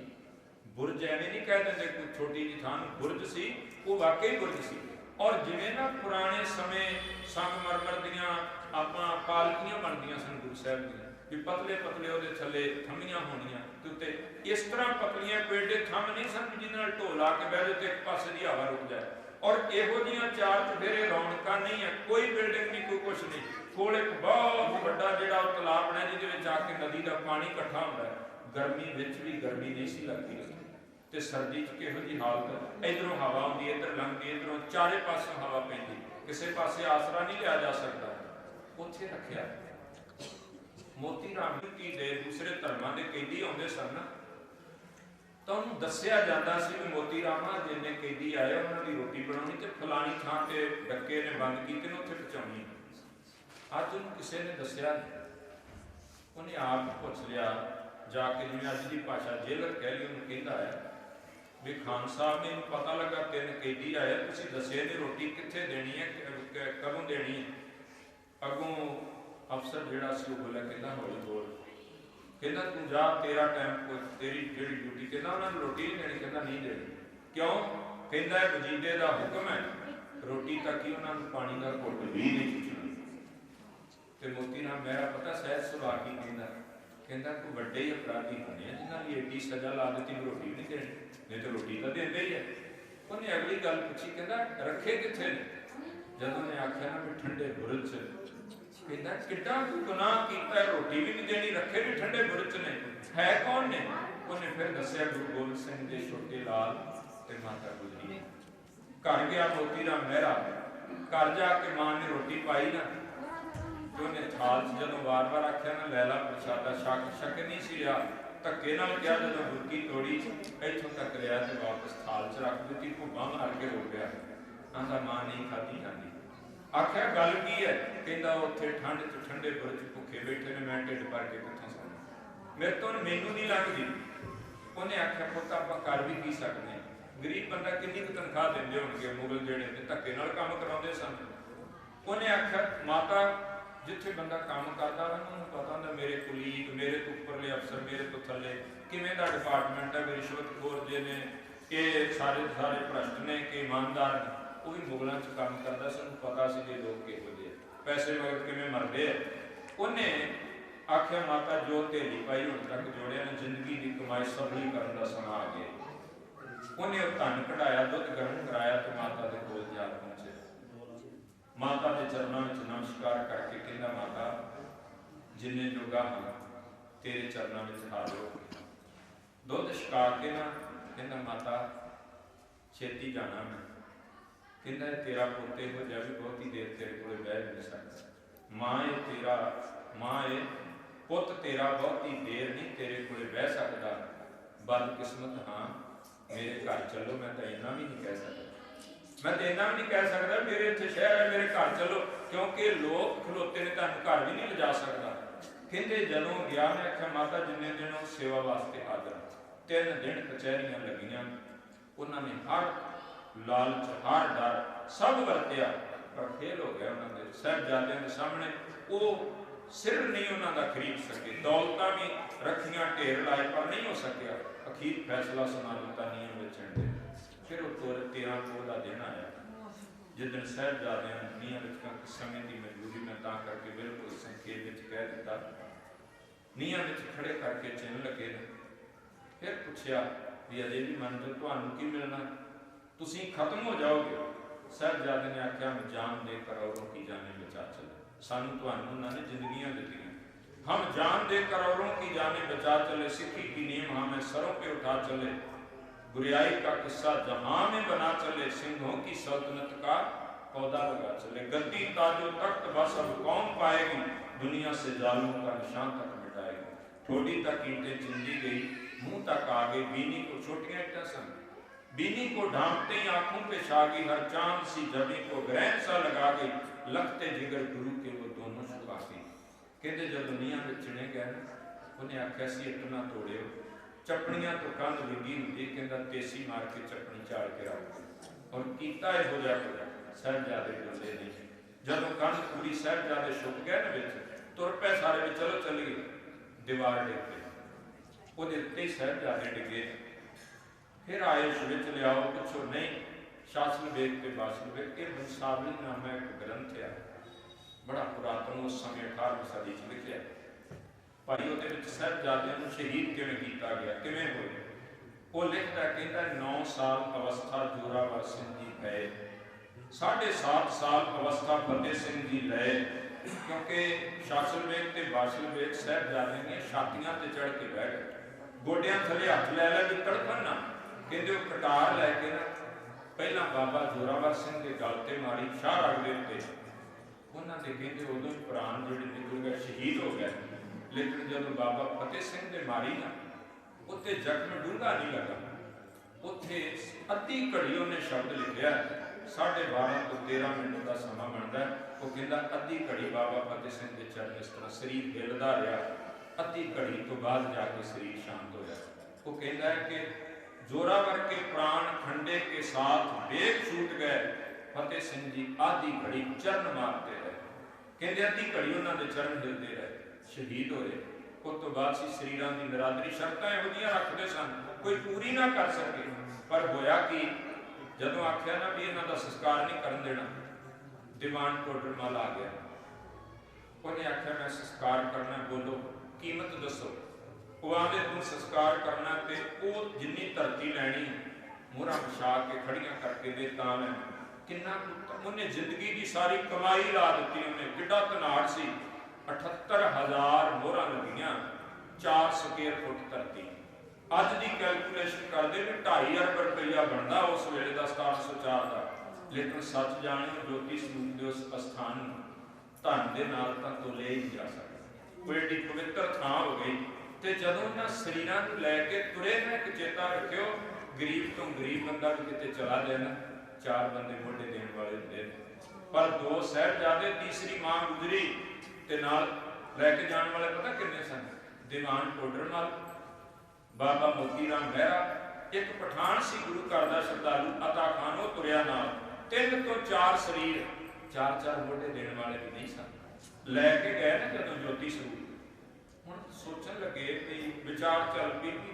ਬੁਰਜ ਐਵੇਂ ਨਹੀਂ ਕਹਿ ਦਿੰਦੇ ਕੋਈ ਛੋਟੀ ਜਿਹੀ ਥਾਂ ਨੂੰ ਬੁਰਜ ਸੀ, ਉਹ ਵਾਕਈ ਬੁਰਜ ਸੀ। ਔਰ ਜਿਵੇਂ ਨਾ ਪੁਰਾਣੇ ਸਮੇਂ ਸੰਗਮਰਮਰ ਦੀਆਂ ਆਪਾਂ ਪਾਲਕੀਆਂ ਬਣਦੀਆਂ ਸਨ ਗੁਰੂ ਸਾਹਿਬ ਦੀਆਂ, ਵੀ ਪਤਲੇ ਪਤਲੇ ਉਹਦੇ ਥੱਲੇ ਥੰਮੀਆਂ ਹੋਣੀਆਂ ਤੇ ਉੱਤੇ ਇਸ ਤਰ੍ਹਾਂ ਪਤਲੀਆਂ ਪੇਡੇ ਥੰਮ ਨਹੀਂ ਸਨ ਜਿਹਦੇ ਨਾਲ ਢੋਲ ਲਾ ਕੇ ਬਹਿ ਜਾਓ ਤੇ ਇੱਕ ਪਾਸੇ ਦੀ ਹਵਾ ਰੁਕ ਜਾਏ। ਔਰ ਇਹੋ ਜਿਹੀਆਂ ਚਾਰ ਚੁਫੇਰੇ ਰੌਣਕਾਂ ਨਹੀਂ ਹੈ, ਕੋਈ ਬਿਲਡਿੰਗ ਨਹੀਂ, ਕੋਈ ਕੁਛ ਨਹੀਂ। ਕੋਲ ਇੱਕ ਬਹੁਤ ਵੱਡਾ ਜਿਹੜਾ ਉਹ ਤਲਾਬ ਬਣਿਆ ਜਿਹਦੇ ਵਿੱਚ ਆ ਕੇ ਨਦੀ ਦਾ ਪਾਣੀ ਇਕੱਠਾ ਹੁੰਦਾ ਹੈ। ਗਰਮੀ ਵਿੱਚ ਵੀ ਗਰਮੀ ਨਹੀਂ ਸੀ ਲੱਗਦੀ, ਤੇ ਸਰਦੀ 'ਚ ਕਿਹੋ ਜਿਹੀ ਹਾਲਤ, ਇਧਰੋਂ ਹਵਾ ਆਉਂਦੀ, ਇੱਧਰ ਲੰਘਦੀ, ਇੱਧਰੋਂ ਚਾਰੇ ਪਾਸਿਓਂ ਹਵਾ ਪੈਂਦੀ, ਕਿਸੇ ਪਾਸੇ ਆਸਰਾ ਨਹੀਂ ਲਿਆ ਜਾ ਸਕਦਾ। ਉੱਥੇ ਰੱਖਿਆ। ਮੋਤੀ ਰਾਮ ਜੀ ਦੇ ਦੂਸਰੇ ਧਰਮਾਂ ਦੇ ਕੈਦੀ ਆਉਂਦੇ ਸਨ, ਤਾਂ ਉਹਨੂੰ ਦੱਸਿਆ ਜਾਂਦਾ ਸੀ ਵੀ ਮੋਤੀ ਰਾਮਾ ਜਿੰਨੇ ਕੈਦੀ ਆਏ ਉਹਨਾਂ ਦੀ ਰੋਟੀ ਬਣਾਉਣੀ ਤੇ ਫਲਾਣੀ ਥਾਂ ਤੇ ਡੱਕੇ ਨੇ ਬੰਦ ਕੀਤੇ ਨੇ, ਉੱਥੇ ਪਹੁੰਚਾਉਣੀ। ਅੱਜ ਉਹਨੂੰ ਕਿਸੇ ਨੇ ਦੱਸਿਆ ਨਹੀਂ, ਉਹਨੇ ਆਪ ਪੁੱਛ ਲਿਆ ਜਾ ਕੇ, ਜਿਵੇਂ ਅੱਜ ਦੀ ਭਾਸ਼ਾ ਜੇਲਰ ਕਹਿ ਲਈ, ਉਹਨੂੰ ਕਹਿੰਦਾ ਹੈ ਵੀ ਖਾਨ ਸਾਹਿਬ ਨੇ ਇਹਨੂੰ ਪਤਾ ਲੱਗਾ 3 ਕੈਦੀ ਆਏ, ਤੁਸੀਂ ਦੱਸਿਆ ਨਹੀਂ ਰੋਟੀ ਕਿੱਥੇ ਦੇਣੀ ਹੈ, ਕਦੋਂ ਦੇਣੀ ਹੈ। ਅੱਗੋਂ ਅਫਸਰ ਜਿਹੜਾ ਸੀ ਉਹ ਬੋਲਿਆ, ਕਹਿੰਦਾ ਹੌਲੀ ਬੋਲ, ਕਹਿੰਦਾ ਤੂੰ ਜਾ, ਤੇਰਾ ਟਾਈਮ, ਤੇਰੀ ਜਿਹੜੀ ਡਿਊਟੀ, ਕਹਿੰਦਾ ਉਹਨਾਂ ਨੂੰ ਰੋਟੀ ਨਹੀਂ ਦੇਣੀ, ਕਹਿੰਦਾ ਨਹੀਂ ਦੇਣੀ। ਕਿਉਂ? ਕਹਿੰਦਾ ਇਹ ਵਜੀਦੇ ਦਾ ਹੁਕਮ ਹੈ, ਰੋਟੀ ਤੱਕ ਹੀ ਉਹਨਾਂ ਨੂੰ ਪਾਣੀ ਦਾ ਘੁੱਟ ਵੀ ਨਹੀਂ ਚੁੱਕਣਾ। ਤੇ ਮੋਤੀ ਰਾਮ ਮਹਿਰਾ ਪਤਾ ਸਹਿਜ ਸੁਭਾਅ ਕੀ ਕਹਿੰਦਾ ਕੋਈ ਵੱਡੇ ਹੀ ਅਪਰਾਧੀ ਹੋਣੇ ਆ ਜਿਨ੍ਹਾਂ ਦੀ ਏਡੀ ਸਜ਼ਾ ਲਾ ਦਿੱਤੀ, ਰੋਟੀ ਵੀ ਨਹੀਂ ਦੇਣੀ, ਨਹੀਂ ਤਾਂ ਰੋਟੀ ਤਾਂ ਦਿੰਦੇ ਹੀ ਹੈ। ਉਹਨੇ ਅਗਲੀ ਗੱਲ ਪੁੱਛੀ, ਕਹਿੰਦਾ ਰੱਖੇ ਕਿੱਥੇ ਨੇ? ਜਦੋਂ ਉਹਨੇ ਆਖਿਆ ਨਾ ਵੀ ਠੰਡੇ ਬੁਰਜ 'ਚ, ਕਹਿੰਦਾ ਕਿੱਡਾ ਗੁਨਾਹ ਕੀਤਾ, ਰੋਟੀ ਵੀ ਨਹੀਂ ਦੇਣੀ, ਰੱਖੇ ਵੀ ਠੰਡੇ ਬੁਰਜ 'ਚ ਨੇ, ਹੈ ਕੌਣ ਨੇ? ਉਹਨੇ ਫਿਰ ਦੱਸਿਆ ਗੁਰੂ ਗੋਬਿੰਦ ਸਿੰਘ ਦੇ ਛੋਟੇ ਲਾਲ ਤੇ ਮਾਤਾ ਗੁਜਰੀ। ਘਰ ਗਿਆ ਮੋਤੀ ਰਾਮ ਮਹਿਰਾ, ਘਰ ਜਾ ਕੇ ਮਾਂ ਨੇ ਰੋਟੀ ਪਾਈ ਨਾ, ਤੇ ਉਹਨੇ ਥਾਲ 'ਚ ਜਦੋਂ ਵਾਰ-ਵਾਰ ਆਖਿਆ ਨਾ ਲੈ ਲਾ ਪ੍ਰਸ਼ਾਦਾ, ਸ਼ੱਕ ਨਹੀਂ ਸੀ ਰਿਹਾ, ਧੱਕੇ ਨਾਲ ਕਿਹਾ, ਜਦੋਂ ਬੁਰਕੀ ਤੋੜੀ ਇੱਥੋਂ ਤੱਕ ਲਿਆ ਤੇ ਵਾਪਸ ਥਾਲ 'ਚ ਰੱਖ ਦਿੱਤੀ, ਭੁੱਬਾਂ ਮਾਰ ਕੇ ਰੋ ਪਿਆ। ਆਂਦਾ ਮਾਂ ਨਹੀਂ ਖਾਧੀ ਜਾਂਦੀ। ਆਖਿਆ ਗੱਲ ਕੀ ਹੈ? ਕਹਿੰਦਾ ਉੱਥੇ ਠੰਡ 'ਚ ਠੰਡੇ ਬੁਰਜ ਭੁੱਖੇ ਬੈਠੇ ਨੇ, ਮੈਂ ਢਿੱਡ ਭਰ ਕੇ ਕਿੱਥੋਂ ਸੌਣਾ, ਮੇਰੇ ਤੋਂ ਮੈਨੂੰ ਨਹੀਂ ਲੱਗਦੀ। ਉਹਨੇ ਆਖਿਆ ਪੁੱਤ ਆਪਾਂ ਕਰ ਵੀ ਕੀ ਸਕਦੇ ਹਾਂ, ਗਰੀਬ ਬੰਦਾ ਕਿੰਨੀ ਕੁ ਤਨਖਾਹ ਦਿੰਦੇ ਹੋਣਗੇ ਮੁਗਲ ਜਿਹੜੇ ਨੇ, ਧੱਕੇ ਨਾਲ ਕੰਮ ਕਰਾਉਂਦੇ ਸਨ। ਉਹਨੇ ਆਖਿਆ ਮਾਤਾ ਜਿੱਥੇ ਬੰਦਾ ਕੰਮ ਕਰਦਾ ਉਹਨੂੰ ਪਤਾ ਹੁੰਦਾ ਮੇਰੇ ਕੁਲੀਗ, ਮੇਰੇ ਤੋਂ ਉੱਪਰਲੇ ਅਫਸਰ, ਮੇਰੇ ਤੋਂ ਥੱਲੇ ਕਿਵੇਂ ਦਾ ਡਿਪਾਰਟਮੈਂਟ ਹੈ, ਰਿਸ਼ਵਤਖੋਰ ਜੇ ਨੇ ਕਿ ਸਾਰੇ ਭ੍ਰਸ਼ਟ ਨੇ ਕਿ ਇਮਾਨਦਾਰ ਨੇ। ਉਹ ਵੀ ਮੁਗਲਾਂ 'ਚ ਕੰਮ ਕਰਦਾ ਸੀ, ਉਹਨੂੰ ਪਤਾ ਸੀ ਕਿ ਲੋਕ ਕਿਹੋ ਜਿਹੇ ਪੈਸੇ ਮਗਰ ਕਿਵੇਂ ਮਰਦੇ ਆ। ਉਹਨੇ ਆਖਿਆ ਮਾਤਾ ਜੋ ਢੇਲੀ ਪਾਈ ਹੁਣ ਤੱਕ ਜੋੜਿਆ ਨੇ, ਜ਼ਿੰਦਗੀ ਦੀ ਕਮਾਈ ਸਫਲੀ ਕਰਨ ਦਾ ਸਮਾਂ ਆ ਗਿਆ। ਉਹਨੇ ਉਹ ਧਨ ਕਢਾਇਆ, ਦੁੱਧ ਗਰਮ ਕਰਾਇਆ ਤੇ ਮਾਤਾ ਦੇ ਕੋਲ ਜਾ ਪਹੁੰਚੇ। ਮਾਤਾ ਦੇ ਚਰਨਾਂ ਵਿੱਚ ਨਮਸਕਾਰ ਕਰਕੇ ਕਹਿੰਦਾ ਮਾਤਾ ਜਿੰਨੇ ਜੋਗਾ ਹਾਂ ਤੇਰੇ ਚਰਨਾਂ ਵਿੱਚ ਹਾਜ਼ਰ ਹੋ ਗਿਆ। ਦੁੱਧ ਛਕਾ ਕੇ ਨਾ ਕਹਿੰਦਾ ਮਾਤਾ ਛੇਤੀ ਜਾਣਾ ਮੈਂ। ਕਹਿੰਦਾ ਤੇਰਾ ਪੁੱਤ ਇਹੋ ਜਿਹਾ ਵੀ ਬਹੁਤੀ ਦੇਰ ਤੇਰੇ ਕੋਲ ਬਹਿ ਨਹੀਂ ਸਕਦਾ। ਮਾਂ ਇਹ ਪੁੱਤ ਤੇਰਾ ਬਹੁਤੀ ਦੇਰ ਨਹੀਂ ਤੇਰੇ ਕੋਲ ਬਹਿ ਸਕਦਾ। ਬਦਕਿਸਮਤ ਹਾਂ, ਮੇਰੇ ਘਰ ਚੱਲੋ। ਮੈਂ ਤਾਂ ਇੰਨਾ ਵੀ ਨਹੀਂ ਕਹਿ ਸਕਦਾ, ਮੈਂ ਤਾਂ ਇੰਨਾ ਵੀ ਨਹੀਂ ਕਹਿ ਸਕਦਾ ਮੇਰੇ ਇੱਥੇ ਸ਼ਹਿਰ ਹੈ, ਮੇਰੇ ਘਰ ਚੱਲੋ, ਕਿਉਂਕਿ ਲੋਕ ਖਲੋਤੇ ਨੇ, ਤੁਹਾਨੂੰ ਘਰ ਵੀ ਨਹੀਂ ਲਿਜਾ ਸਕਦਾ। ਕਹਿੰਦੇ ਜਦੋਂ ਗਿਆ ਮੈਂ ਆਖਿਆ ਮਾਤਾ ਜਿੰਨੇ ਦਿਨ ਉਹ ਸੇਵਾ ਵਾਸਤੇ ਹਾਜ਼ਰ, 3 ਦਿਨ ਕਚਹਿਰੀਆਂ ਲੱਗੀਆਂ, ਉਹਨਾਂ ਨੇ ਹਰ ਲਾਲਚ, ਹਰ ਡਰ ਸਭ ਵਰਤਿਆ, ਪਰ ਫੇਲ ਹੋ ਗਿਆ ਉਹਨਾਂ ਦੇ ਸਾਹਿਬਜ਼ਾਦਿਆਂ ਦੇ ਸਾਹਮਣੇ। ਉਹ ਸਿਰ ਨਹੀਂ ਉਹਨਾਂ ਦਾ ਖਰੀਦ ਸਕੇ, ਦੌਲਤਾਂ ਵੀ ਰੱਖੀਆਂ, ਢੇਰ ਲਾਏ, ਪਰ ਨਹੀਂ ਹੋ ਸਕਿਆ। ਅਖੀਰ ਫੈਸਲਾ ਸੁਣਾ ਦਿੱਤਾ ਨਿਯਮ ਵੇਚਣ ਦੇ। ਫਿਰ ਉਹ 13 ਪੋਹ ਦਾ ਦਿਨ ਆਇਆ ਜਿਸ ਦਿਨ ਸਾਹਿਬਜ਼ਾਦਿਆਂ ਨੂੰ ਦੁਨੀਆ ਵਿੱਚ ਸਮੇਂ ਦੀ ਮਜਬੂਰੀ ਮੈਂ ਤਾਂ ਕਰਕੇ ਬਿਲਕੁਲ ਸੰਖੇਪ ਵਿੱਚ ਕਹਿ ਦਿੱਤਾ, ਨੀਹਾਂ ਵਿੱਚ ਖੜੇ ਕਰਕੇ ਚਿੰਨ ਲੱਗੇ ਨੇ। ਫਿਰ ਪੁੱਛਿਆ ਵੀ ਅਜੇ ਵੀ ਮੰਨਦੇ ਤੁਹਾਨੂੰ ਕੀ ਮਿਲਣਾ, ਤੁਸੀਂ ਖਤਮ ਹੋ ਜਾਓਗੇ। ਸਾਹਿਬਜ਼ਾਦੇ ਨੇ ਆਖਿਆ ਜਾਨ ਦੇ ਕਰ ਔਰੋਂ ਕੀ ਜਾਨੇ ਬਚਾ ਚਲੇ। ਸਾਨੂੰ ਤੁਹਾਨੂੰ ਉਹਨਾਂ ਨੇ ਜ਼ਿੰਦਗੀਆਂ ਦਿੱਤੀਆਂ, हम जान देकर औरों की जाने बचा चले, सिक्खी की नींव हमें सरों पे उठा चले, गुरियाई का किस्सा जहां में बना चले, सिंहों की सल्तनत का पौधा लगा चले, गद्दी ताजो तख्त बस अब कौन पाएगी, दुनिया से जालिमों का निशान तक मिटाएगी। ठोडी तक ईंटें चिंदी गई, मुंह तक आ गई, बीनी को छोटियां ईंटें सन, बीनी को ढांपते ही आंखों पे छा गई, हर चांद सी जबी को ग्रहण सा लगा गई, लगते जिगर गुरु के वो दोनों छुपा गई। कहते जो दुनिया में चिने गए उन्हें आख्या सी इट ना तोड़ियो, चपड़ियां तो कंध विंगी हुंदी, कहंदा तेसी मार के चपड़ी चाड़ के रख और कीता इहो जिहा कुछ साहिबजादे बोले नहीं। जदों कंध पूरी साहिबजादे छुप गए ना विच, तुर पे सारे भी चलो चलिए, दीवार डिग गई, उहदे उत्ते ही साहिबजादे डिगे। फिर आए विच लियाओ, पुछो नहीं, शासन वेद ते बासल वेद, ये बंसावली नाम एक ग्रंथ है, बड़ा पुरातन, उस समय 18वीं सदी च लिखिਆ ਭਾਈ। ਉਹਦੇ ਵਿੱਚ ਸਾਹਿਬਜ਼ਾਦਿਆਂ ਨੂੰ ਸ਼ਹੀਦ ਕਿਵੇਂ ਕੀਤਾ ਗਿਆ, ਕਿਵੇਂ ਹੋਏ, ਉਹ ਲਿਖਦਾ ਕਹਿੰਦਾ 9 ਸਾਲ ਅਵਸਥਾ ਜੋਰਾਵਰ ਸਿੰਘ ਜੀ ਪਏ, 7.5 ਸਾਲ ਅਵਸਥਾ ਫਤਿਹ ਸਿੰਘ ਜੀ ਲਏ, ਕਿਉਂਕਿ ਸ਼ਾਸਨ ਵੇਗ ਤੇ ਬਾਸ਼ਲ ਵੇਗ ਸਾਹਿਬਜ਼ਾਦਿਆਂ ਦੀਆਂ ਛਾਤੀਆਂ ਤੇ ਚੜ੍ਹ ਕੇ ਬਹਿ ਗਏ, ਗੋਡਿਆਂ ਥੱਲੇ ਹੱਥ ਲੈ ਲੈ ਕੇ ਤੜਫਣ ਨਾ। ਕਹਿੰਦੇ ਉਹ ਕਟਾਰ ਲੈ ਕੇ ਨਾ ਪਹਿਲਾਂ ਬਾਬਾ ਜੋਰਾਵਰ ਸਿੰਘ ਦੇ ਗਲ ਤੇ ਮਾਰੀ, ਸ਼ਾਹ ਰਾਗ ਦੇ ਉੱਤੇ, ਉਹਨਾਂ ਦੇ ਕਹਿੰਦੇ ਉਦੋਂ ਹੀ ਪ੍ਰਾਣ ਜਿਹੜੇ ਨਿਕਲ ਗਏ, ਸ਼ਹੀਦ ਹੋ ਗਏ। ਲੇਕਿਨ ਜਦੋਂ ਬਾਬਾ ਫਤਿਹ ਸਿੰਘ ਦੇ ਮਾਰੀ ਨਾ, ਉੱਥੇ ਜ਼ਖਮ ਡੂੰਘਾ ਨਹੀਂ ਲੱਗਾ, ਉੱਥੇ ਅੱਧੀ ਘੜੀ ਉਹਨੇ ਸ਼ਬਦ ਲਿਖਿਆ, 12:30 ਤੋਂ 13 ਮਿੰਟ ਦਾ ਸਮਾਂ ਬਣਦਾ। ਉਹ ਕਹਿੰਦਾ ਅੱਧੀ ਘੜੀ ਬਾਬਾ ਫਤਿਹ ਸਿੰਘ ਦੇ ਚਰਨ ਇਸ ਤਰ੍ਹਾਂ ਸਰੀਰ ਹਿੱਲਦਾ ਰਿਹਾ, ਅੱਧੀ ਘੜੀ ਤੋਂ ਬਾਅਦ ਜਾ ਕੇ ਸਰੀਰ ਸ਼ਾਂਤ ਹੋਇਆ। ਉਹ ਕਹਿੰਦਾ ਹੈ ਕਿ जोरावर के प्राण खंडे के साथ बेग छूट गए, फतेह सिंह जी आधी घड़ी चरण मारते रहे, कहते अद्धी घड़ी उन्होंने चरण हिलते रहे, शहीद होए। उस तो बाद सी शरीरां दी नरादरी शर्तां इहो जिहियां रखदे सन, कोई पूरी ना कर सके। पर होया कि जदों आख्या ना भी इन्हां दा संस्कार नहीं करन देना, दीवान टोडरमल आ गया। उन्हें आख्या मैं संस्कार करना, बोलो कीमत दसो। ਉਹ ਆਂਦੇ ਤੂੰ ਸੰਸਕਾਰ ਕਰਨਾ ਤੇ ਉਹ ਜਿੰਨੀ ਧਰਤੀ ਲੈਣੀ ਮੋਹਰਾਂ ਵਿਛਾ ਕੇ ਖੜੀਆਂ ਕਰਕੇ ਦੇ ਤਾਂ ਮੈਂ ਕਿੰਨਾ ਉਹਨੇ ਜ਼ਿੰਦਗੀ ਦੀ ਸਾਰੀ ਕਮਾਈ ਲਾ ਦਿੱਤੀ। ਉਹਨੇ ਕਿੱਡਾ ਧਨਾੜ ਸੀ, 78000 ਮੋਹਰਾਂ ਲੱਗੀਆਂ, 4 ਸਕੁਅਰ ਫੁੱਟ ਧਰਤੀ। ਅੱਜ ਦੀ ਕੈਲਕੂਲੇਸ਼ਨ ਕਰਦੇ ਵੀ 2.5 ਅਰਬ ਰੁਪਈਆ ਬਣਦਾ ਉਸ ਵੇਲੇ ਦਾ 1704 ਦਾ। ਲੇਕਿਨ ਸੱਚ ਜਾਣਿਓ ਜੋਤੀ ਸਰੂਪ ਦੇ ਉਸ ਅਸਥਾਨ ਨੂੰ ਧਨ ਦੇ ਨਾਲ ਤਾਂ ਤੋਲੇ ਹੀ ਨਹੀਂ ਜਾ ਸਕਦਾ। ਉਹ ਏਡੀ ਪਵਿੱਤਰ ਥਾਂ ਹੋ ਗਈ ਤੇ ਜਦੋਂ ਇਹਨਾਂ ਸਰੀਰਾਂ ਨੂੰ ਲੈ ਕੇ ਤੁਰੇ ਨਾ, ਇੱਕ ਚੇਤਾ ਰੱਖਿਓ, ਗਰੀਬ ਤੋਂ ਗਰੀਬ ਬੰਦਾ ਵੀ ਕਿਤੇ ਚਲਾ ਜਾਏ ਨਾ, 4 ਬੰਦੇ ਮੋਢੇ ਦੇਣ ਵਾਲੇ ਹੁੰਦੇ ਨੇ, ਪਰ 2 ਸਾਹਿਬਜ਼ਾਦੇ, ਤੀਸਰੀ ਮਾਂ ਗੁਜਰੀ, ਤੇ ਨਾਲ ਲੈ ਕੇ ਜਾਣ ਵਾਲੇ ਪਤਾ ਕਿੰਨੇ ਸਨ? ਦੀਵਾਨ ਟੋਡਰਮਲ, ਬਾਬਾ ਮੋਤੀ ਰਾਮ ਮਹਿਰਾ, ਇੱਕ ਪਠਾਨ ਸੀ ਗੁਰੂ ਘਰ ਦਾ ਸ਼ਰਧਾਲੂ ਅਤਾ ਖਾਨ, ਉਹ ਤੁਰਿਆ ਨਾਲ। 3 ਤੋਂ 4 ਸਰੀਰ, 4-4 ਮੋਢੇ ਦੇਣ ਵਾਲੇ ਵੀ ਨਹੀਂ ਸਨ। ਲੈ ਕੇ ਗਏ ਨਾ ਜਦੋਂ ਜੋਤੀ ਸਰੂਪ, ਹੁਣ ਸੋਚਣ ਲੱਗੇ ਵੀ ਵਿਚਾਰ ਚੱਲ ਪਈ ਵੀ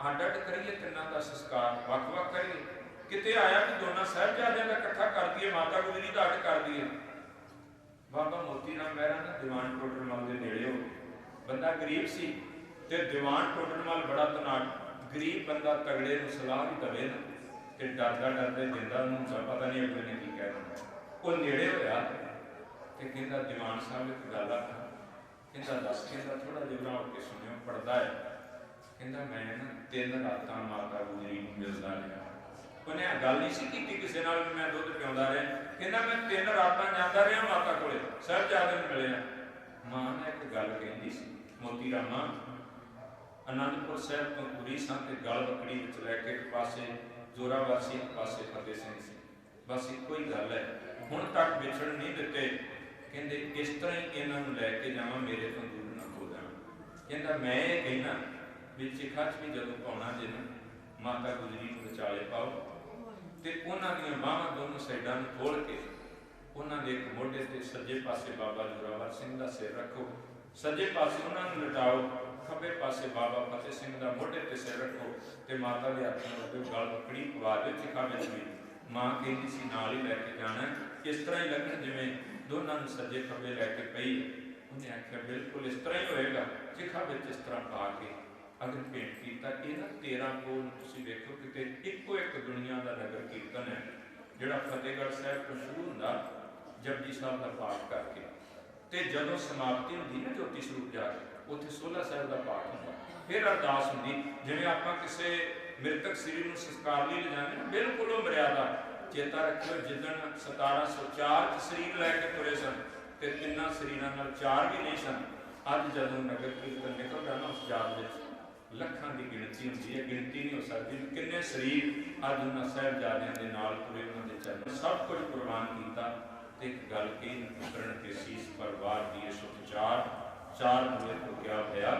ਅੱਡ-ਅੱਡ ਕਰੀਏ ਤਿੰਨਾਂ ਦਾ ਸੰਸਕਾਰ, ਵੱਖ-ਵੱਖ ਕਰੀਏ। ਕਿਤੇ ਆਇਆ ਵੀ ਦੋਨਾਂ ਸਾਹਿਬਜ਼ਾਦਿਆਂ ਦਾ ਇਕੱਠਾ ਕਰ ਦਈਏ, ਮਾਤਾ ਗੁਜਰੀ ਦਾ ਅੱਡ ਕਰ ਦਈਏ। ਬਾਬਾ ਮੋਤੀ ਰਾਮ ਮਹਿਰਾ ਨਾ ਦੀਵਾਨ ਟੋਡਰਮਲ ਦੇ ਨੇੜੇ ਹੋ ਗਏ। ਬੰਦਾ ਗਰੀਬ ਸੀ ਤੇ ਦੀਵਾਨ ਟੋਡਰਮਲ ਬੜਾ ਤਨਾੜ, ਗਰੀਬ ਬੰਦਾ ਤਗੜੇ ਨੂੰ ਸਲਾਹ ਵੀ ਦਵੇ ਨਾ ਤੇ ਡਰਦੇ ਦਿੰਦਾ ਉਹਨੂੰ, ਪਤਾ ਨਹੀਂ ਅਗਲੇ ਨੇ ਕੀ ਕਹਿ ਦੇਣਾ। ਉਹ ਨੇੜੇ ਹੋਇਆ ਤੇ ਕਹਿੰਦਾ ਦੀਵਾਨ ਸਾਹਿਬ ਇੱਕ ਗੱਲ ਆਖਾਂ। ਕਹਿੰਦਾ ਦੱਸ। ਕਹਿੰਦਾ ਥੋੜਾ ਜਿਹਾ ਹੋ ਕੇ ਸੁਣਿਓ, ਪੜਦਾ ਹੈ। ਕਹਿੰਦਾ ਮੈਂ ਨਾ 3 ਰਾਤਾਂ ਮਾਤਾ ਗੁਜਰੀ ਨੂੰ ਮਿਲਦਾ ਰਿਹਾ। ਉਹਨੇ ਇਹ ਗੱਲ ਨਹੀਂ ਸੀ ਕੀਤੀ ਕਿਸੇ ਨਾਲ ਵੀ ਮੈਂ ਦੁੱਧ ਪਿਆਉਂਦਾ ਰਿਹਾ। ਕਹਿੰਦਾ ਮੈਂ 3 ਰਾਤਾਂ ਜਾਂਦਾ ਰਿਹਾ ਮਾਤਾ ਕੋਲੇ, ਸਾਹਿਬਜ਼ਾਦੇ ਨੂੰ ਮਿਲਿਆ। ਮਾਂ ਨੇ ਇੱਕ ਗੱਲ ਕਹਿੰਦੀ ਸੀ, ਮੋਤੀ ਰਾਮਾ, ਅਨੰਦਪੁਰ ਸਾਹਿਬ ਤੋਂ ਤੁਰੀ ਸਾਂ ਤੇ ਗਲ ਬੱਕੜੀ ਵਿੱਚ ਲੈ ਕੇ ਇੱਕ ਪਾਸੇ ਜ਼ੋਰਾਵਰ ਸੀ, ਇੱਕ ਪਾਸੇ ਫਤਿਹ ਸਿੰਘ ਸੀ, ਬਸ ਇੱਕੋ ਹੀ ਗੱਲ ਹੈ, ਹੁਣ ਤੱਕ ਵਿਛੜ ਨਹੀਂ ਦਿੱਤੇ। ਕਹਿੰਦੇ ਇਸ ਤਰ੍ਹਾਂ ਹੀ ਇਹਨਾਂ ਨੂੰ ਲੈ ਕੇ ਜਾਵਾਂ, ਮੇਰੇ ਤੋਂ ਦੂਰ ਨਾ ਹੋ ਜਾਣ। ਕਹਿੰਦਾ ਮੈਂ ਇਹ ਕਹਿਣਾ ਵੀ ਚਿਖਾ 'ਚ ਵੀ ਜਦੋਂ ਪਾਉਣਾ ਜੇ ਨਾ, ਮਾਤਾ ਗੁਜਰੀ ਨੂੰ ਵਿਚਾਲੇ ਪਾਓ ਤੇ ਉਹਨਾਂ ਦੀਆਂ ਬਾਹਾਂ ਦੋਨੋਂ ਸਾਈਡਾਂ ਨੂੰ ਖੋਲ ਕੇ ਉਹਨਾਂ ਦੇ ਇੱਕ ਮੋਢੇ ਤੇ ਸੱਜੇ ਪਾਸੇ ਬਾਬਾ ਜ਼ੋਰਾਵਰ ਸਿੰਘ ਦਾ ਸਿਰ ਰੱਖੋ, ਸੱਜੇ ਪਾਸੇ ਉਹਨਾਂ ਨੂੰ ਲਟਾਓ, ਖੱਬੇ ਪਾਸੇ ਬਾਬਾ ਫਤਿਹ ਸਿੰਘ ਦਾ ਮੋਢੇ ਤੇ ਸਿਰ ਰੱਖੋ ਤੇ ਮਾਤਾ ਦੇ ਹੱਥ ਨਾਲ ਉਹਦੇ ਗਲ ਬੱਕੜੀ ਪਵਾ ਦਿਓ ਚਿਖਾ ਵਿੱਚ ਵੀ। ਮਾਂ ਕਹਿੰਦੀ ਸੀ ਨਾਲ ਹੀ ਲੈ ਕੇ ਜਾਣਾ, ਇਸ ਤਰ੍ਹਾਂ ਹੀ ਲੱਗਣ ਜਿਵੇਂ ਦੋਨਾਂ ਨੂੰ ਸੱਜੇ ਖੱਬੇ ਲੈ ਕੇ ਪਈ। ਉਹਨੇ ਆਖਿਆ ਬਿਲਕੁਲ ਇਸ ਤਰ੍ਹਾਂ ਹੀ ਹੋਏਗਾ, ਚਿਖਾ ਵਿੱਚ ਇਸ ਤਰ੍ਹਾਂ ਪਾ ਕੇ ਅਗਰ ਭੇਂਟ ਕੀਤਾ। ਇਹ ਨਾ 13 ਕੋਲ ਤੁਸੀਂ ਵੇਖੋ ਕਿਤੇ ਇੱਕੋ ਇੱਕ ਦੁਨੀਆ ਦਾ ਨਗਰ ਕੀਰਤਨ ਹੈ ਜਿਹੜਾ ਫਤਿਹਗੜ੍ਹ ਸਾਹਿਬ ਤੋਂ ਸ਼ੁਰੂ ਹੁੰਦਾ ਜਪਜੀ ਸਾਹਿਬ ਦਾ ਪਾਠ ਕਰਕੇ, ਤੇ ਜਦੋਂ ਸਮਾਪਤੀ ਹੁੰਦੀ ਨਾ ਜੋਤੀ ਸਰੂਪ ਜਾ ਕੇ, ਉੱਥੇ ਸੋਹਲਾ ਸਾਹਿਬ ਦਾ ਪਾਠ ਹੁੰਦਾ, ਫਿਰ ਅਰਦਾਸ ਹੁੰਦੀ। ਜਿਵੇਂ ਆਪਾਂ ਕਿਸੇ ਮ੍ਰਿਤਕ ਸਰੀਰ ਨੂੰ ਸੰਸਕਾਰ ਲਈ ਲਿਜਾਂਦੇ ਨਾ, ਬਿਲਕੁਲ ਉਹ ਮਰਿਆਦਾ। ਚੇਤਾ ਰੱਖਿਓ, ਜਿੱਦਣ 1704 ਚ ਸਰੀਰ ਲੈ ਕੇ ਤੁਰੇ ਸਨ ਤੇ 3 ਸਰੀਰਾਂ ਨਾਲ 4 ਵੀ ਨਹੀਂ ਸਨ। ਅੱਜ ਜਦੋਂ ਨਗਰ ਕੀਰਤਨ ਨਿਕਲਦਾ ਨਾ, ਉਸ ਯਾਦ ਵਿੱਚ ਲੱਖਾਂ ਦੀ ਗਿਣਤੀ ਹੁੰਦੀ ਹੈ, ਗਿਣਤੀ ਨਹੀਂ ਹੋ ਸਕਦੀ ਕਿੰਨੇ ਸਰੀਰ ਅੱਜ ਉਹਨਾਂ ਸਾਹਿਬਜ਼ਾਦਿਆਂ ਦੇ ਨਾਲ ਤੁਰੇ, ਉਹਨਾਂ ਦੇ ਚਰਨ ਸਭ ਕੁਝ ਕੁਰਬਾਨ ਕੀਤਾ। ਤੇ ਇੱਕ ਗੱਲ ਕਹੀ, ਕਰਨ ਕੇ ਸੀਸ ਪਰਵਾਰ ਦੀ ਚਾਰ ਬੁਰੇ ਤੋਂ ਕਿਆ ਹੋਇਆ,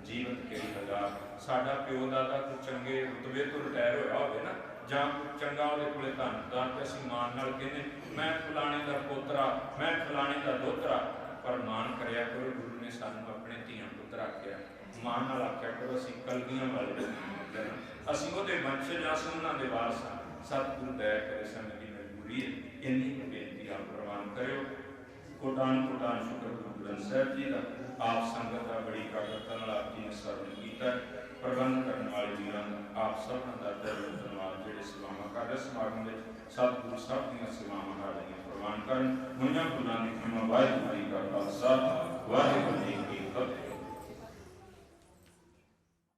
ਜੀਵਨ ਕਿਹੜੀ ਲਗਾ। ਸਾਡਾ ਪਿਓ ਦਾਦਾ ਕੋਈ ਚੰਗੇ ਰੁਤਬੇ ਤੋਂ ਰਿਟਾਇਰ ਹੋਇਆ ਹੋਵੇ ਨਾ, ਜਾਂ ਕੋਈ ਚੰਗਾ ਉਹਦੇ ਕੋਲੇ ਧਨਦਾਰ, ਤੇ ਅਸੀਂ ਮਾਣ ਨਾਲ ਕਹਿੰਦੇ ਮੈਂ ਫਲਾਣੇ ਦਾ ਪੋਤਰਾ, ਮੈਂ ਫਲਾਣੇ ਦਾ ਦੋਤਰਾ। ਪਰ ਮਾਣ ਕਰਿਆ ਕਰੋ, ਗੁਰੂ ਨੇ ਸਾਨੂੰ ਆਪਣੇ ਧੀਆਂ ਪੁੱਤਰ ਆਖਿਆ, ਮਾਣ ਨਾਲ ਆਖਿਆ ਕਰੋ ਅਸੀਂ ਕਲਗੀਆਂ ਵਾਲੇ, ਅਸੀਂ ਉਹਦੇ ਵੰਸ਼ਜ ਹਾਂ, ਅਸੀਂ ਉਹਨਾਂ ਦੇ ਵਾਰਸ ਹਾਂ। ਸਤਿਗੁਰੂ ਦਇਆ ਕਰੇ, ਸਾਨੂੰ ਦੀ ਮਜਬੂਰੀ ਹੈ, ਇੰਨੀ ਬੇਨਤੀ ਆਪ ਪ੍ਰਵਾਨ ਕਰਿਓ। ਕੋਟਾਨ ਸ਼ੁਕਰ ਗੁਰੂ ਗ੍ਰੰਥ ਸਾਹਿਬ ਜੀ ਦਾ, ਆਪ ਸੰਗਤ ਦਾ ਬੜੀ ਕਾਗਰਤਾ ਨਾਲ ਆਪ ਜੀ ਨੇ ਸਰਵਣ ਕੀਤਾ। ਪ੍ਰਬੰਧ ਕਰਨ ਵਾਲੇ ਵੀਰਾਂ ਦਾ ਆਪ ਸਭਨਾਂ ਦਾ ਦਿਲ ਧੰਨਵਾਦ। ਜਿਹੜੇ ਸੇਵਾਵਾਂ ਕਰ ਰਹੇ ਸਮਾਗਮ ਵਿੱਚ, ਸਤਿਗੁਰੂ ਸਭ ਦੀਆਂ ਸੇਵਾਵਾਂ ਹਾਰ ਰਹੀਆਂ ਪ੍ਰਵਾਨ ਕਰਨ। ਮੁੰਨਾਂ ਭੁੱਲਾਂ ਦੀ ਖਿਮਾ, ਵਾਹਿਗੁਰੂ ਜੀ ਕਾ ਖਾਲਸਾ।